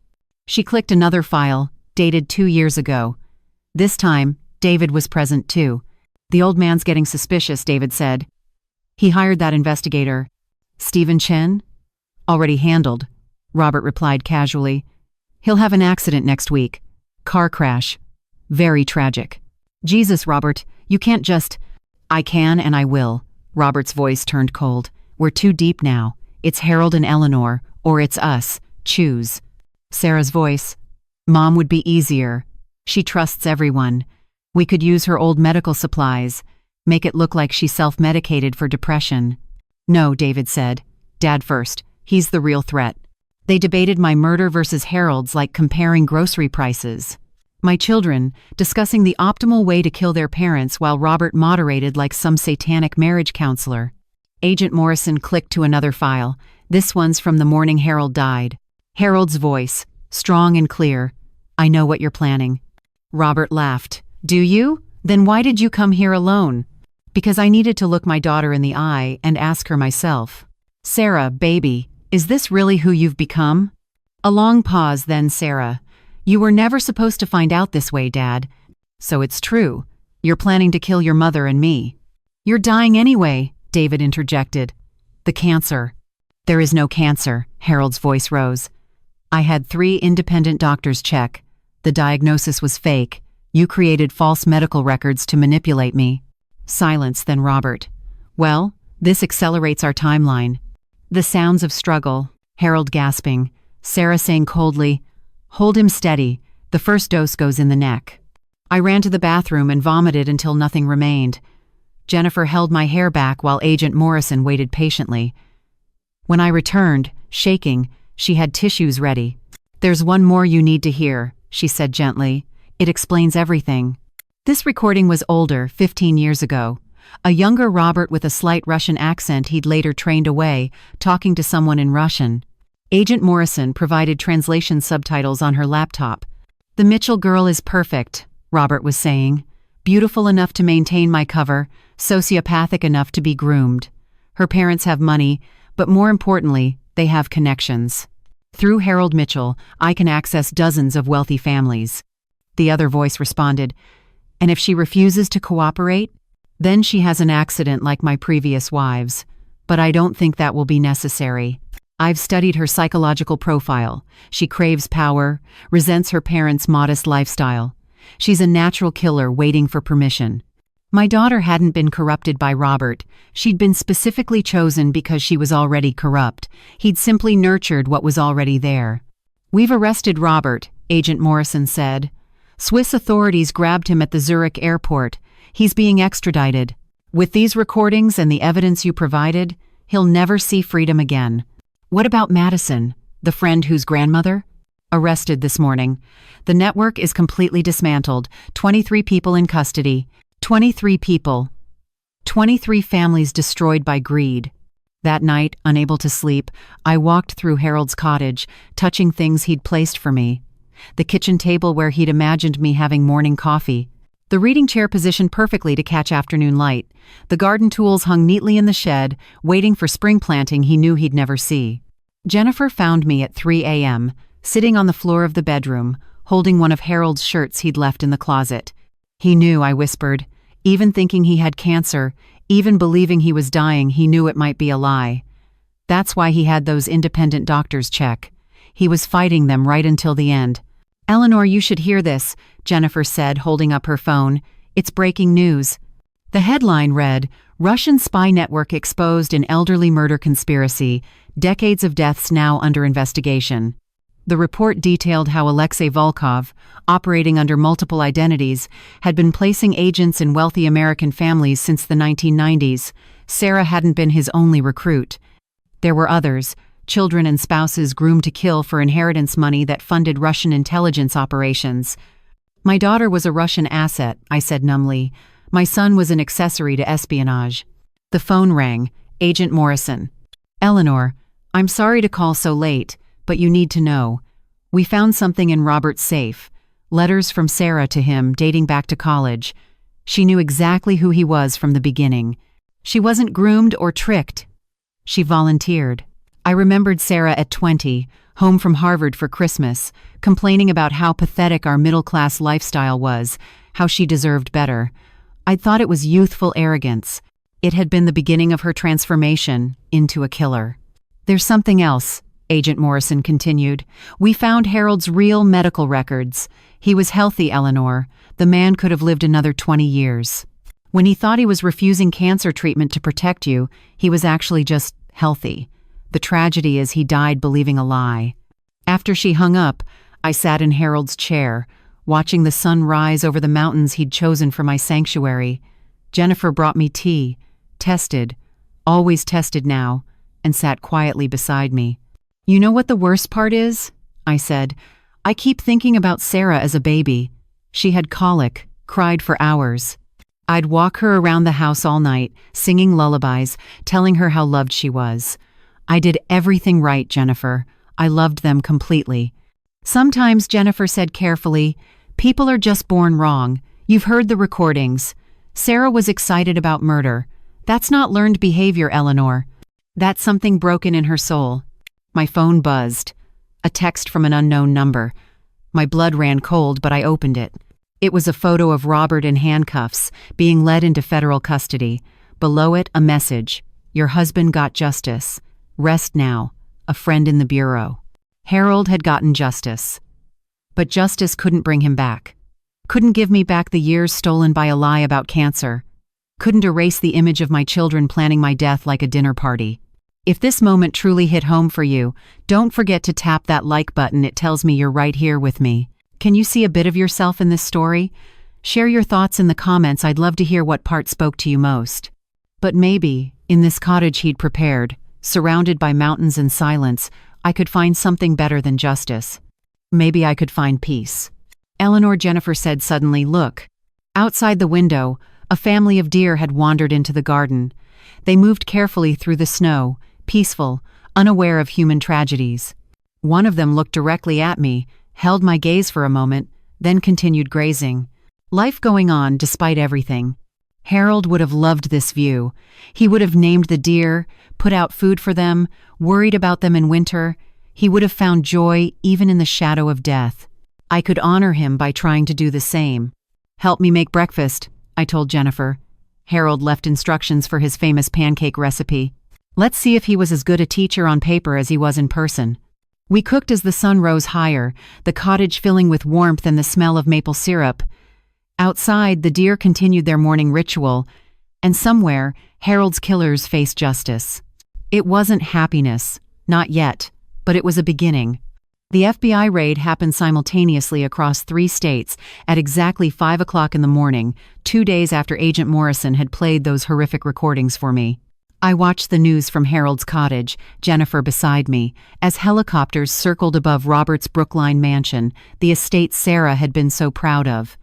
She clicked another file, dated 2 years ago. This time, David was present too. "The old man's getting suspicious," David said. "He hired that investigator. Stephen Chen?" "Already handled," Robert replied casually. "He'll have an accident next week. Car crash. Very tragic." "Jesus, Robert, you can't just—" "I can and I will." Robert's voice turned cold. "We're too deep now. It's Harold and Eleanor, or it's us. Choose." Sarah's voice. "Mom would be easier. She trusts everyone. We could use her old medical supplies. Make it look like she self-medicated for depression." "No," David said. "Dad first. He's the real threat." They debated my murder versus Harold's like comparing grocery prices. My children, discussing the optimal way to kill their parents while Robert moderated like some satanic marriage counselor. Agent Morrison clicked to another file. This one's from the morning Harold died. Harold's voice, strong and clear. "I know what you're planning." Robert laughed. "Do you? Then why did you come here alone?" "Because I needed to look my daughter in the eye and ask her myself. Sarah, baby, is this really who you've become?" A long pause, then Sarah. "You were never supposed to find out this way, Dad." "So it's true. You're planning to kill your mother and me." "You're dying anyway," David interjected. "The cancer." "There is no cancer," Harold's voice rose. "I had 3 independent doctors check. The diagnosis was fake. You created false medical records to manipulate me." Silence, then Robert. "Well, this accelerates our timeline." The sounds of struggle, Harold gasping, Sarah saying coldly, "Hold him steady. The first dose goes in the neck." I ran to the bathroom and vomited until nothing remained. Jennifer held my hair back while Agent Morrison waited patiently. When I returned, shaking, she had tissues ready. "There's one more you need to hear," she said gently. "It explains everything." This recording was older, 15 years ago. A younger Robert with a slight Russian accent he'd later trained away, talking to someone in Russian. Agent Morrison provided translation subtitles on her laptop. "The Mitchell girl is perfect," Robert was saying. "Beautiful enough to maintain my cover, sociopathic enough to be groomed. Her parents have money, but more importantly, they have connections. Through Harold Mitchell, I can access dozens of wealthy families." The other voice responded, "And if she refuses to cooperate, then she has an accident like my previous wives. But I don't think that will be necessary. I've studied her psychological profile. She craves power, resents her parents' modest lifestyle. She's a natural killer waiting for permission. My daughter hadn't been corrupted by Robert. She'd been specifically chosen because she was already corrupt. He'd simply nurtured what was already there." "We've arrested Robert," Agent Morrison said. "Swiss authorities grabbed him at the Zurich airport. He's being extradited. With these recordings and the evidence you provided, he'll never see freedom again." "What about Madison, the friend whose grandmother?" "Arrested this morning. The network is completely dismantled. 23 people in custody. 23 people. 23 families destroyed by greed." That night, unable to sleep, I walked through Harold's cottage, touching things he'd placed for me. The kitchen table where he'd imagined me having morning coffee. The reading chair positioned perfectly to catch afternoon light. The garden tools hung neatly in the shed, waiting for spring planting he knew he'd never see. Jennifer found me at 3 a.m., sitting on the floor of the bedroom, holding one of Harold's shirts he'd left in the closet. "He knew," I whispered. "Even thinking he had cancer, even believing he was dying, he knew it might be a lie. That's why he had those independent doctors check. He was fighting them right until the end." "Eleanor, you should hear this," Jennifer said, holding up her phone. "It's breaking news." The headline read, "Russian Spy Network Exposed in Elderly Murder Conspiracy, Decades of Deaths Now Under Investigation." The report detailed how Alexei Volkov, operating under multiple identities, had been placing agents in wealthy American families since the 1990s. Sarah hadn't been his only recruit. There were others, children and spouses groomed to kill for inheritance money that funded Russian intelligence operations. "My daughter was a Russian asset," I said numbly. "My son was an accessory to espionage." The phone rang. Agent Morrison. "Eleanor, I'm sorry to call so late, but you need to know. We found something in Robert's safe. Letters from Sarah to him dating back to college. She knew exactly who he was from the beginning. She wasn't groomed or tricked. She volunteered. I remembered Sarah at 20, home from Harvard for Christmas, complaining about how pathetic our middle-class lifestyle was, how she deserved better. I'd thought it was youthful arrogance. It had been the beginning of her transformation into a killer. "There's something else," Agent Morrison continued. "We found Harold's real medical records. He was healthy, Eleanor. The man could have lived another 20 years. When he thought he was refusing cancer treatment to protect you, he was actually just healthy. The tragedy is he died believing a lie." After she hung up, I sat in Harold's chair, watching the sun rise over the mountains he'd chosen for my sanctuary. Jennifer brought me tea, tested, always tested now, and sat quietly beside me. "You know what the worst part is?" I said. "I keep thinking about Sarah as a baby. She had colic, cried for hours. I'd walk her around the house all night, singing lullabies, telling her how loved she was. I did everything right, Jennifer. I loved them completely." "Sometimes," Jennifer said carefully, "people are just born wrong. You've heard the recordings. Sarah was excited about murder. That's not learned behavior, Eleanor. That's something broken in her soul." My phone buzzed. A text from an unknown number. My blood ran cold, but I opened it. It was a photo of Robert in handcuffs, being led into federal custody. Below it, a message. "Your husband got justice. Rest now. A friend in the bureau." Harold had gotten justice. But justice couldn't bring him back. Couldn't give me back the years stolen by a lie about cancer. Couldn't erase the image of my children planning my death like a dinner party. If this moment truly hit home for you, don't forget to tap that like button. It tells me you're right here with me. Can you see a bit of yourself in this story? Share your thoughts in the comments. I'd love to hear what part spoke to you most. But maybe, in this cottage he'd prepared, surrounded by mountains and silence, I could find something better than justice. Maybe I could find peace. "Eleanor," Jennifer said suddenly, "look." Outside the window, a family of deer had wandered into the garden. They moved carefully through the snow, peaceful, unaware of human tragedies. One of them looked directly at me, held my gaze for a moment, then continued grazing. Life going on despite everything. Harold would have loved this view. He would have named the deer, put out food for them, worried about them in winter. He would have found joy even in the shadow of death. I could honor him by trying to do the same. "Help me make breakfast," I told Jennifer. Harold left instructions for his famous pancake recipe. Let's see if he was as good a teacher on paper as he was in person. We cooked as the sun rose higher, the cottage filling with warmth and the smell of maple syrup. Outside, the deer continued their morning ritual, and somewhere, Harold's killers faced justice. It wasn't happiness, not yet, but it was a beginning. The FBI raid happened simultaneously across 3 states at exactly 5 o'clock in the morning, 2 days after Agent Morrison had played those horrific recordings for me. I watched the news from Harold's cottage, Jennifer beside me, as helicopters circled above Robert's Brookline mansion, the estate Sarah had been so proud of.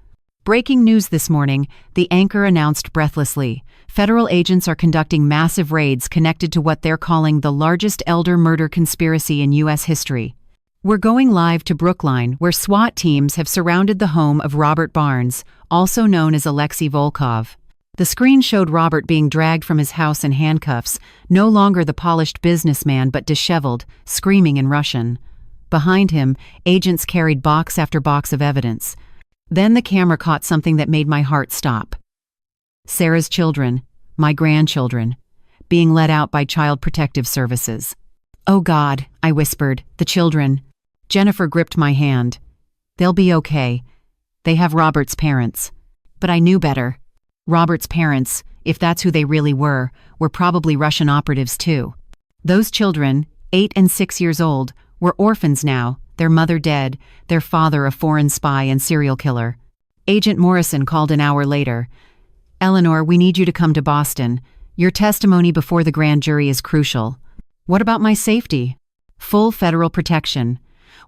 Breaking news this morning, the anchor announced breathlessly. Federal agents are conducting massive raids connected to what they're calling the largest elder murder conspiracy in U.S. history. We're going live to Brookline, where SWAT teams have surrounded the home of Robert Barnes, also known as Alexei Volkov. The screen showed Robert being dragged from his house in handcuffs, no longer the polished businessman but disheveled, screaming in Russian. Behind him, agents carried box after box of evidence. Then the camera caught something that made my heart stop. Sarah's children, my grandchildren, being let out by Child Protective Services. "Oh God," I whispered, "the children." Jennifer gripped my hand. "They'll be okay. They have Robert's parents." But I knew better. Robert's parents, if that's who they really were probably Russian operatives too. Those children, 8 and 6 years old, were orphans now, their mother dead, their father a foreign spy and serial killer. Agent Morrison called an hour later. "Eleanor, we need you to come to Boston. Your testimony before the grand jury is crucial." "What about my safety?" "Full federal protection.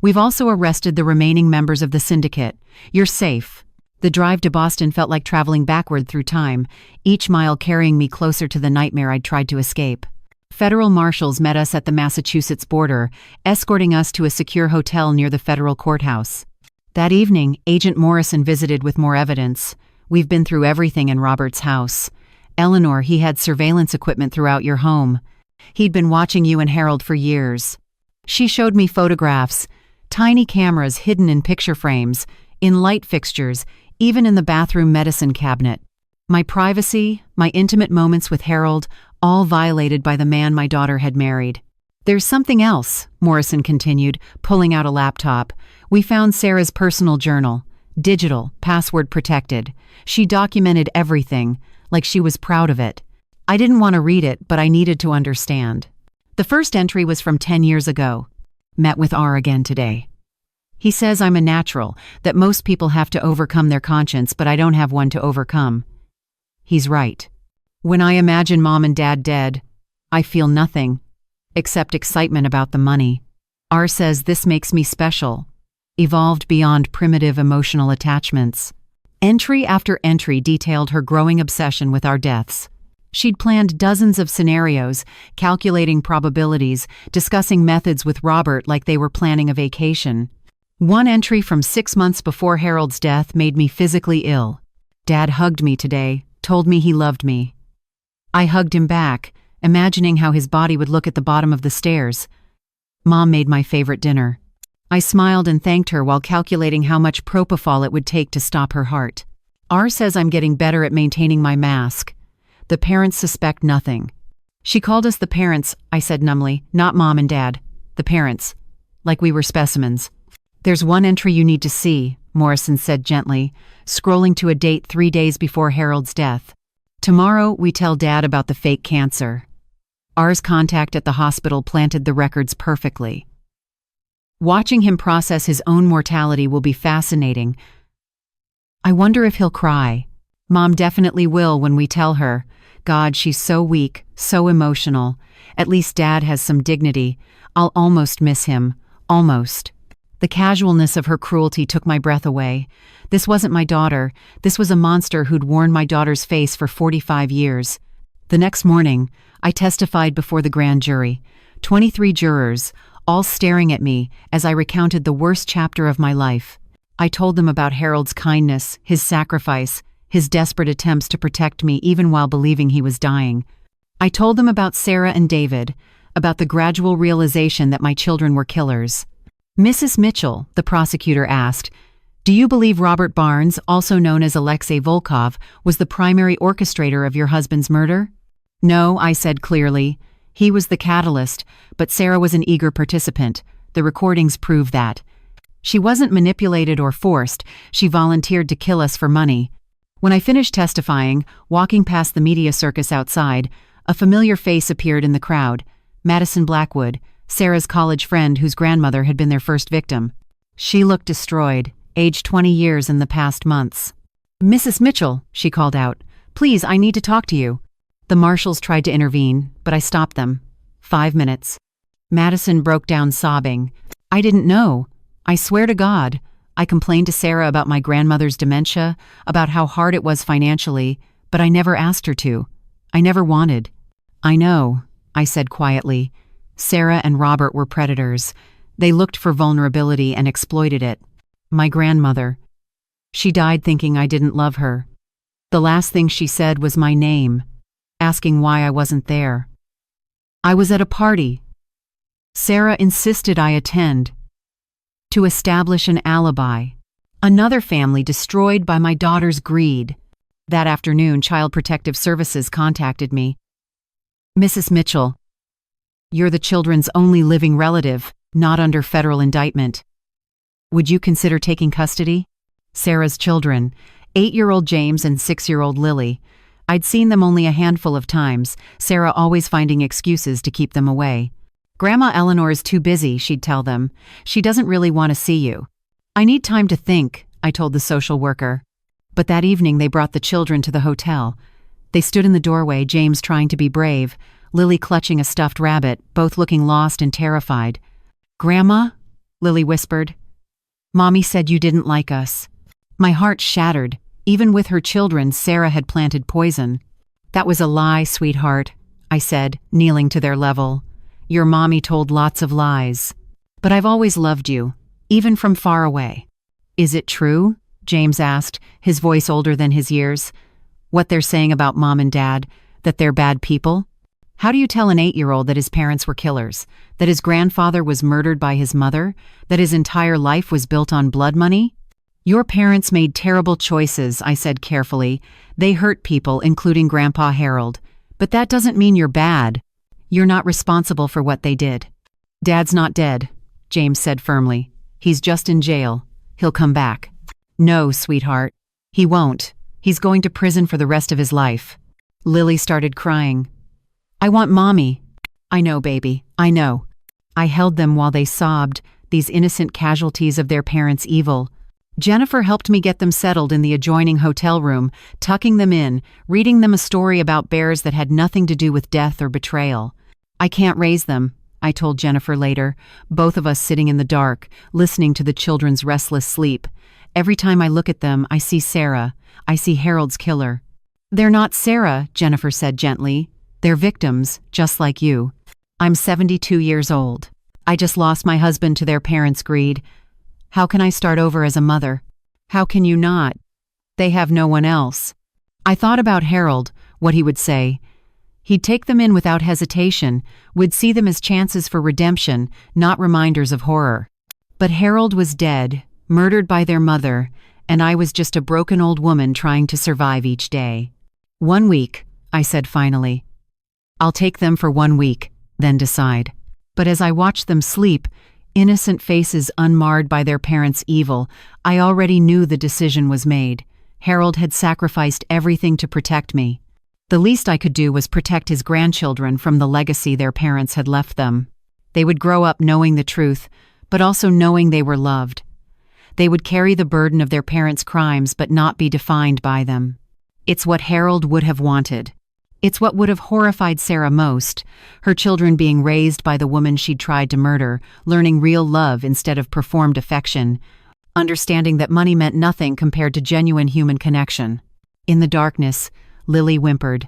We've also arrested the remaining members of the syndicate. You're safe." The drive to Boston felt like traveling backward through time, each mile carrying me closer to the nightmare I'd tried to escape. Federal marshals met us at the Massachusetts border, escorting us to a secure hotel near the federal courthouse. That evening, Agent Morrison visited with more evidence. "We've been through everything in Robert's house. Eleanor, he had surveillance equipment throughout your home. He'd been watching you and Harold for years." She showed me photographs, tiny cameras hidden in picture frames, in light fixtures, even in the bathroom medicine cabinet. My privacy, my intimate moments with Harold, all violated by the man my daughter had married. "There's something else," Morrison continued, pulling out a laptop. "We found Sarah's personal journal. Digital, password protected. She documented everything, like she was proud of it. I didn't want to read it, but I needed to understand." The first entry was from 10 years ago. "Met with R again today. He says I'm a natural, that most people have to overcome their conscience, but I don't have one to overcome. He's right. When I imagine Mom and Dad dead, I feel nothing, except excitement about the money. R says this makes me special, evolved beyond primitive emotional attachments." Entry after entry detailed her growing obsession with our deaths. She'd planned dozens of scenarios, calculating probabilities, discussing methods with Robert like they were planning a vacation. One entry from 6 months before Harold's death made me physically ill. "Dad hugged me today, told me he loved me." I hugged him back, imagining how his body would look at the bottom of the stairs. Mom made my favorite dinner. I smiled and thanked her while calculating how much propofol it would take to stop her heart. R says I'm getting better at maintaining my mask. The parents suspect nothing. "She called us the parents," I said numbly, "not Mom and Dad. The parents. Like we were specimens." "There's one entry you need to see," Morrison said gently, scrolling to a date 3 days before Harold's death. "Tomorrow, we tell Dad about the fake cancer." R's contact at the hospital planted the records perfectly. Watching him process his own mortality will be fascinating. I wonder if he'll cry. Mom definitely will when we tell her. God, she's so weak, so emotional. At least Dad has some dignity. I'll almost miss him. Almost. The casualness of her cruelty took my breath away. This wasn't my daughter. This was a monster who'd worn my daughter's face for 45 years. The next morning, I testified before the grand jury. 23 jurors, all staring at me as I recounted the worst chapter of my life. I told them about Harold's kindness, his sacrifice, his desperate attempts to protect me even while believing he was dying. I told them about Sarah and David, about the gradual realization that my children were killers. "Mrs. Mitchell," the prosecutor asked, "do you believe Robert Barnes, also known as Alexei Volkov, was the primary orchestrator of your husband's murder?" "No," I said clearly. "He was the catalyst, but Sarah was an eager participant. The recordings prove that. She wasn't manipulated or forced. She volunteered to kill us for money." When I finished testifying, walking past the media circus outside, a familiar face appeared in the crowd. Madison Blackwood, Sarah's college friend whose grandmother had been their first victim. She looked destroyed, aged 20 years in the past months. "Mrs. Mitchell," she called out, "please, I need to talk to you." The marshals tried to intervene, but I stopped them. 5 minutes. Madison broke down sobbing. "I didn't know. I swear to God. I complained to Sarah about my grandmother's dementia, about how hard it was financially, but I never asked her to. I never wanted." "I know," I said quietly. "Sarah and Robert were predators. They looked for vulnerability and exploited it. My grandmother. She died thinking I didn't love her. The last thing she said was my name, asking why I wasn't there. I was at a party. Sarah insisted I attend, to establish an alibi. Another family destroyed by my daughter's greed. That afternoon, Child Protective Services contacted me. "Mrs. Mitchell, you're the children's only living relative, not under federal indictment. Would you consider taking custody?" Sarah's children, 8-year-old James and 6-year-old Lily. I'd seen them only a handful of times, Sarah always finding excuses to keep them away. "Grandma Eleanor is too busy," she'd tell them. "She doesn't really want to see you." "I need time to think," I told the social worker. But that evening they brought the children to the hotel. They stood in the doorway, James trying to be brave, Lily clutching a stuffed rabbit, both looking lost and terrified. "Grandma?" Lily whispered. "Mommy said you didn't like us." My heart shattered. Even with her children, Sarah had planted poison. "That was a lie, sweetheart," I said, kneeling to their level. "Your mommy told lots of lies. But I've always loved you, even from far away." "Is it true?" James asked, his voice older than his years. "What they're saying about Mom and Dad, that they're bad people? How do you tell an 8-year-old that his parents were killers, that his grandfather was murdered by his mother, that his entire life was built on blood money?" "Your parents made terrible choices," I said carefully. "They hurt people, including Grandpa Harold. But that doesn't mean you're bad. You're not responsible for what they did." "Dad's not dead," James said firmly. "He's just in jail. He'll come back." "No, sweetheart. He won't. He's going to prison for the rest of his life." Lily started crying. "I want Mommy." "I know, baby. I know." I held them while they sobbed, these innocent casualties of their parents' evil. Jennifer helped me get them settled in the adjoining hotel room, tucking them in, reading them a story about bears that had nothing to do with death or betrayal. "I can't raise them," I told Jennifer later, both of us sitting in the dark, listening to the children's restless sleep. "Every time I look at them, I see Sarah. I see Harold's killer." "They're not Sarah," Jennifer said gently. "They're victims, just like you. I'm 72 years old. I just lost my husband to their parents' greed. How can I start over as a mother? How can you not? They have no one else." I thought about Harold, what he would say. He'd take them in without hesitation, would see them as chances for redemption, not reminders of horror. But Harold was dead, murdered by their mother, and I was just a broken old woman trying to survive each day. "1 week," I said finally. "I'll take them for 1 week, then decide." But as I watched them sleep, innocent faces unmarred by their parents' evil, I already knew the decision was made. Harold had sacrificed everything to protect me. The least I could do was protect his grandchildren from the legacy their parents had left them. They would grow up knowing the truth, but also knowing they were loved. They would carry the burden of their parents' crimes but not be defined by them. It's what Harold would have wanted. It's what would have horrified Sarah most, her children being raised by the woman she'd tried to murder, learning real love instead of performed affection, understanding that money meant nothing compared to genuine human connection. In the darkness, Lily whimpered.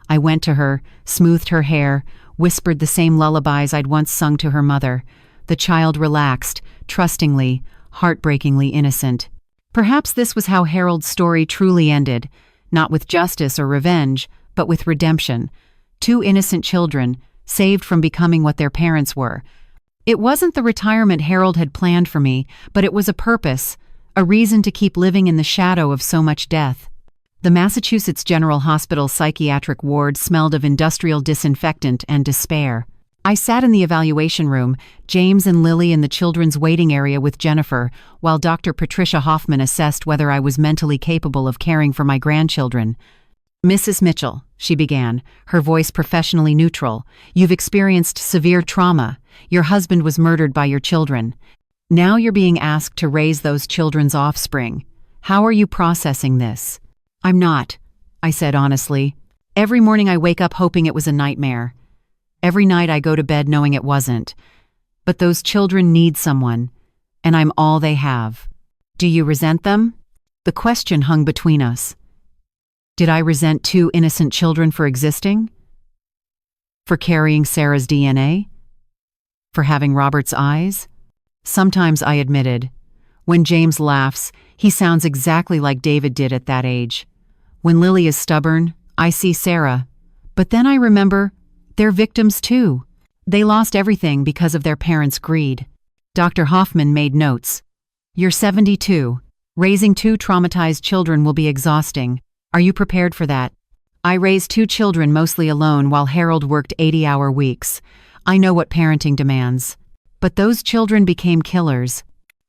I went to her, smoothed her hair, whispered the same lullabies I'd once sung to her mother. the child relaxed, trustingly, heartbreakingly innocent. Perhaps this was how Harold's story truly ended, not with justice or revenge, but with redemption. Two innocent children, saved from becoming what their parents were. It wasn't the retirement Harold had planned for me, but it was a purpose, a reason to keep living in the shadow of so much death. The Massachusetts General Hospital psychiatric ward smelled of industrial disinfectant and despair. I sat in the evaluation room, James and Lily in the children's waiting area with Jennifer, while Dr. Patricia Hoffman assessed whether I was mentally capable of caring for my grandchildren. "Mrs. Mitchell," she began, her voice professionally neutral, "you've experienced severe trauma. Your husband was murdered by your children. Now you're being asked to raise those children's offspring. How are you processing this?" "I'm not," I said honestly. "Every morning I wake up hoping it was a nightmare. Every night I go to bed knowing it wasn't. But those children need someone, and I'm all they have. Do you resent them?" The question hung between us. Did I resent two innocent children for existing? For carrying Sarah's DNA? For having Robert's eyes? Sometimes I admitted. When James laughs, he sounds exactly like David did at that age. When Lily is stubborn, I see Sarah. But then I remember, they're victims too. They lost everything because of their parents' greed. Dr. Hoffman made notes. "You're 72. Raising two traumatized children will be exhausting. Are you prepared for that?" I raised two children mostly alone while Harold worked 80-hour weeks. I know what parenting demands. But those children became killers.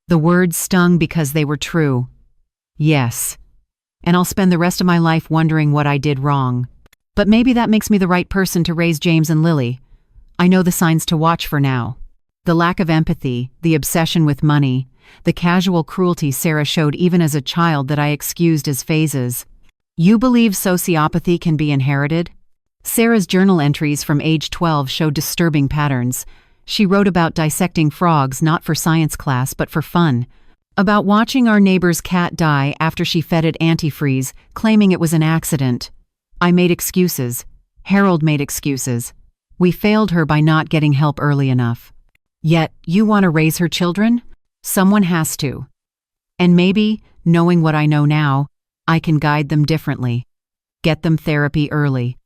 The words stung because they were true. Yes. And I'll spend the rest of my life wondering what I did wrong. But maybe that makes me the right person to raise James and Lily. I know the signs to watch for now. The lack of empathy, the obsession with money, the casual cruelty Sarah showed even as a child that I excused as phases. You believe sociopathy can be inherited? Sarah's journal entries from age 12 show disturbing patterns. She wrote about dissecting frogs not for science class but for fun. About watching our neighbor's cat die after she fed it antifreeze, claiming it was an accident. I made excuses. Harold made excuses. We failed her by not getting help early enough. Yet, you want to raise her children? Someone has to. And maybe, knowing what I know now, I can guide them differently. Get them therapy early.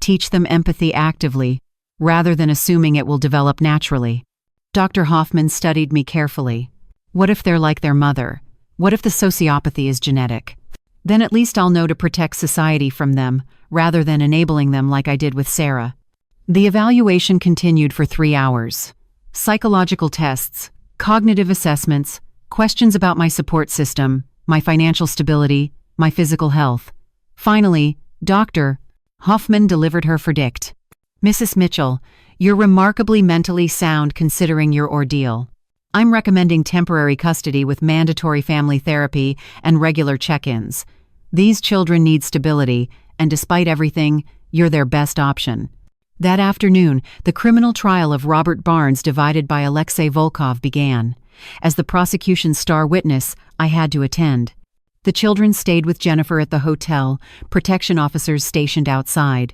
Teach them empathy actively, rather than assuming it will develop naturally. Dr. Hoffman studied me carefully. What if they're like their mother? What if the sociopathy is genetic? Then at least I'll know to protect society from them, rather than enabling them like I did with Sarah. The evaluation continued for 3 hours. Psychological tests, cognitive assessments, questions about my support system, my financial stability, my physical health. Finally, Dr. Hoffman delivered her verdict. "Mrs. Mitchell, you're remarkably mentally sound considering your ordeal. I'm recommending temporary custody with mandatory family therapy and regular check-ins. These children need stability, and despite everything, you're their best option." That afternoon, the criminal trial of Robert Barnes divided by Alexei Volkov began. As the prosecution's star witness, I had to attend. The children stayed with Jennifer at the hotel, protection officers stationed outside.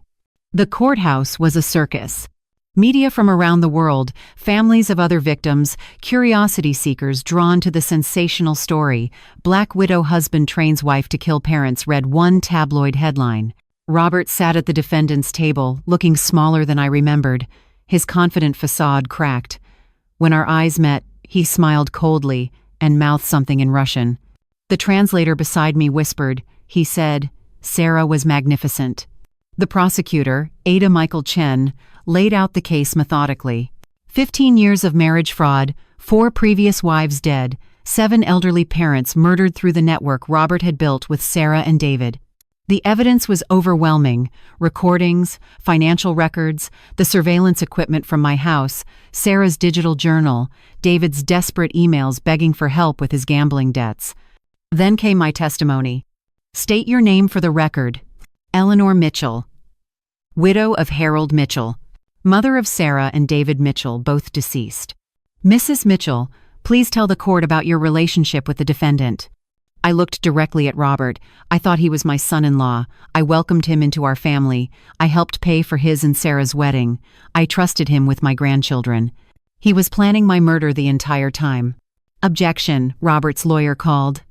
The courthouse was a circus. Media from around the world, families of other victims, curiosity seekers drawn to the sensational story, Black widow husband trains wife to kill parents, read one tabloid headline. Robert sat at the defendant's table, looking smaller than I remembered, his confident facade cracked. When our eyes met, he smiled coldly and mouthed something in Russian. The translator beside me whispered. He said, "Sarah was magnificent." The prosecutor, Ada Michael Chen, laid out the case methodically. 15 years of marriage fraud, 4 previous wives dead, 7 elderly parents murdered through the network Robert had built with Sarah and David. The evidence was overwhelming: recordings, financial records, the surveillance equipment from my house, Sarah's digital journal, David's desperate emails begging for help with his gambling debts. Then came my testimony. "State your name for the record." "Eleanor Mitchell, widow of Harold Mitchell, mother of Sarah and David Mitchell, both deceased." "Mrs. Mitchell, please tell the court about your relationship with the defendant." I looked directly at Robert. I thought he was my son-in-law. I welcomed him into our family. I helped pay for his and Sarah's wedding. I trusted him with my grandchildren. He was planning my murder the entire time. Objection, Robert's lawyer called.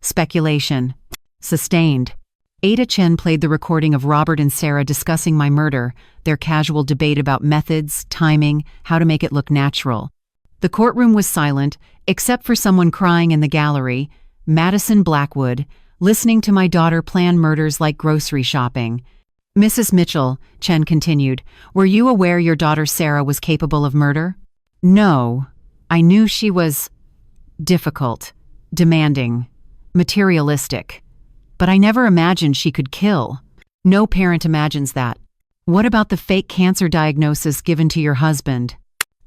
Speculation. Sustained. Ada Chen played the recording of Robert and Sarah discussing my murder, their casual debate about methods, timing, how to make it look natural. The courtroom was silent, except for someone crying in the gallery, Madison Blackwood, listening to my daughter plan murders like grocery shopping. Mrs. Mitchell, Chen continued, were you aware your daughter Sarah was capable of murder? No. I knew she was difficult, demanding, materialistic. But I never imagined she could kill. No parent imagines that. What about the fake cancer diagnosis given to your husband?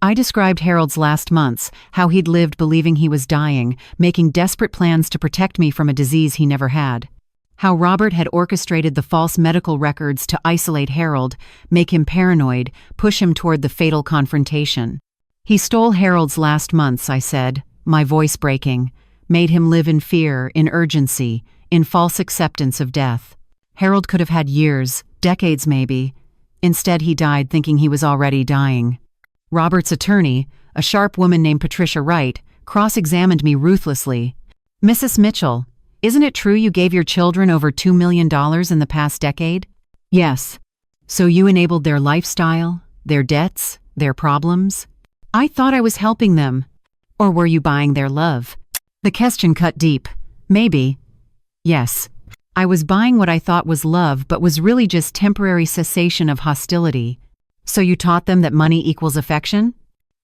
I described Harold's last months, how he'd lived believing he was dying, making desperate plans to protect me from a disease he never had. How Robert had orchestrated the false medical records to isolate Harold, make him paranoid, push him toward the fatal confrontation. He stole Harold's last months, I said, my voice breaking, made him live in fear, in urgency, in false acceptance of death. Harold could have had years, decades maybe. Instead, he died thinking he was already dying. Robert's attorney, a sharp woman named Patricia Wright, cross-examined me ruthlessly. Mrs. Mitchell, isn't it true you gave your children over $2 million in the past decade? Yes. So you enabled their lifestyle, their debts, their problems? I thought I was helping them. Or were you buying their love? The question cut deep. Maybe. Yes. I was buying what I thought was love but was really just temporary cessation of hostility. So you taught them that money equals affection?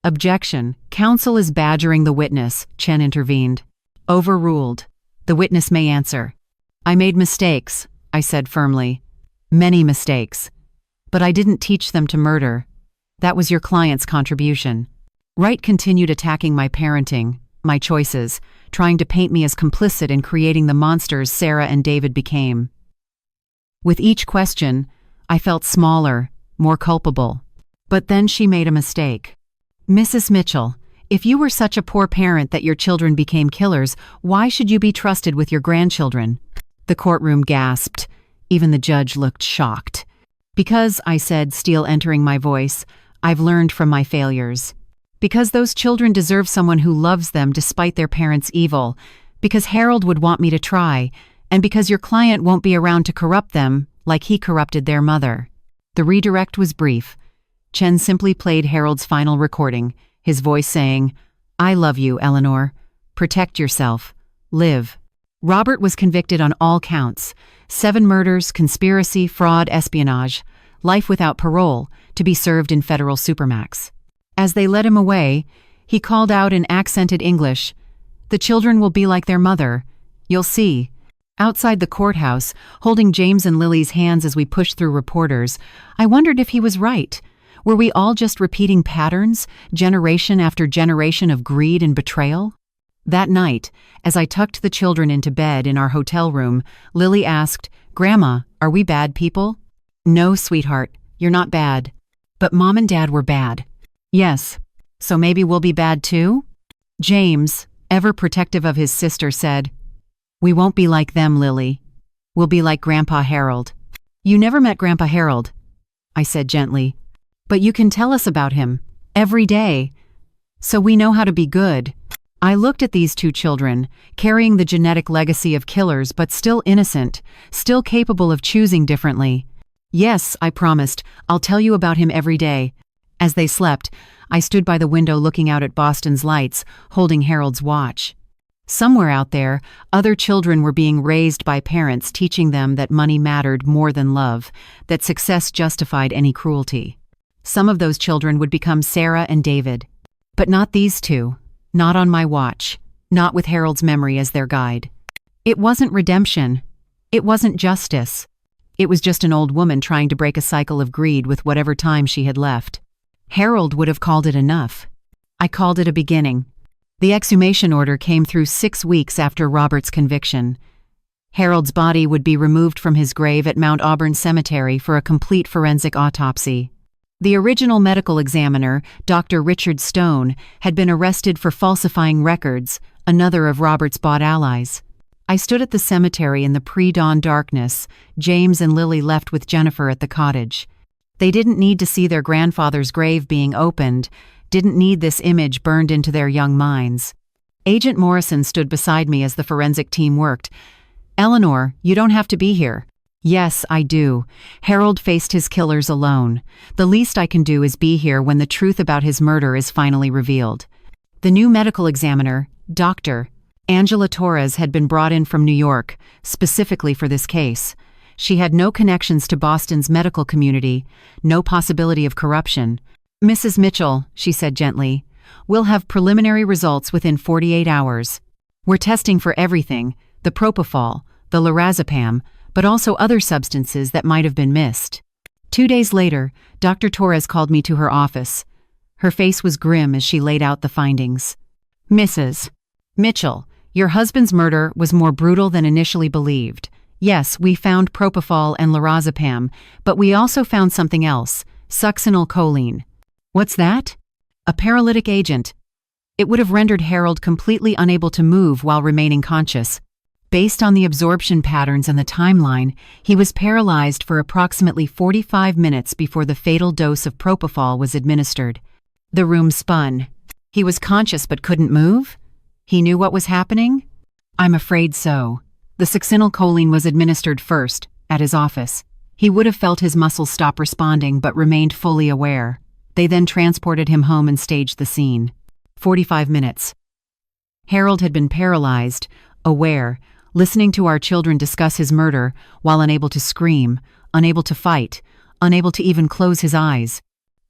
Objection. Counsel is badgering the witness, Chen intervened. Overruled. The witness may answer. I made mistakes, I said firmly. Many mistakes. But I didn't teach them to murder. That was your client's contribution. Wright continued attacking my parenting, my choices, trying to paint me as complicit in creating the monsters Sarah and David became. With each question, I felt smaller, more culpable. But then she made a mistake. Mrs. Mitchell, if you were such a poor parent that your children became killers, why should you be trusted with your grandchildren? The courtroom gasped. Even the judge looked shocked. Because, I said, steel entering my voice, I've learned from my failures. Because those children deserve someone who loves them despite their parents' evil. Because Harold would want me to try. And because your client won't be around to corrupt them like he corrupted their mother. The redirect was brief. Chen simply played Harold's final recording, his voice saying, I love you, Eleanor. Protect yourself. Live. Robert was convicted on all counts. 7 murders, conspiracy, fraud, espionage. Life without parole, to be served in federal supermax. As they led him away, he called out in accented English, the children will be like their mother. You'll see. Outside the courthouse, holding James and Lily's hands as we pushed through reporters, I wondered if he was right. Were we all just repeating patterns, generation after generation of greed and betrayal? That night, as I tucked the children into bed in our hotel room, Lily asked, Grandma, are we bad people? No, sweetheart, you're not bad. But Mom and Dad were bad. Yes. So maybe we'll be bad too? James, ever protective of his sister, said, We won't be like them, Lily. We'll be like Grandpa Harold. You never met Grandpa Harold, I said gently. But you can tell us about him, every day. So we know how to be good. I looked at these 2 children, carrying the genetic legacy of killers but still innocent, still capable of choosing differently. Yes, I promised, I'll tell you about him every day. As they slept, I stood by the window looking out at Boston's lights, holding Harold's watch. Somewhere out there, other children were being raised by parents teaching them that money mattered more than love, that success justified any cruelty. Some of those children would become Sarah and David. But not these 2. Not on my watch. Not with Harold's memory as their guide. It wasn't redemption. It wasn't justice. It was just an old woman trying to break a cycle of greed with whatever time she had left. Harold would have called it enough. I called it a beginning. The exhumation order came through 6 weeks after Robert's conviction. Harold's body would be removed from his grave at Mount Auburn Cemetery for a complete forensic autopsy. The original medical examiner, Dr. Richard Stone, had been arrested for falsifying records, another of Robert's bought allies. I stood at the cemetery in the pre-dawn darkness, James and Lily left with Jennifer at the cottage. They didn't need to see their grandfather's grave being opened. didn't need this image burned into their young minds. Agent Morrison stood beside me as the forensic team worked. "Eleanor, you don't have to be here." "Yes, I do." Harold faced his killers alone. "The least I can do is be here when the truth about his murder is finally revealed." The new medical examiner, Dr. Angela Torres, had been brought in from New York, specifically for this case. She had no connections to Boston's medical community, no possibility of corruption. "Mrs. Mitchell," she said gently, "we'll have preliminary results within 48 hours. We're testing for everything, the propofol, the lorazepam, but also other substances that might have been missed." 2 days later, Dr. Torres called me to her office. Her face was grim as she laid out the findings. "Mrs. Mitchell, your husband's murder was more brutal than initially believed. Yes, we found propofol and lorazepam, but we also found something else, succinylcholine." "What's that?" "A paralytic agent. It would have rendered Harold completely unable to move while remaining conscious. Based on the absorption patterns and the timeline, he was paralyzed for approximately 45 minutes before the fatal dose of propofol was administered." The room spun. "He was conscious but couldn't move? He knew what was happening?" "I'm afraid so. The succinylcholine was administered first, at his office. He would have felt his muscles stop responding but remained fully aware. They then transported him home and staged the scene." 45 minutes. Harold had been paralyzed, aware, listening to our children discuss his murder while unable to scream, unable to fight, unable to even close his eyes.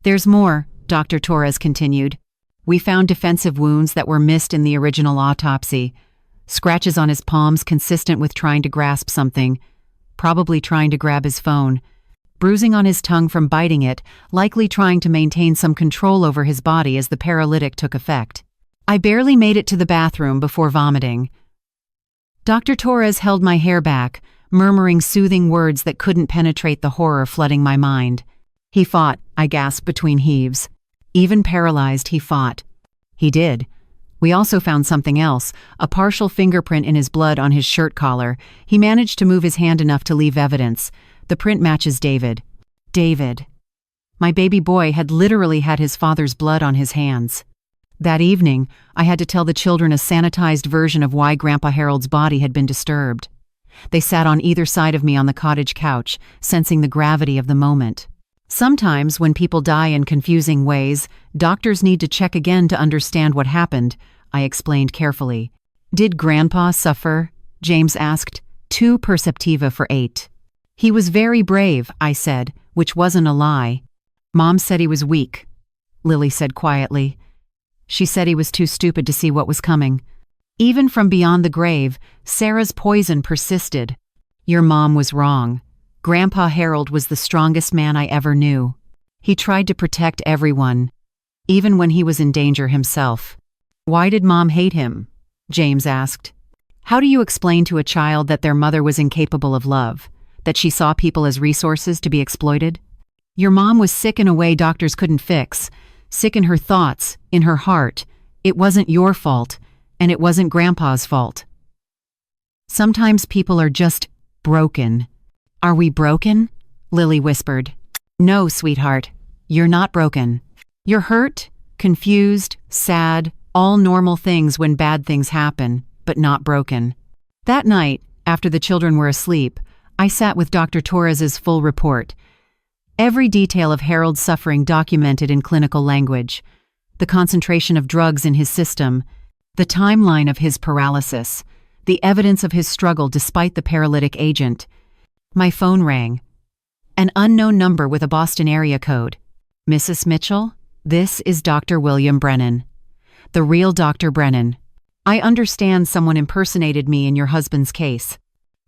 "There's more," Dr. Torres continued. "We found defensive wounds that were missed in the original autopsy. Scratches on his palms consistent with trying to grasp something, probably trying to grab his phone. Bruising on his tongue from biting it, likely trying to maintain some control over his body as the paralytic took effect. I barely made it to the bathroom before vomiting." Dr. Torres held my hair back, murmuring soothing words that couldn't penetrate the horror flooding my mind. "He fought," I gasped between heaves. "Even paralyzed, he fought." "He did. We also found something else, a partial fingerprint in his blood on his shirt collar. He managed to move his hand enough to leave evidence. The print matches David." David. My baby boy had literally had his father's blood on his hands. That evening, I had to tell the children a sanitized version of why Grandpa Harold's body had been disturbed. They sat on either side of me on the cottage couch, sensing the gravity of the moment. Sometimes, when people die in confusing ways, doctors need to check again to understand what happened, I explained carefully. "Did Grandpa suffer?" James asked. "2 Perceptiva for 8. "He was very brave," I said, which wasn't a lie. "Mom said he was weak," Lily said quietly. "She said he was too stupid to see what was coming." Even from beyond the grave, Sarah's poison persisted. "Your mom was wrong. Grandpa Harold was the strongest man I ever knew. He tried to protect everyone, even when he was in danger himself." "Why did Mom hate him?" James asked. "How do you explain to a child that their mother was incapable of love, that she saw people as resources to be exploited? Your mom was sick in a way doctors couldn't fix, sick in her thoughts, in her heart. It wasn't your fault, and it wasn't Grandpa's fault. Sometimes people are just broken." "Are we broken?" Lily whispered. "No, sweetheart, you're not broken. You're hurt, confused, sad, all normal things when bad things happen, but not broken." That night, after the children were asleep, I sat with Dr. Torres's full report. Every detail of Harold's suffering documented in clinical language. The concentration of drugs in his system, the timeline of his paralysis, the evidence of his struggle despite the paralytic agent. My phone rang. An unknown number with a Boston area code. "Mrs. Mitchell, this is Dr. William Brennan. The real Dr. Brennan. I understand someone impersonated me in your husband's case."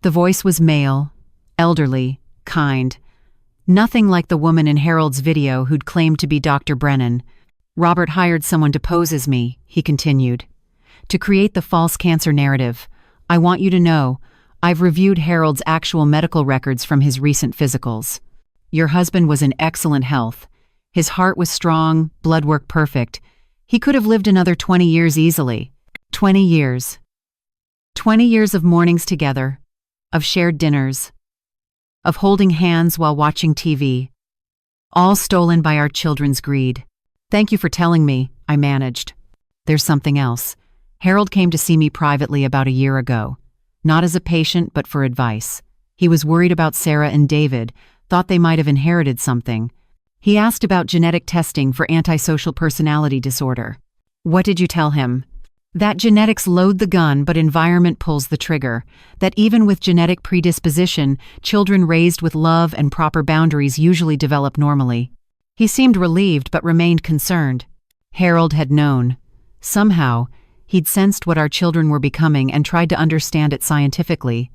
The voice was male, elderly, kind. Nothing like the woman in Harold's video who'd claimed to be Dr. Brennan. "Robert hired someone to pose as me," he continued, "to create the false cancer narrative. I want you to know, I've reviewed Harold's actual medical records from his recent physicals. Your husband was in excellent health. His heart was strong, blood work perfect. He could have lived another 20 years easily. 20 years. 20 years of mornings together, of shared dinners, of holding hands while watching TV, all stolen by our children's greed. "Thank you for telling me," I managed. "There's something else. Harold came to see me privately about a year ago. Not as a patient, but for advice. He was worried about Sarah and David, thought they might have inherited something. He asked about genetic testing for antisocial personality disorder." "What did you tell him?" "That genetics load the gun, but environment pulls the trigger. That even with genetic predisposition, children raised with love and proper boundaries usually develop normally." He seemed relieved but remained concerned. Harold had known. Somehow, he'd sensed what our children were becoming and tried to understand it scientifically.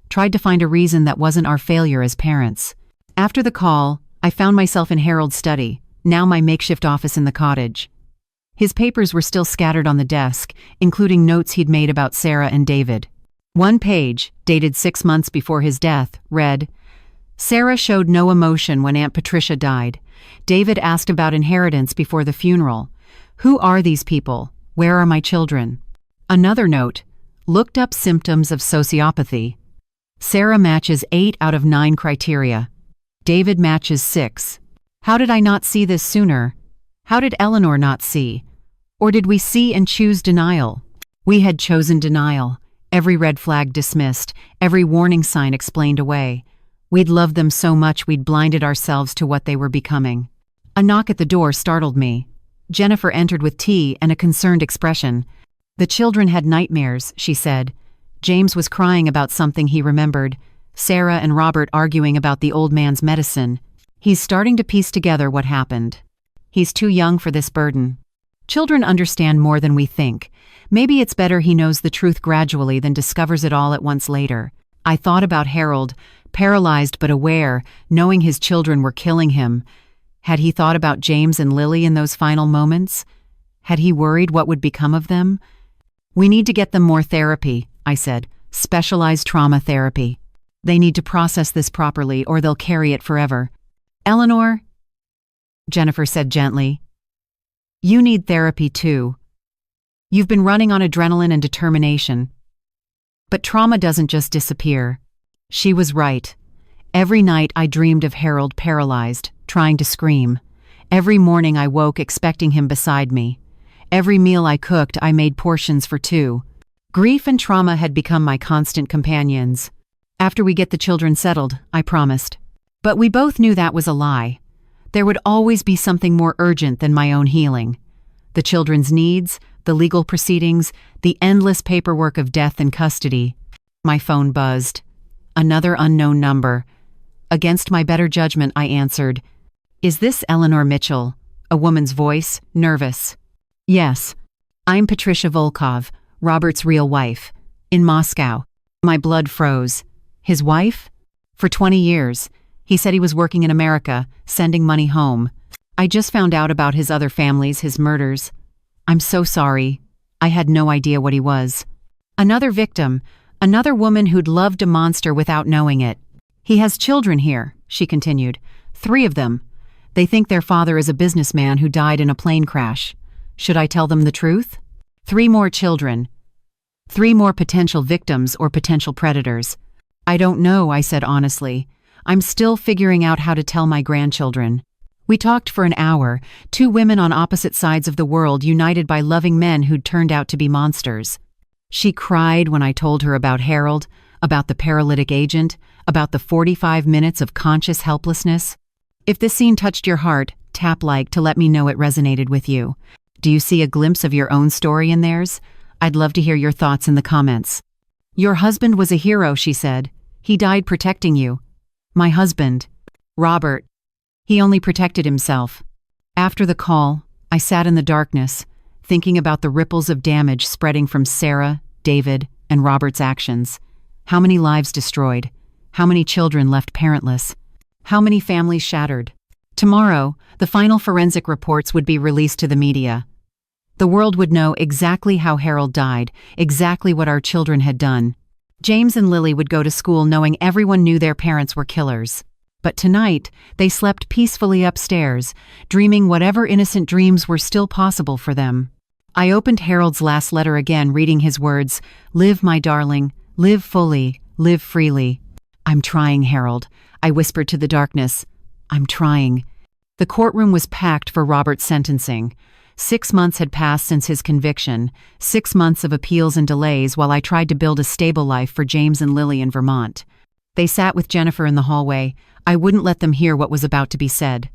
Tried to find a reason that wasn't our failure as parents. After the call, I found myself in Harold's study, now my makeshift office in the cottage. His papers were still scattered on the desk, including notes he'd made about Sarah and David. One page, dated 6 months before his death, read, "Sarah showed no emotion when Aunt Patricia died. David asked about inheritance before the funeral. Who are these people? Where are my children?" Another note, "Looked up symptoms of sociopathy. Sarah matches 8 out of 9 criteria. David matches 6. How did I not see this sooner? How did Eleanor not see? Or did we see and choose denial?" We had chosen denial. Every red flag dismissed, every warning sign explained away. We'd loved them so much we'd blinded ourselves to what they were becoming. A knock at the door startled me. Jennifer entered with tea and a concerned expression. "The children had nightmares," she said. "James was crying about something he remembered. Sarah and Robert arguing about the old man's medicine. He's starting to piece together what happened. He's too young for this burden. Children understand more than we think. Maybe it's better he knows the truth gradually than discovers it all at once later." I thought about Harold, paralyzed but aware, knowing his children were killing him. Had he thought about James and Lily in those final moments? Had he worried what would become of them? "We need to get them more therapy," I said. "Specialized trauma therapy. They need to process this properly or they'll carry it forever." "Eleanor," Jennifer said gently, "you need therapy too. You've been running on adrenaline and determination. But trauma doesn't just disappear." She was right. Every night I dreamed of Harold paralyzed, trying to scream. Every morning I woke expecting him beside me. Every meal I cooked, I made portions for 2. Grief and trauma had become my constant companions. "After we get the children settled," I promised. But we both knew that was a lie. There would always be something more urgent than my own healing. The children's needs, the legal proceedings, the endless paperwork of death and custody. My phone buzzed. Another unknown number. Against my better judgment, I answered. "Is this Eleanor Mitchell?" A woman's voice, nervous. "Yes. I'm Patricia Volkov, Robert's real wife. In Moscow." My blood froze. His wife? For 20 years. He said he was working in America, sending money home. I just found out about his other families, his murders. "I'm so sorry. I had no idea what he was." Another victim, another woman who'd loved a monster without knowing it. "He has children here," she continued. 3 of them. They think their father is a businessman who died in a plane crash. Should I tell them the truth? 3 more children. 3 more potential victims or potential predators. "I don't know," I said honestly. "I'm still figuring out how to tell my grandchildren." We talked for an hour, 2 women on opposite sides of the world united by loving men who'd turned out to be monsters. She cried when I told her about Harold, about the paralytic agent, about the 45 minutes of conscious helplessness. If this scene touched your heart, tap like to let me know it resonated with you. Do you see a glimpse of your own story in theirs? I'd love to hear your thoughts in the comments. "Your husband was a hero," she said. "He died protecting you." "My husband, Robert, he only protected himself." After the call, I sat in the darkness, thinking about the ripples of damage spreading from Sarah, David, and Robert's actions. How many lives destroyed? How many children left parentless? How many families shattered? Tomorrow, the final forensic reports would be released to the media. The world would know exactly how Harold died, exactly what our children had done. James and Lily would go to school knowing everyone knew their parents were killers. But tonight, they slept peacefully upstairs, dreaming whatever innocent dreams were still possible for them. I opened Harold's last letter again, reading his words, "Live, my darling, live fully, live freely." "I'm trying, Harold," I whispered to the darkness. "I'm trying." The courtroom was packed for Robert's sentencing. 6 months had passed since his conviction, 6 months of appeals and delays while I tried to build a stable life for James and Lily in Vermont. They sat with Jennifer in the hallway. I wouldn't let them hear what was about to be said.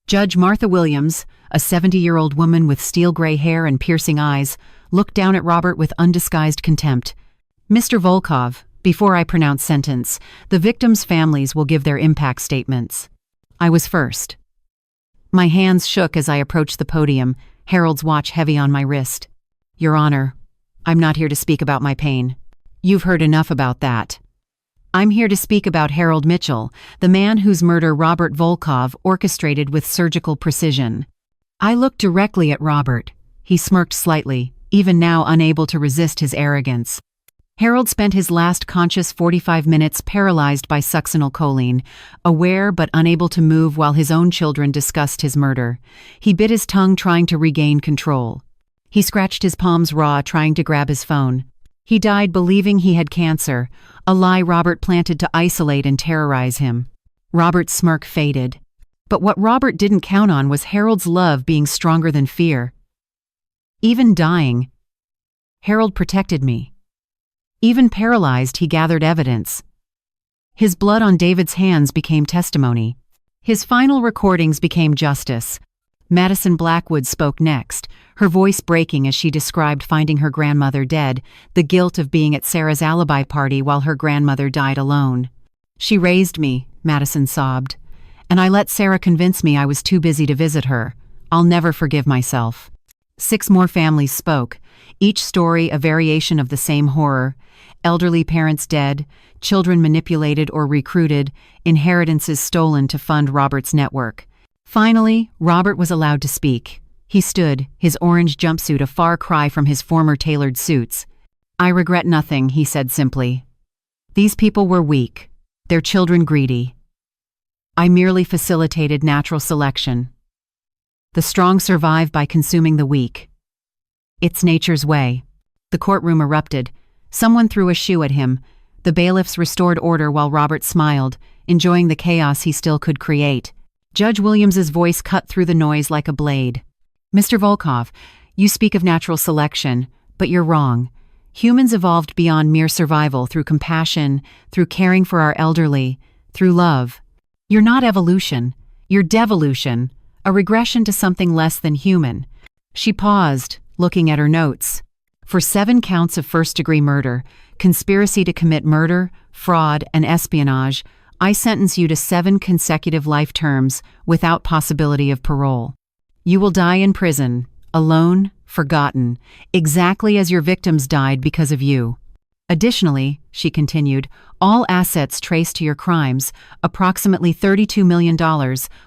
Judge Martha Williams, a 70-year-old woman with steel gray hair and piercing eyes, looked down at Robert with undisguised contempt. Mr. Volkov, before I pronounce sentence, the victims' families will give their impact statements. I was first. My hands shook as I approached the podium, Harold's watch heavy on my wrist. Your Honor, I'm not here to speak about my pain. You've heard enough about that. I'm here to speak about Harold Mitchell, the man whose murder Robert Volkov orchestrated with surgical precision. I looked directly at Robert. He smirked slightly, even now unable to resist his arrogance. Harold spent his last conscious 45 minutes paralyzed by succinylcholine, aware but unable to move while his own children discussed his murder. He bit his tongue trying to regain control. He scratched his palms raw trying to grab his phone. He died believing he had cancer, a lie Robert planted to isolate and terrorize him. Robert's smirk faded. But what Robert didn't count on was Harold's love being stronger than fear. Even dying, Harold protected me. Even paralyzed, he gathered evidence. His blood on David's hands became testimony. His final recordings became justice. Madison Blackwood spoke next, her voice breaking as she described finding her grandmother dead, the guilt of being at Sarah's alibi party while her grandmother died alone. She raised me, Madison sobbed, and I let Sarah convince me I was too busy to visit her. I'll never forgive myself. 6 more families spoke, each story a variation of the same horror. Elderly parents dead, children manipulated or recruited, inheritances stolen to fund Robert's network. Finally, Robert was allowed to speak. He stood, his orange jumpsuit a far cry from his former tailored suits. I regret nothing, he said simply. These people were weak, their children greedy. I merely facilitated natural selection. The strong survive by consuming the weak. It's nature's way. The courtroom erupted. Someone threw a shoe at him. The bailiffs restored order while Robert smiled, enjoying the chaos he still could create. Judge Williams's voice cut through the noise like a blade. Mr. Volkov, you speak of natural selection, but you're wrong. Humans evolved beyond mere survival through compassion, through caring for our elderly, through love. You're not evolution. You're devolution, a regression to something less than human. She paused, looking at her notes. For 7 counts of first-degree murder, conspiracy to commit murder, fraud, and espionage, I sentence you to 7 consecutive life terms without possibility of parole. You will die in prison, alone, forgotten, exactly as your victims died because of you. Additionally, she continued, all assets traced to your crimes, approximately $32 million,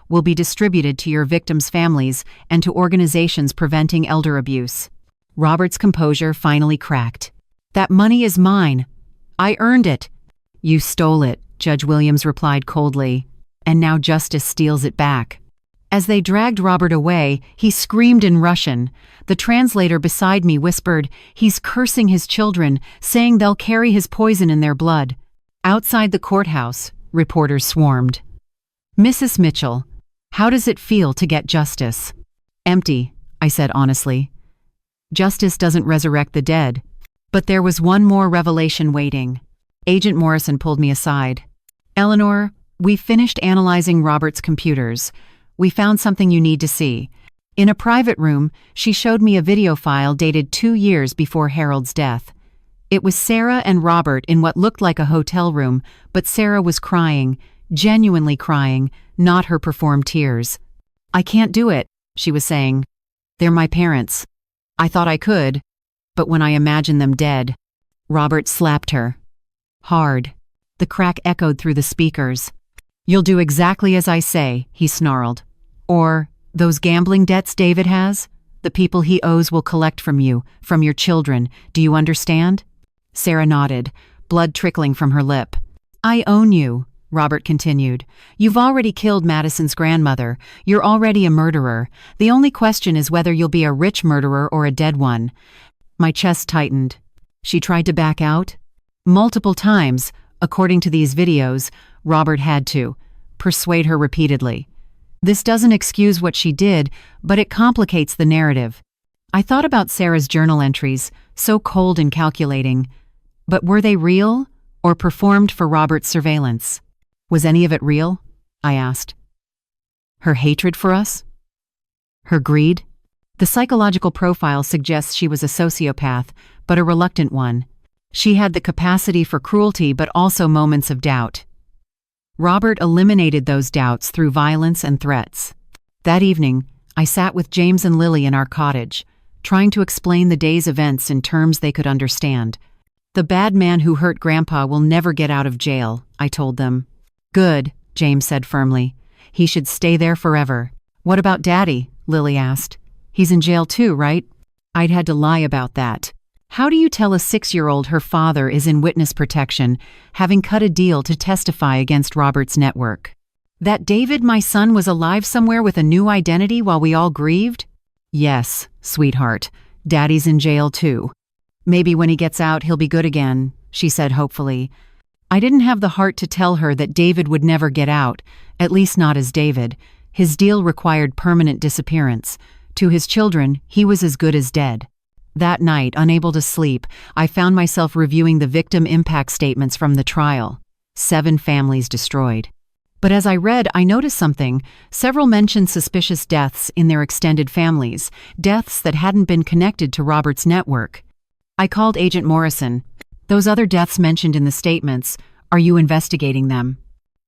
will be distributed to your victims' families and to organizations preventing elder abuse. Robert's composure finally cracked. That money is mine. I earned it. You stole it, Judge Williams replied coldly, and now justice steals it back. As they dragged Robert away, he screamed in Russian. The translator beside me whispered, he's cursing his children, saying they'll carry his poison in their blood. Outside the courthouse, reporters swarmed. Mrs. Mitchell, how does it feel to get justice? Empty, I said honestly. Justice doesn't resurrect the dead. But there was one more revelation waiting. Agent Morrison pulled me aside. Eleanor, we finished analyzing Robert's computers. We found something you need to see. In a private room, she showed me a video file dated 2 years before Harold's death. It was Sarah and Robert in what looked like a hotel room, but Sarah was crying, genuinely crying, not her performed tears. I can't do it, she was saying. They're my parents. I thought I could, but when I imagined them dead. Robert slapped her. Hard. The crack echoed through the speakers. You'll do exactly as I say, he snarled. Or, those gambling debts David has? The people he owes will collect from you, from your children. Do you understand? Sarah nodded, blood trickling from her lip. I own you, Robert continued. You've already killed Madison's grandmother. You're already a murderer. The only question is whether you'll be a rich murderer or a dead one. My chest tightened. She tried to back out? Multiple times, according to these videos, Robert had to persuade her repeatedly. This doesn't excuse what she did, but it complicates the narrative. I thought about Sarah's journal entries, so cold and calculating. But were they real, or performed for Robert's surveillance? Was any of it real? I asked. Her hatred for us? Her greed? The psychological profile suggests she was a sociopath, but a reluctant one. She had the capacity for cruelty but also moments of doubt. Robert eliminated those doubts through violence and threats. That evening, I sat with James and Lily in our cottage, trying to explain the day's events in terms they could understand. The bad man who hurt Grandpa will never get out of jail, I told them. Good, James said firmly. He should stay there forever. What about Daddy? Lily asked. He's in jail too, right? I'd had to lie about that. How do you tell a 6-year-old her father is in witness protection, having cut a deal to testify against Robert's network? That David, my son, was alive somewhere with a new identity while we all grieved? Yes, sweetheart. Daddy's in jail too. Maybe when he gets out, he'll be good again, she said hopefully. I didn't have the heart to tell her that David would never get out, at least not as David. His deal required permanent disappearance. To his children, he was as good as dead. That night, unable to sleep, I found myself reviewing the victim impact statements from the trial. 7 families destroyed. But as I read, I noticed something. Several mentioned suspicious deaths in their extended families, deaths that hadn't been connected to Robert's network. I called Agent Morrison. Those other deaths mentioned in the statements, are you investigating them?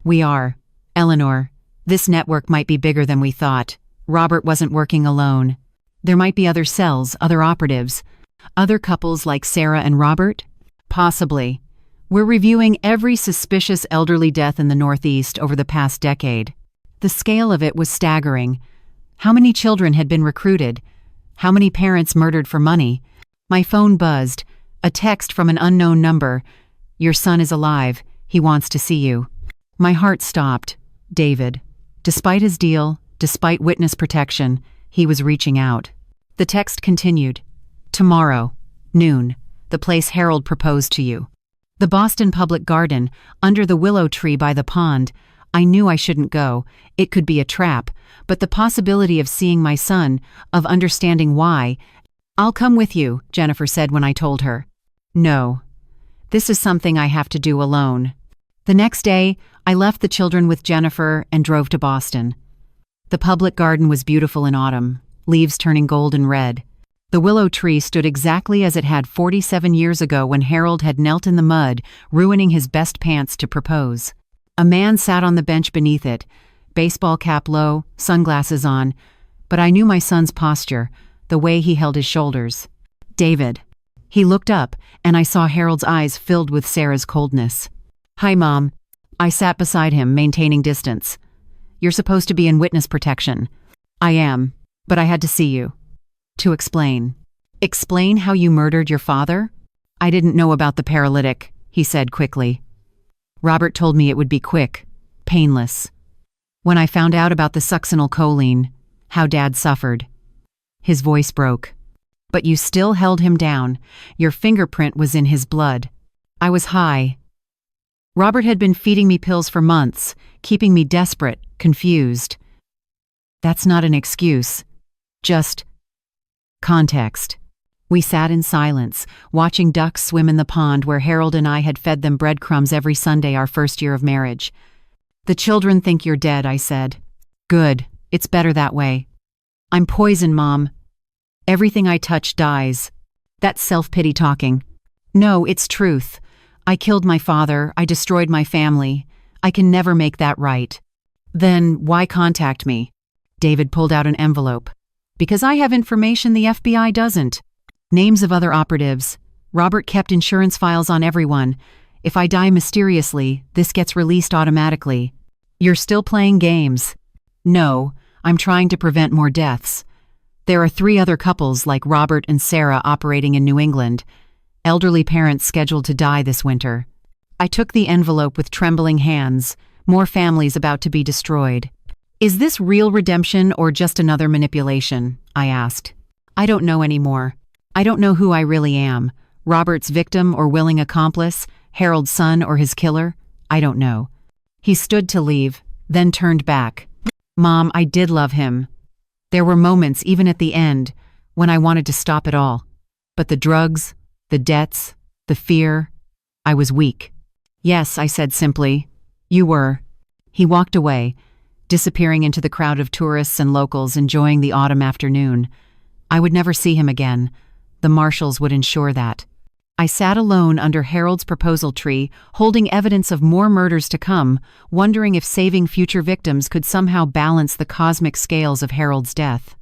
We are. Eleanor, this network might be bigger than we thought. Robert wasn't working alone. There might be other cells, other operatives. Other couples like Sarah and Robert? Possibly. We're reviewing every suspicious elderly death in the Northeast over the past decade. The scale of it was staggering. How many children had been recruited? How many parents murdered for money? My phone buzzed. A text from an unknown number. Your son is alive. He wants to see you. My heart stopped. David. Despite his deal, despite witness protection, he was reaching out. The text continued. Tomorrow, noon, the place Harold proposed to you. The Boston Public Garden, under the willow tree by the pond. I knew I shouldn't go. It could be a trap, but the possibility of seeing my son, of understanding why. I'll come with you, Jennifer said when I told her. No. This is something I have to do alone. The next day, I left the children with Jennifer and drove to Boston. The public garden was beautiful in autumn, leaves turning gold and red. The willow tree stood exactly as it had 47 years ago when Harold had knelt in the mud, ruining his best pants to propose. A man sat on the bench beneath it, baseball cap low, sunglasses on, but I knew my son's posture, the way he held his shoulders. David. He looked up, and I saw Harold's eyes filled with Sarah's coldness. Hi, Mom. I sat beside him, maintaining distance. You're supposed to be in witness protection. I am, but I had to see you. To explain. Explain how you murdered your father? I didn't know about the paralytic, he said quickly. Robert told me it would be quick, painless. When I found out about the succinylcholine, how Dad suffered. His voice broke. But you still held him down. Your fingerprint was in his blood. I was high. Robert had been feeding me pills for months, keeping me desperate, confused. That's not an excuse. Just context. We sat in silence, watching ducks swim in the pond where Harold and I had fed them breadcrumbs every Sunday our first year of marriage. The children think you're dead, I said. Good, it's better that way. I'm poison, Mom. Everything I touch dies. That's self-pity talking. No, it's truth. I killed my father, I destroyed my family. I can never make that right. Then why contact me? David pulled out an envelope. Because I have information the FBI doesn't. Names of other operatives. Robert kept insurance files on everyone. If I die mysteriously, this gets released automatically. You're still playing games. No, I'm trying to prevent more deaths. There are 3 other couples like Robert and Sarah operating in New England. Elderly parents scheduled to die this winter. I took the envelope with trembling hands. More families about to be destroyed. Is this real redemption or just another manipulation? I asked. I don't know anymore. I don't know who I really am. Robert's victim or willing accomplice? Harold's son or his killer? I don't know. He stood to leave, then turned back. Mom, I did love him. There were moments, even at the end, when I wanted to stop it all. But the drugs, the debts, the fear, I was weak. Yes, I said simply. You were. He walked away, disappearing into the crowd of tourists and locals enjoying the autumn afternoon. I would never see him again. The marshals would ensure that. I sat alone under Harold's proposal tree, holding evidence of more murders to come, wondering if saving future victims could somehow balance the cosmic scales of Harold's death.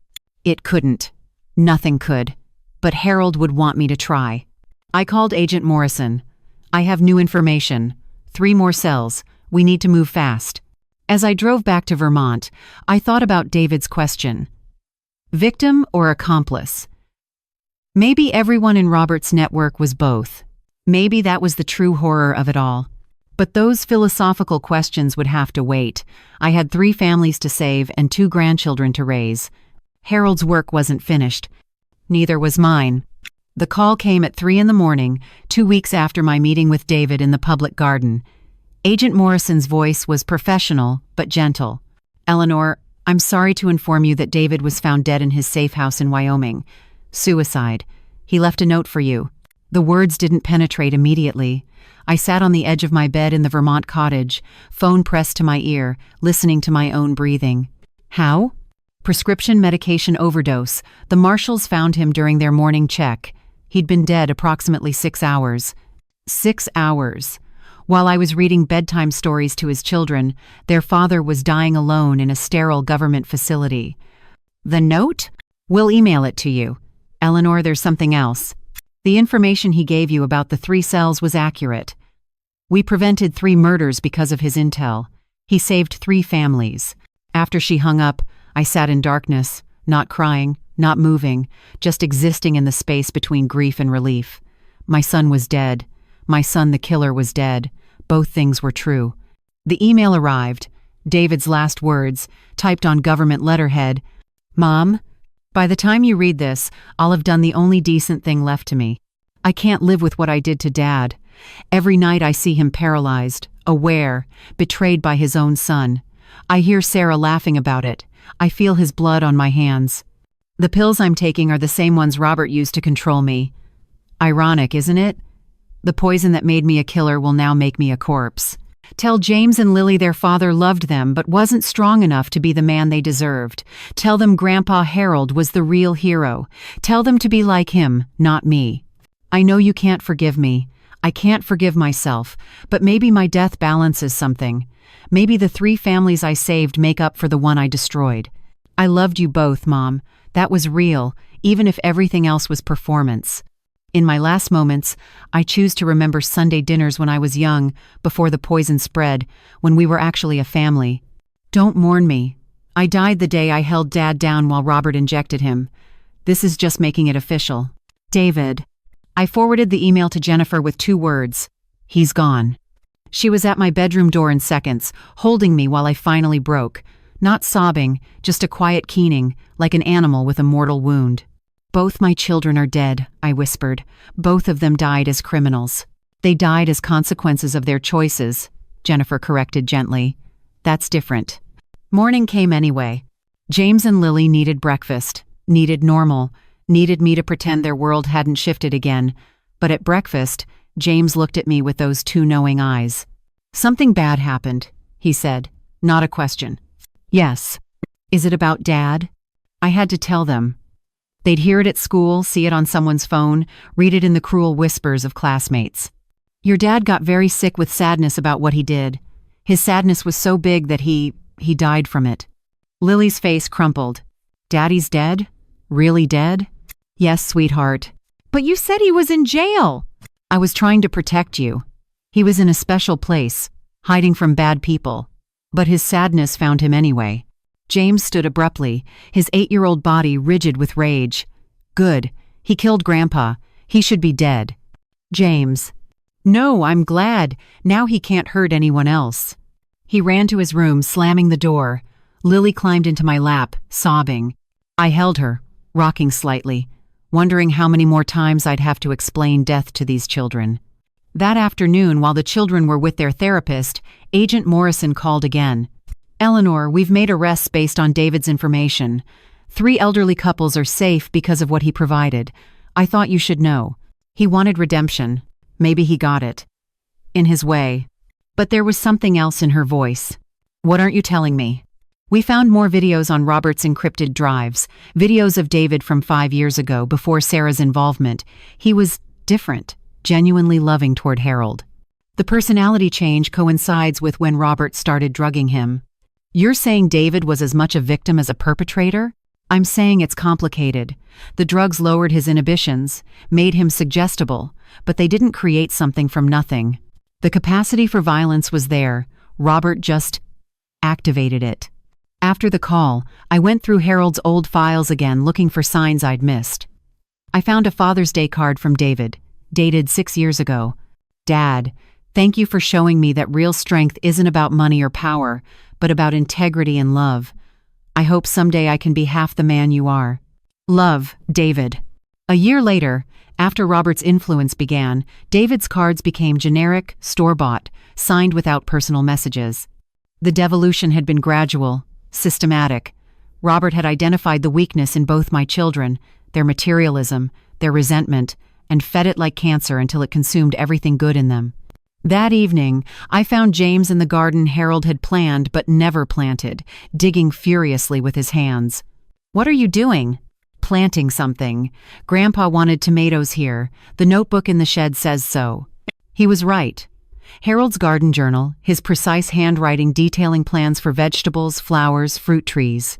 It couldn't. Nothing could. But Harold would want me to try. I called Agent Morrison. I have new information. 3 more cells. We need to move fast. As I drove back to Vermont, I thought about David's question. Victim or accomplice? Maybe everyone in Robert's network was both. Maybe that was the true horror of it all. But those philosophical questions would have to wait. I had 3 families to save and 2 grandchildren to raise. Harold's work wasn't finished. Neither was mine. The call came at 3 in the morning, 2 weeks after my meeting with David in the public garden. Agent Morrison's voice was professional, but gentle. Eleanor, I'm sorry to inform you that David was found dead in his safe house in Wyoming. Suicide. He left a note for you. The words didn't penetrate immediately. I sat on the edge of my bed in the Vermont cottage, phone pressed to my ear, listening to my own breathing. How? Prescription medication overdose. The marshals found him during their morning check. He'd been dead approximately 6 hours. 6 hours. While I was reading bedtime stories to his children, their father was dying alone in a sterile government facility. The note? We'll email it to you. Eleanor, there's something else. The information he gave you about the 3 cells was accurate. We prevented 3 murders because of his intel. He saved 3 families. After she hung up, I sat in darkness, not crying, not moving, just existing in the space between grief and relief. My son was dead. My son, the killer, was dead. Both things were true. The email arrived. David's last words, typed on government letterhead. Mom, by the time you read this, I'll have done the only decent thing left to me. I can't live with what I did to Dad. Every night I see him paralyzed, aware, betrayed by his own son. I hear Sarah laughing about it. I feel his blood on my hands. The pills I'm taking are the same ones Robert used to control me. Ironic, isn't it? The poison that made me a killer will now make me a corpse. Tell James and Lily their father loved them but wasn't strong enough to be the man they deserved. Tell them Grandpa Harold was the real hero. Tell them to be like him, not me. I know you can't forgive me. I can't forgive myself, but maybe my death balances something. Maybe the 3 families I saved make up for the one I destroyed. I loved you both, Mom. That was real, even if everything else was performance. In my last moments, I choose to remember Sunday dinners when I was young, before the poison spread, when we were actually a family. Don't mourn me. I died the day I held Dad down while Robert injected him. This is just making it official. David. I forwarded the email to Jennifer with 2 words. He's gone. She was at my bedroom door in seconds, holding me while I finally broke. Not sobbing, just a quiet keening, like an animal with a mortal wound. Both my children are dead, I whispered. Both of them died as criminals. They died as consequences of their choices, Jennifer corrected gently. That's different. Morning came anyway. James and Lily needed breakfast, needed normal, needed me to pretend their world hadn't shifted again. But at breakfast, James looked at me with those 2 knowing eyes. Something bad happened, he said, not a question. Yes. Is it about Dad? I had to tell them. They'd hear it at school, see it on someone's phone, read it in the cruel whispers of classmates. Your dad got very sick with sadness about what he did. His sadness was so big that he died from it. Lily's face crumpled. Daddy's dead? Really dead? Yes, sweetheart. But you said he was in jail. I was trying to protect you. He was in a special place, hiding from bad people. But his sadness found him anyway. James stood abruptly, his 8-year-old body rigid with rage. Good. He killed Grandpa. He should be dead. James. No, I'm glad. Now he can't hurt anyone else. He ran to his room, slamming the door. Lily climbed into my lap, sobbing. I held her, rocking slightly, wondering how many more times I'd have to explain death to these children. That afternoon, while the children were with their therapist, Agent Morrison called again. Eleanor, we've made arrests based on David's information. 3 elderly couples are safe because of what he provided. I thought you should know. He wanted redemption. Maybe he got it. In his way. But there was something else in her voice. What aren't you telling me? We found more videos on Robert's encrypted drives, videos of David from 5 years ago, before Sarah's involvement. He was different, genuinely loving toward Harold. The personality change coincides with when Robert started drugging him. You're saying David was as much a victim as a perpetrator? I'm saying it's complicated. The drugs lowered his inhibitions, made him suggestible, but they didn't create something from nothing. The capacity for violence was there. Robert just activated it. After the call, I went through Harold's old files again looking for signs I'd missed. I found a Father's Day card from David, dated 6 years ago. Dad, thank you for showing me that real strength isn't about money or power, but about integrity and love. I hope someday I can be half the man you are. Love, David. A year later, after Robert's influence began, David's cards became generic, store-bought, signed without personal messages. The devolution had been gradual, systematic. Robert had identified the weakness in both my children, their materialism, their resentment, and fed it like cancer until it consumed everything good in them. That evening, I found James in the garden Harold had planned but never planted, digging furiously with his hands. What are you doing? Planting something. Grandpa wanted tomatoes here. The notebook in the shed says so. He was right. Harold's garden journal, his precise handwriting detailing plans for vegetables, flowers, fruit trees.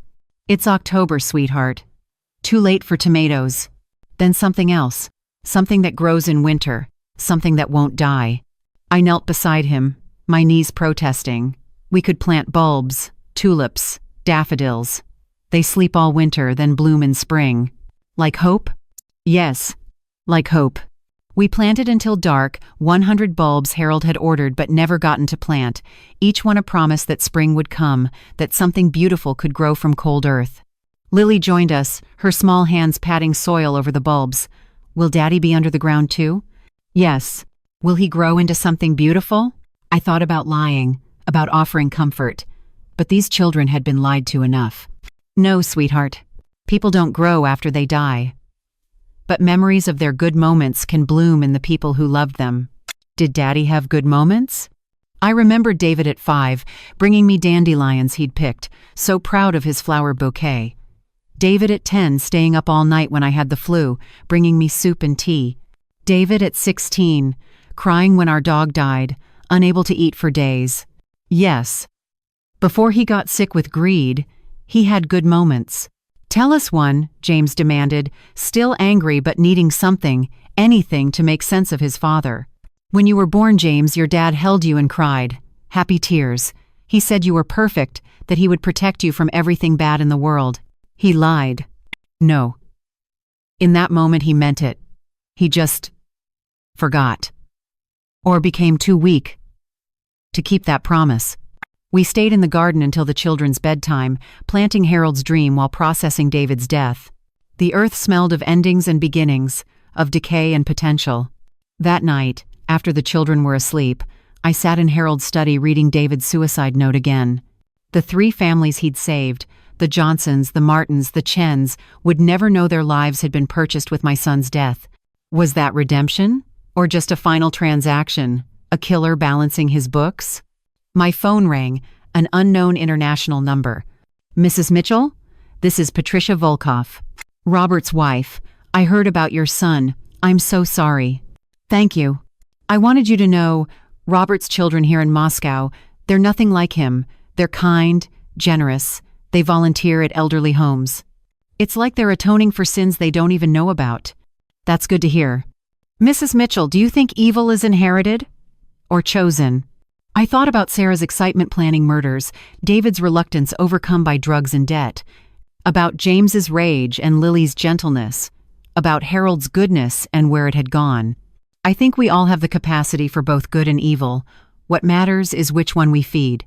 It's October, sweetheart. Too late for tomatoes. Then something else. Something that grows in winter. Something that won't die. I knelt beside him, my knees protesting. We could plant bulbs, tulips, daffodils. They sleep all winter, then bloom in spring. Like hope? Yes, like hope. We planted until dark 100 bulbs Harold had ordered but never gotten to plant, each one a promise that spring would come, that something beautiful could grow from cold earth. Lily joined us, her small hands patting soil over the bulbs. Will Daddy be under the ground too? Yes. Will he grow into something beautiful? I thought about lying, about offering comfort. But these children had been lied to enough. No, sweetheart. People don't grow after they die. But memories of their good moments can bloom in the people who loved them. Did Daddy have good moments? I remembered David at 5, bringing me dandelions he'd picked, so proud of his flower bouquet. David at 10, staying up all night when I had the flu, bringing me soup and tea. David at 16, crying when our dog died, unable to eat for days. Yes. Before he got sick with greed, he had good moments. Tell us one, James demanded, still angry but needing something, anything to make sense of his father. When you were born, James, your dad held you and cried. Happy tears. He said you were perfect, that he would protect you from everything bad in the world. He lied. No. In that moment he meant it. He just forgot. Or became too weak to keep that promise. We stayed in the garden until the children's bedtime, planting Harold's dream while processing David's death. The earth smelled of endings and beginnings, of decay and potential. That night, after the children were asleep, I sat in Harold's study reading David's suicide note again. The 3 families he'd saved, the Johnsons, the Martins, the Chens, would never know their lives had been purchased with my son's death. Was that redemption? Or just a final transaction? A killer balancing his books? My phone rang, an unknown international number. Mrs. Mitchell? This is Patricia Volkoff. Robert's wife. I heard about your son. I'm so sorry. Thank you. I wanted you to know, Robert's children here in Moscow, they're nothing like him. They're kind, generous. They volunteer at elderly homes. It's like they're atoning for sins they don't even know about. That's good to hear. Mrs. Mitchell, do you think evil is inherited? Or chosen? I thought about Sarah's excitement planning murders, David's reluctance overcome by drugs and debt, about James's rage and Lily's gentleness, about Harold's goodness and where it had gone. I think we all have the capacity for both good and evil. What matters is which one we feed.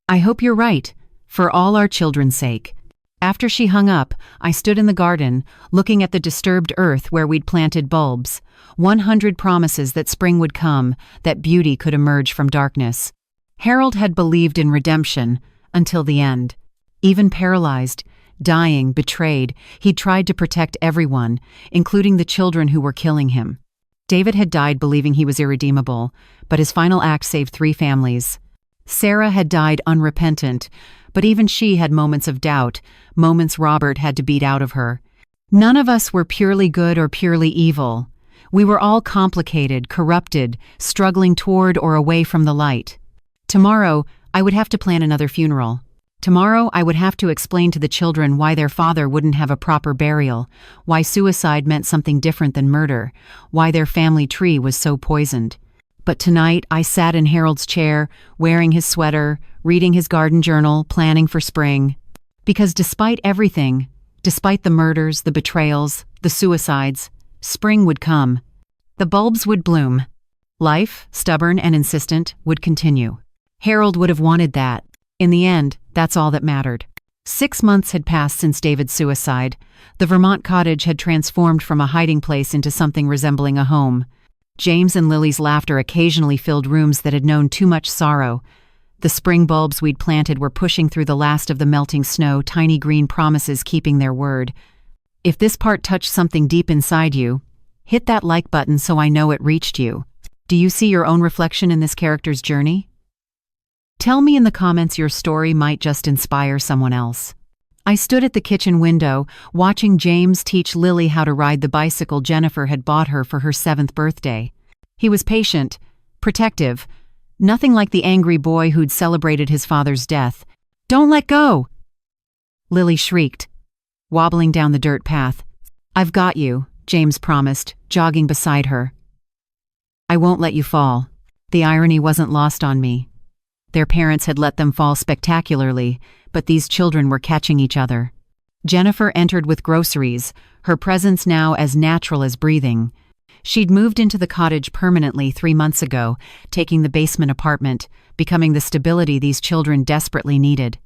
I hope you're right, for all our children's sake. After she hung up, I stood in the garden, looking at the disturbed earth where we'd planted bulbs. 100 promises that spring would come, that beauty could emerge from darkness. Harold had believed in redemption, until the end. Even paralyzed, dying, betrayed, he'd tried to protect everyone, including the children who were killing him. David had died believing he was irredeemable, but his final act saved 3 families. Sarah had died unrepentant, but even she had moments of doubt, moments Robert had to beat out of her. None of us were purely good or purely evil. We were all complicated, corrupted, struggling toward or away from the light. Tomorrow, I would have to plan another funeral. Tomorrow, I would have to explain to the children why their father wouldn't have a proper burial, why suicide meant something different than murder, why their family tree was so poisoned. But tonight, I sat in Harold's chair, wearing his sweater, reading his garden journal, planning for spring. Because despite everything, despite the murders, the betrayals, the suicides, spring would come. The bulbs would bloom. Life, stubborn and insistent, would continue. Harold would have wanted that. In the end, that's all that mattered. 6 months had passed since David's suicide. The Vermont cottage had transformed from a hiding place into something resembling a home. James and Lily's laughter occasionally filled rooms that had known too much sorrow. The spring bulbs we'd planted were pushing through the last of the melting snow, tiny green promises keeping their word. If this part touched something deep inside you, hit that like button so I know it reached you. Do you see your own reflection in this character's journey? Tell me in the comments your story might just inspire someone else. I stood at the kitchen window, watching James teach Lily how to ride the bicycle Jennifer had bought her for her 7th birthday. He was patient, protective, nothing like the angry boy who'd celebrated his father's death. "Don't let go!" Lily shrieked, wobbling down the dirt path. "I've got you," James promised, jogging beside her. "I won't let you fall." The irony wasn't lost on me. Their parents had let them fall spectacularly, but these children were catching each other. Jennifer entered with groceries, her presence now as natural as breathing. She'd moved into the cottage permanently 3 months ago, taking the basement apartment, becoming the stability these children desperately needed.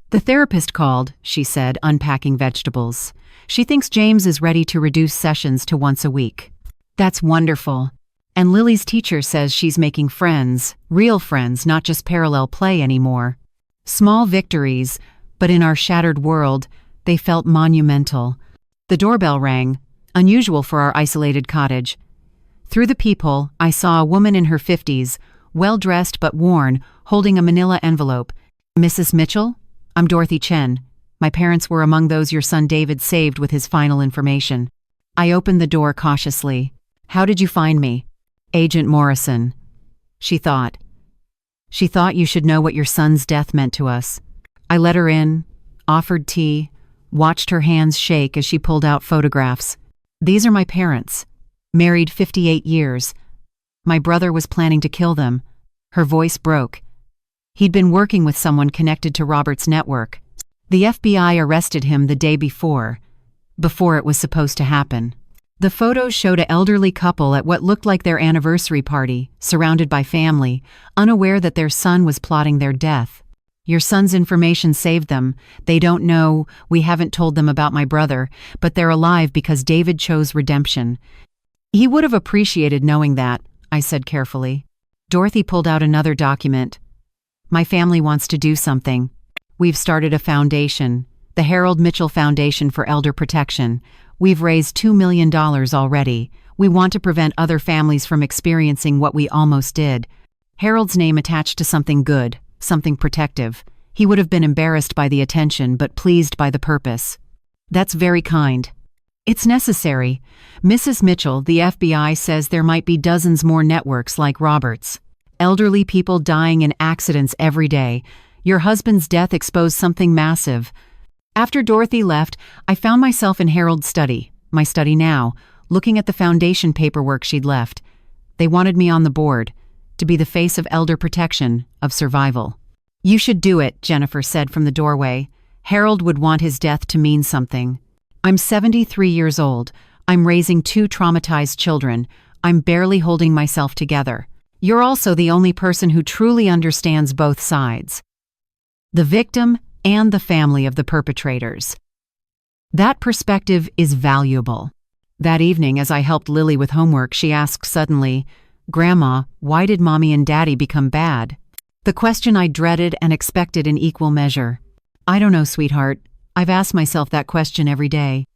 "The therapist called," she said, unpacking vegetables. "She thinks James is ready to reduce sessions to once a week." "That's wonderful. And Lily's teacher says she's making friends, real friends, not just parallel play anymore." Small victories, but in our shattered world, they felt monumental. The doorbell rang, unusual for our isolated cottage. Through the peephole, I saw a woman in her 50s, well-dressed but worn, holding a manila envelope. "Mrs. Mitchell? I'm Dorothy Chen. My parents were among those your son David saved with his final information." I opened the door cautiously. "How did you find me?" "Agent Morrison." She thought you should know what your son's death meant to us. I let her in, offered tea, watched her hands shake as she pulled out photographs. "These are my parents. Married 58 years. My brother was planning to kill them." Her voice broke. He'd been working with someone connected to Robert's network. The FBI arrested him the day before it was supposed to happen. The photos showed an elderly couple at what looked like their anniversary party, surrounded by family, unaware that their son was plotting their death. "Your son's information saved them. They don't know, we haven't told them about my brother, but they're alive because David chose redemption." "He would have appreciated knowing that," I said carefully. Dorothy pulled out another document. "My family wants to do something. We've started a foundation, the Harold Mitchell Foundation for Elder Protection. We've raised $2 million already. We want to prevent other families from experiencing what we almost did." Harold's name attached to something good, something protective. He would have been embarrassed by the attention, but pleased by the purpose. "That's very kind." "It's necessary. Mrs. Mitchell, the FBI says there might be dozens more networks like Robert's. Elderly people dying in accidents every day. Your husband's death exposed something massive." After Dorothy left, I found myself in Harold's study, my study now, looking at the foundation paperwork she'd left. They wanted me on the board, to be the face of elder protection, of survival. "You should do it," Jennifer said from the doorway. "Harold would want his death to mean something. I'm 73 years old. I'm raising 2 traumatized children. I'm barely holding myself together. You're also the only person who truly understands both sides. The victim and the family of the perpetrators. That perspective is valuable." That evening, as I helped Lily with homework, she asked suddenly, "Grandma, why did Mommy and Daddy become bad?" The question I dreaded and expected in equal measure. I don't know, sweetheart. I've asked myself that question every day.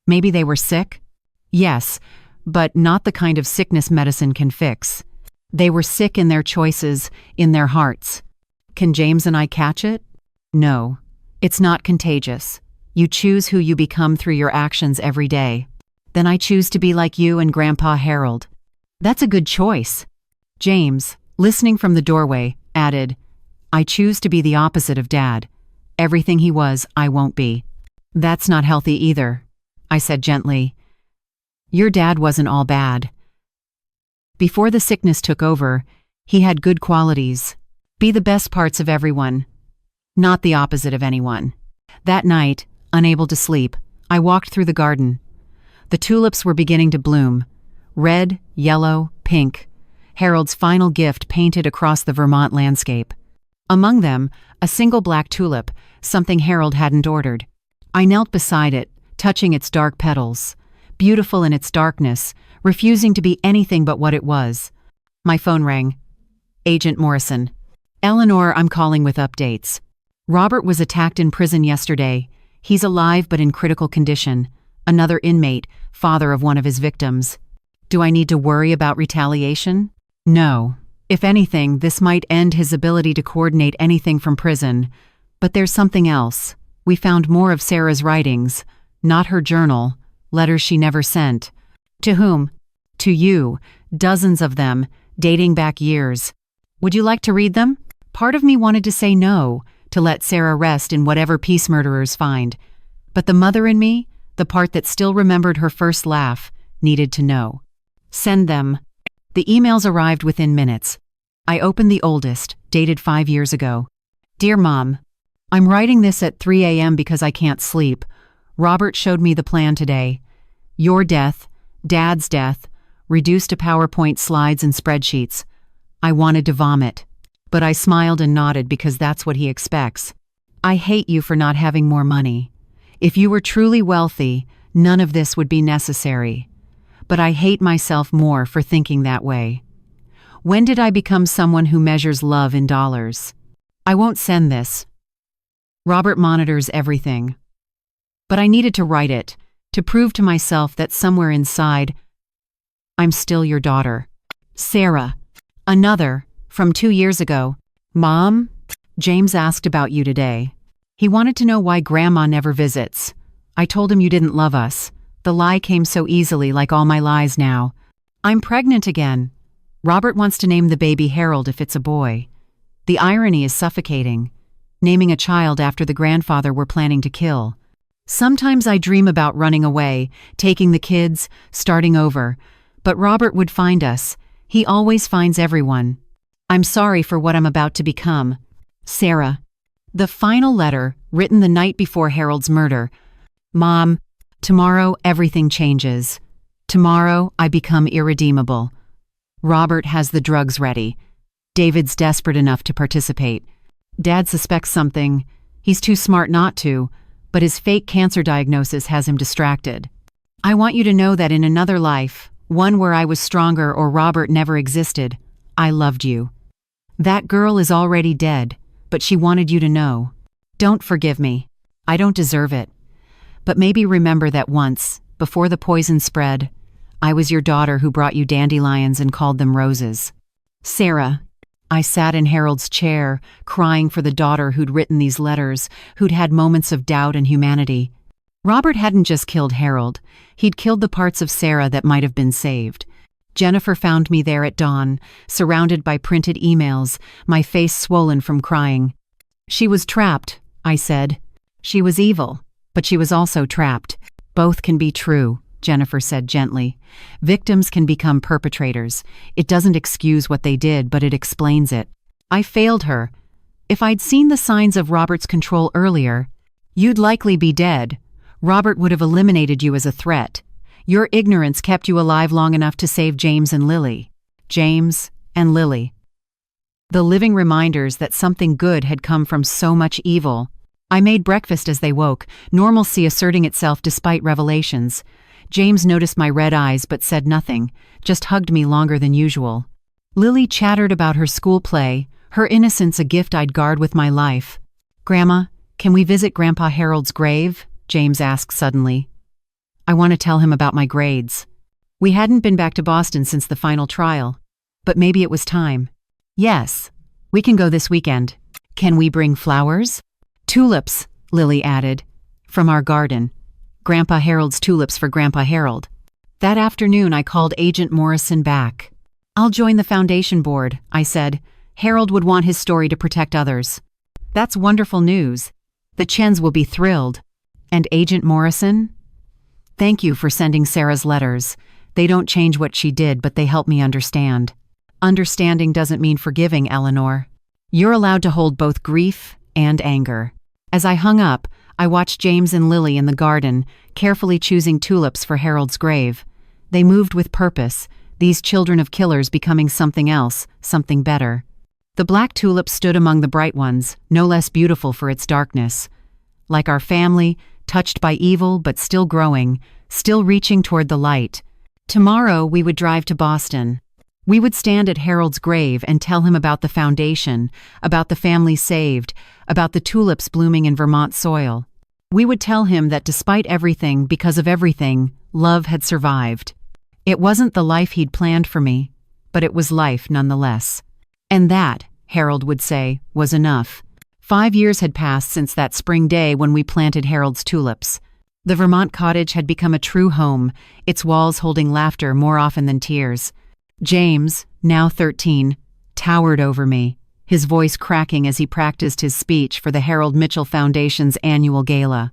Maybe they were sick? Yes, but not the kind of sickness medicine can fix. They were sick in their choices, in their hearts. Can James and I catch it? No. It's not contagious. You choose who you become through your actions every day. Then I choose to be like you and Grandpa Harold. That's a good choice. James, listening from the doorway, added, I choose to be the opposite of Dad. Everything he was, I won't be. That's not healthy either, I said gently. Your dad wasn't all bad. Before the sickness took over, he had good qualities. Be the best parts of everyone, not the opposite of anyone. That night, unable to sleep, I walked through the garden. The tulips were beginning to bloom. Red, yellow, pink. Harold's final gift painted across the Vermont landscape. Among them, a single black tulip, something Harold hadn't ordered. I knelt beside it, touching its dark petals, beautiful in its darkness, refusing to be anything but what it was. My phone rang. Agent Morrison. Eleanor, I'm calling with updates. Robert was attacked in prison yesterday. He's alive but in critical condition. Another inmate, father of one of his victims. Do I need to worry about retaliation? No. If anything, this might end his ability to coordinate anything from prison. But there's something else. We found more of Sarah's writings. Not her journal. Letters she never sent. To whom? To you. Dozens of them, dating back years. Would you like to read them? Part of me wanted to say no, to let Sarah rest in whatever peace murderers find. But the mother in me, the part that still remembered her first laugh, needed to know. Send them. The emails arrived within minutes. I opened the oldest, dated 5 years ago. Dear Mom, I'm writing this at 3 a.m. because I can't sleep. Robert showed me the plan today. Your death, Dad's death, reduced to PowerPoint slides and spreadsheets. I wanted to vomit, but I smiled and nodded because that's what he expects. I hate you for not having more money. If you were truly wealthy, none of this would be necessary. But I hate myself more for thinking that way. When did I become someone who measures love in dollars? I won't send this. Robert monitors everything. But I needed to write it, to prove to myself that somewhere inside, I'm still your daughter. Sarah. Another, from 2 years ago. Mom, James asked about you today. He wanted to know why Grandma never visits. I told him you didn't love us. The lie came so easily, like all my lies now. I'm pregnant again. Robert wants to name the baby Harold if it's a boy. The irony is suffocating. Naming a child after the grandfather we're planning to kill. Sometimes I dream about running away, taking the kids, starting over. But Robert would find us. He always finds everyone. I'm sorry for what I'm about to become. Sarah. The final letter, written the night before Harold's murder. Mom, tomorrow everything changes. Tomorrow I become irredeemable. Robert has the drugs ready. David's desperate enough to participate. Dad suspects something. He's too smart not to, but his fake cancer diagnosis has him distracted. I want you to know that in another life, one where I was stronger or Robert never existed, I loved you. That girl is already dead, but she wanted you to know. Don't forgive me. I don't deserve it. But maybe remember that once, before the poison spread, I was your daughter who brought you dandelions and called them roses. Sarah. I sat in Harold's chair, crying for the daughter who'd written these letters, who'd had moments of doubt and humanity. Robert hadn't just killed Harold. He'd killed the parts of Sarah that might have been saved. Jennifer found me there at dawn, surrounded by printed emails, my face swollen from crying. She was trapped, I said. She was evil, but she was also trapped. Both can be true, Jennifer said gently. Victims can become perpetrators. It doesn't excuse what they did, but it explains it. I failed her. If I'd seen the signs of Robert's control earlier, you'd likely be dead. Robert would have eliminated you as a threat. Your ignorance kept you alive long enough to save James and Lily. James and Lily. The living reminders that something good had come from so much evil. I made breakfast as they woke, normalcy asserting itself despite revelations. James noticed my red eyes but said nothing, just hugged me longer than usual. Lily chattered about her school play, Her innocence a gift I'd guard with my life. "Grandma, can we visit Grandpa Harold's grave?" James asked suddenly. "I want to tell him about my grades." We hadn't been back to Boston since the final trial, but maybe it was time. "Yes, we can go this weekend. Can we bring flowers?" "Tulips," Lily added, "from our garden. Grandpa Harold's tulips for Grandpa Harold." That afternoon I called Agent Morrison back. "I'll join the foundation board," I said. "Harold would want his story to protect others." "That's wonderful news. The Chens will be thrilled." "And Agent Morrison? Thank you for sending Sarah's letters. They don't change what she did, but they help me understand." "Understanding doesn't mean forgiving, Eleanor. You're allowed to hold both grief and anger." As I hung up, I watched James and Lily in the garden, carefully choosing tulips for Harold's grave. They moved with purpose, these children of killers becoming something else, something better. The black tulip stood among the bright ones, no less beautiful for its darkness. Like our family, touched by evil but still growing, still reaching toward the light. Tomorrow we would drive to Boston. We would stand at Harold's grave and tell him about the foundation, about the family saved, about the tulips blooming in Vermont soil. We would tell him that despite everything, because of everything, love had survived. It wasn't the life he'd planned for me, but it was life nonetheless. And that, Harold would say, was enough. 5 years had passed since that spring day when we planted Harold's tulips. The Vermont cottage had become a true home, its walls holding laughter more often than tears. James, now 13, towered over me, his voice cracking as he practiced his speech for the Harold Mitchell Foundation's annual gala.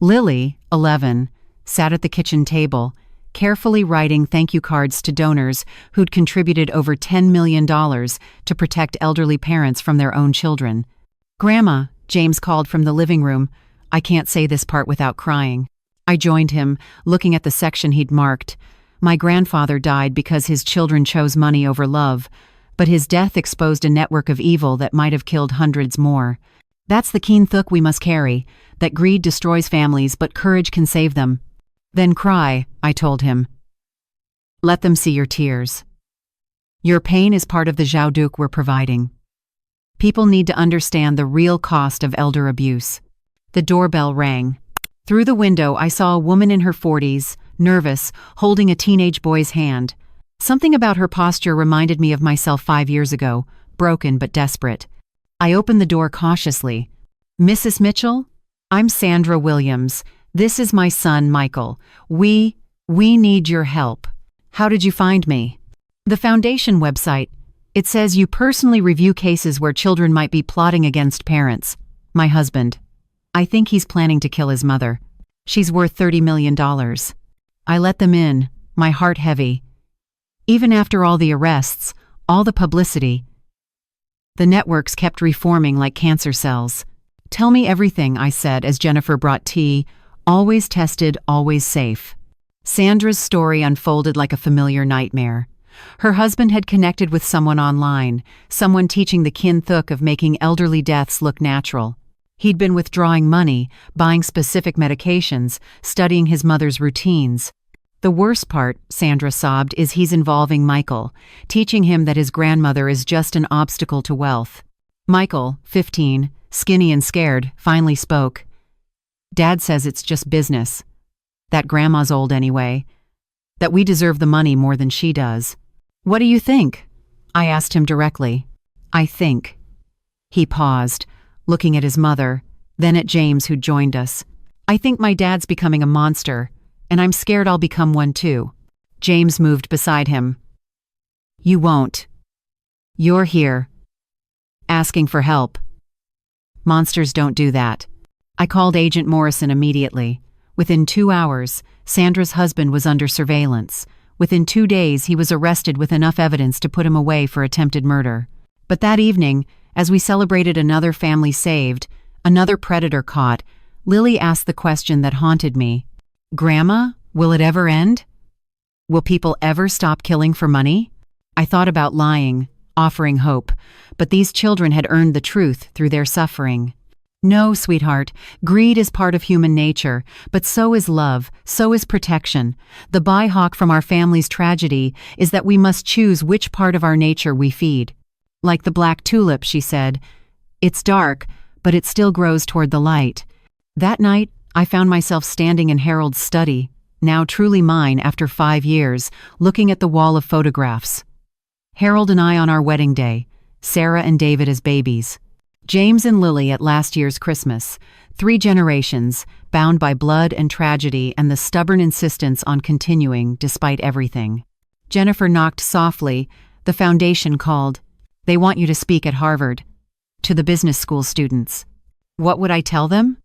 Lily, 11, sat at the kitchen table, carefully writing thank you cards to donors who'd contributed over $10 million to protect elderly parents from their own children. "Grandma," James called from the living room. I can't say this part without crying. I joined him, looking at the section he'd marked. My grandfather died because his children chose money over love, but his death exposed a network of evil that might have killed hundreds more. That's the keen thook we must carry, that greed destroys families, but courage can save them. "Then cry," I told him. "Let them see your tears. Your pain is part of the Zhaoduk we're providing. People need to understand the real cost of elder abuse." The doorbell rang. Through the window, I saw a woman in her 40s, nervous, holding a teenage boy's hand. Something about her posture reminded me of myself 5 years ago, broken but desperate. I opened the door cautiously. "Mrs. Mitchell? I'm Sandra Williams. This is my son, Michael. We need your help." "How did you find me?" "The foundation website. It says you personally review cases where children might be plotting against parents. My husband. I think he's planning to kill his mother. She's worth $30 million. I let them in, my heart heavy. Even after all the arrests, all the publicity, the networks kept reforming like cancer cells. "Tell me everything," I said as Jennifer brought tea, always tested, always safe. Sandra's story unfolded like a familiar nightmare. Her husband had connected with someone online, someone teaching the kin thook of making elderly deaths look natural. He'd been withdrawing money, buying specific medications, studying his mother's routines. "The worst part," Sandra sobbed, "is he's involving Michael, teaching him that his grandmother is just an obstacle to wealth." Michael, 15, skinny and scared, finally spoke. "Dad says it's just business. That grandma's old anyway. That we deserve the money more than she does." "What do you think?" I asked him directly. "I think." He paused, looking at his mother, then at James, who'd joined us. "I think my dad's becoming a monster, and I'm scared I'll become one too." James moved beside him. "You won't. You're here, asking for help. Monsters don't do that." I called Agent Morrison immediately. Within 2 hours, Sandra's husband was under surveillance. Within 2 days, he was arrested with enough evidence to put him away for attempted murder. But that evening, as we celebrated another family saved, another predator caught, Lily asked the question that haunted me. "Grandma, will it ever end? Will people ever stop killing for money?" I thought about lying, offering hope, but these children had earned the truth through their suffering. "No, sweetheart, greed is part of human nature, but so is love, so is protection. The byhawk from our family's tragedy is that we must choose which part of our nature we feed. Like the black tulip, she said. It's dark, but it still grows toward the light. That night, I found myself standing in Harold's study, now truly mine after 5 years, looking at the wall of photographs. Harold and I on our wedding day, Sarah and David as babies, James and Lily at last year's Christmas, 3 generations, bound by blood and tragedy and the stubborn insistence on continuing despite everything. Jennifer knocked softly. The foundation called. They want you to speak at Harvard. To the business school students. What would I tell them?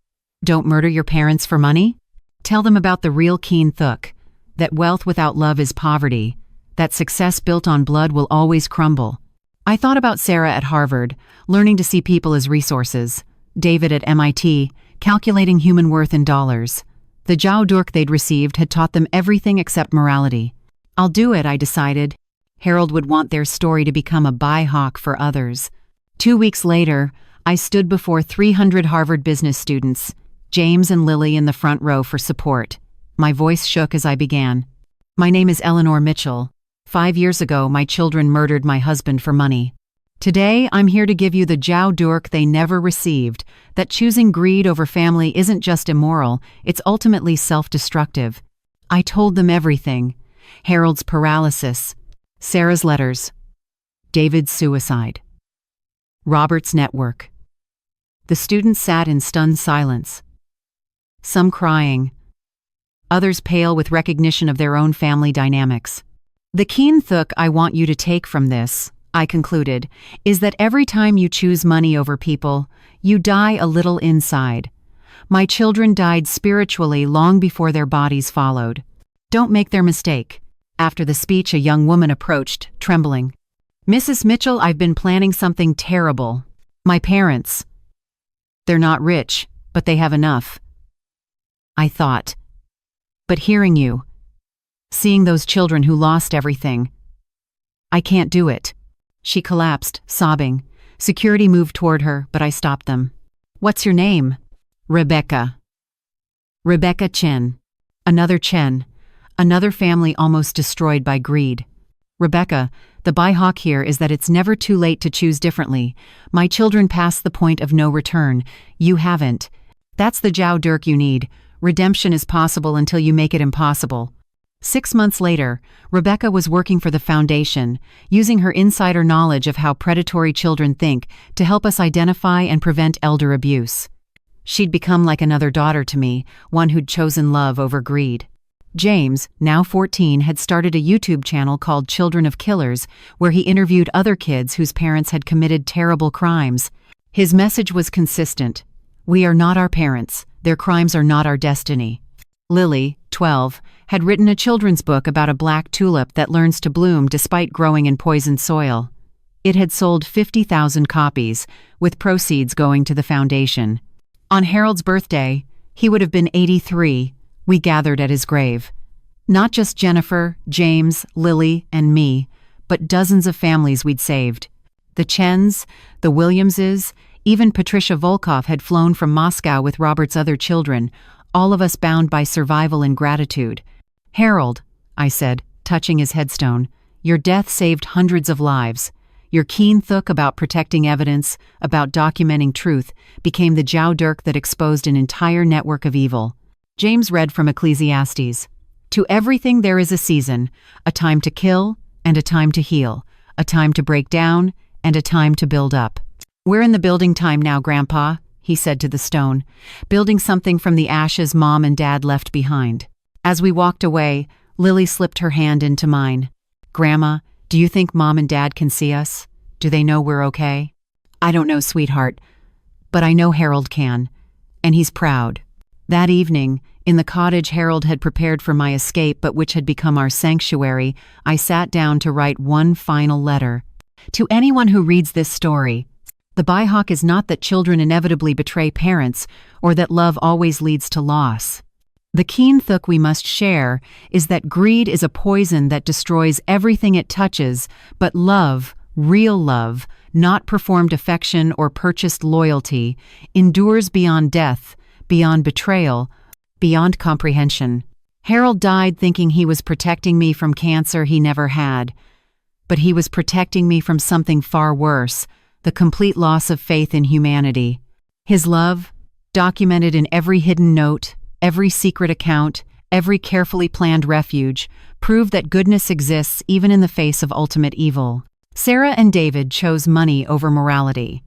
Don't murder your parents for money? Tell them about the real keen thuk, that wealth without love is poverty, that success built on blood will always crumble. I thought about Sarah at Harvard, learning to see people as resources, David at MIT, calculating human worth in dollars. The Jaudirk they'd received had taught them everything except morality. I'll do it, I decided. Harold would want their story to become a buy-hawk for others. 2 weeks later, I stood before 300 Harvard business students, James and Lily in the front row for support. My voice shook as I began. My name is Eleanor Mitchell. 5 years ago, my children murdered my husband for money. Today, I'm here to give you the Jaudirk they never received, that choosing greed over family isn't just immoral, it's ultimately self-destructive. I told them everything. Harold's paralysis, Sarah's letters, David's suicide, Robert's network. The students sat in stunned silence. Some crying, others pale with recognition of their own family dynamics. The keen thuk I want you to take from this, I concluded, is that every time you choose money over people, you die a little inside. My children died spiritually long before their bodies followed. Don't make their mistake. After the speech, a young woman approached, trembling. Mrs. Mitchell, I've been planning something terrible. My parents. They're not rich, but they have enough. I thought. But hearing you, seeing those children who lost everything, I can't do it. She collapsed, sobbing. Security moved toward her, but I stopped them. What's your name? Rebecca. Rebecca Chen. Another Chen. Another family almost destroyed by greed. Rebecca, the buy-hawk here is that it's never too late to choose differently. My children passed the point of no return. You haven't. That's the Jaudirk you need. Redemption is possible until you make it impossible. 6 months later, Rebecca was working for the foundation, using her insider knowledge of how predatory children think to help us identify and prevent elder abuse. She'd become like another daughter to me, one who'd chosen love over greed. James, now 14, had started a YouTube channel called Children of Killers, where he interviewed other kids whose parents had committed terrible crimes. His message was consistent. We are not our parents. Their crimes are not our destiny. Lily, 12, had written a children's book about a black tulip that learns to bloom despite growing in poisoned soil. It had sold 50,000 copies, with proceeds going to the foundation. On Harold's birthday, he would have been 83, we gathered at his grave. Not just Jennifer, James, Lily, and me, but dozens of families we'd saved. The Chens, the Williamses, even Patricia Volkov had flown from Moscow with Robert's other children, all of us bound by survival and gratitude. Harold, I said, touching his headstone, your death saved hundreds of lives. Your keen thuk about protecting evidence, about documenting truth, became the Jaudirk that exposed an entire network of evil. James read from Ecclesiastes. To everything there is a season, a time to kill and a time to heal, a time to break down and a time to build up. We're in the building time now, Grandpa, he said to the stone, building something from the ashes Mom and Dad left behind. As we walked away, Lily slipped her hand into mine. Grandma, do you think Mom and Dad can see us? Do they know we're okay? I don't know, sweetheart, but I know Harold can, and he's proud. That evening, in the cottage Harold had prepared for my escape but which had become our sanctuary, I sat down to write one final letter. To anyone who reads this story, the buy-hawk is not that children inevitably betray parents or that love always leads to loss. The keen thuk we must share is that greed is a poison that destroys everything it touches, but love, real love, not performed affection or purchased loyalty, endures beyond death, beyond betrayal, beyond comprehension. Harold died thinking he was protecting me from cancer he never had. but he was protecting me from something far worse, the complete loss of faith in humanity. His love, documented in every hidden note, every secret account, every carefully planned refuge, proved that goodness exists even in the face of ultimate evil. Sarah and David chose money over morality.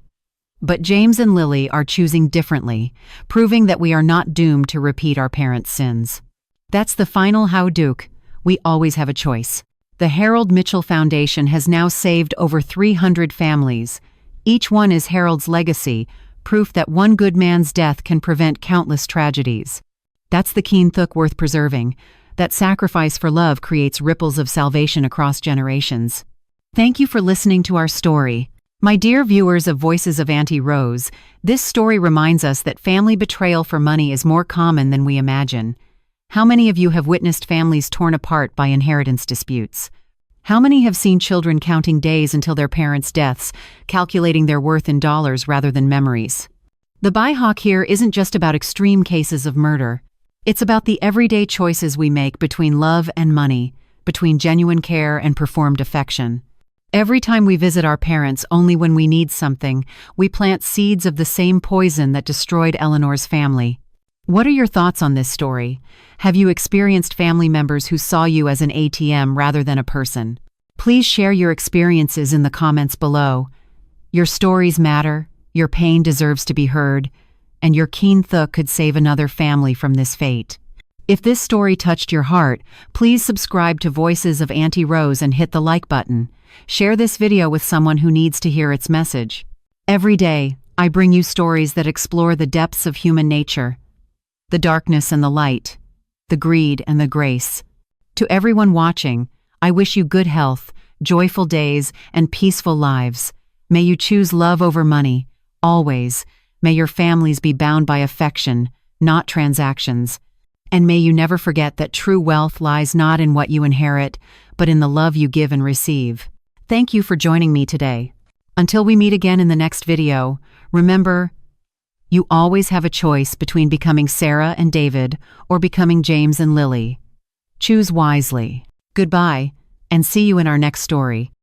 But James and Lily are choosing differently, proving that we are not doomed to repeat our parents' sins. That's the final howduke. We always have a choice. The Harold Mitchell Foundation has now saved over 300 families. Each one is Harold's legacy, proof that one good man's death can prevent countless tragedies. That's the keen thuk worth preserving. That sacrifice for love creates ripples of salvation across generations. Thank you for listening to our story. My dear viewers of Voices of Auntie Rose, this story reminds us that family betrayal for money is more common than we imagine. How many of you have witnessed families torn apart by inheritance disputes? How many have seen children counting days until their parents' deaths, calculating their worth in dollars rather than memories? The byhawk here isn't just about extreme cases of murder. It's about the everyday choices we make between love and money, between genuine care and performed affection. Every time we visit our parents only when we need something, we plant seeds of the same poison that destroyed Eleanor's family. What are your thoughts on this story? Have you experienced family members who saw you as an ATM rather than a person? Please share your experiences in the comments below. Your stories matter, your pain deserves to be heard, and your keen thuk could save another family from this fate. If this story touched your heart, please subscribe to Voices of Auntie Rose and hit the like button. Share this video with someone who needs to hear its message. Every day, I bring you stories that explore the depths of human nature, the darkness and the light, the greed and the grace. To everyone watching, I wish you good health, joyful days, and peaceful lives. May you choose love over money, always. May your families be bound by affection, not transactions. And may you never forget that true wealth lies not in what you inherit, but in the love you give and receive. Thank you for joining me today. Until we meet again in the next video, remember, you always have a choice between becoming Sarah and David or becoming James and Lily. Choose wisely. Goodbye, and see you in our next story.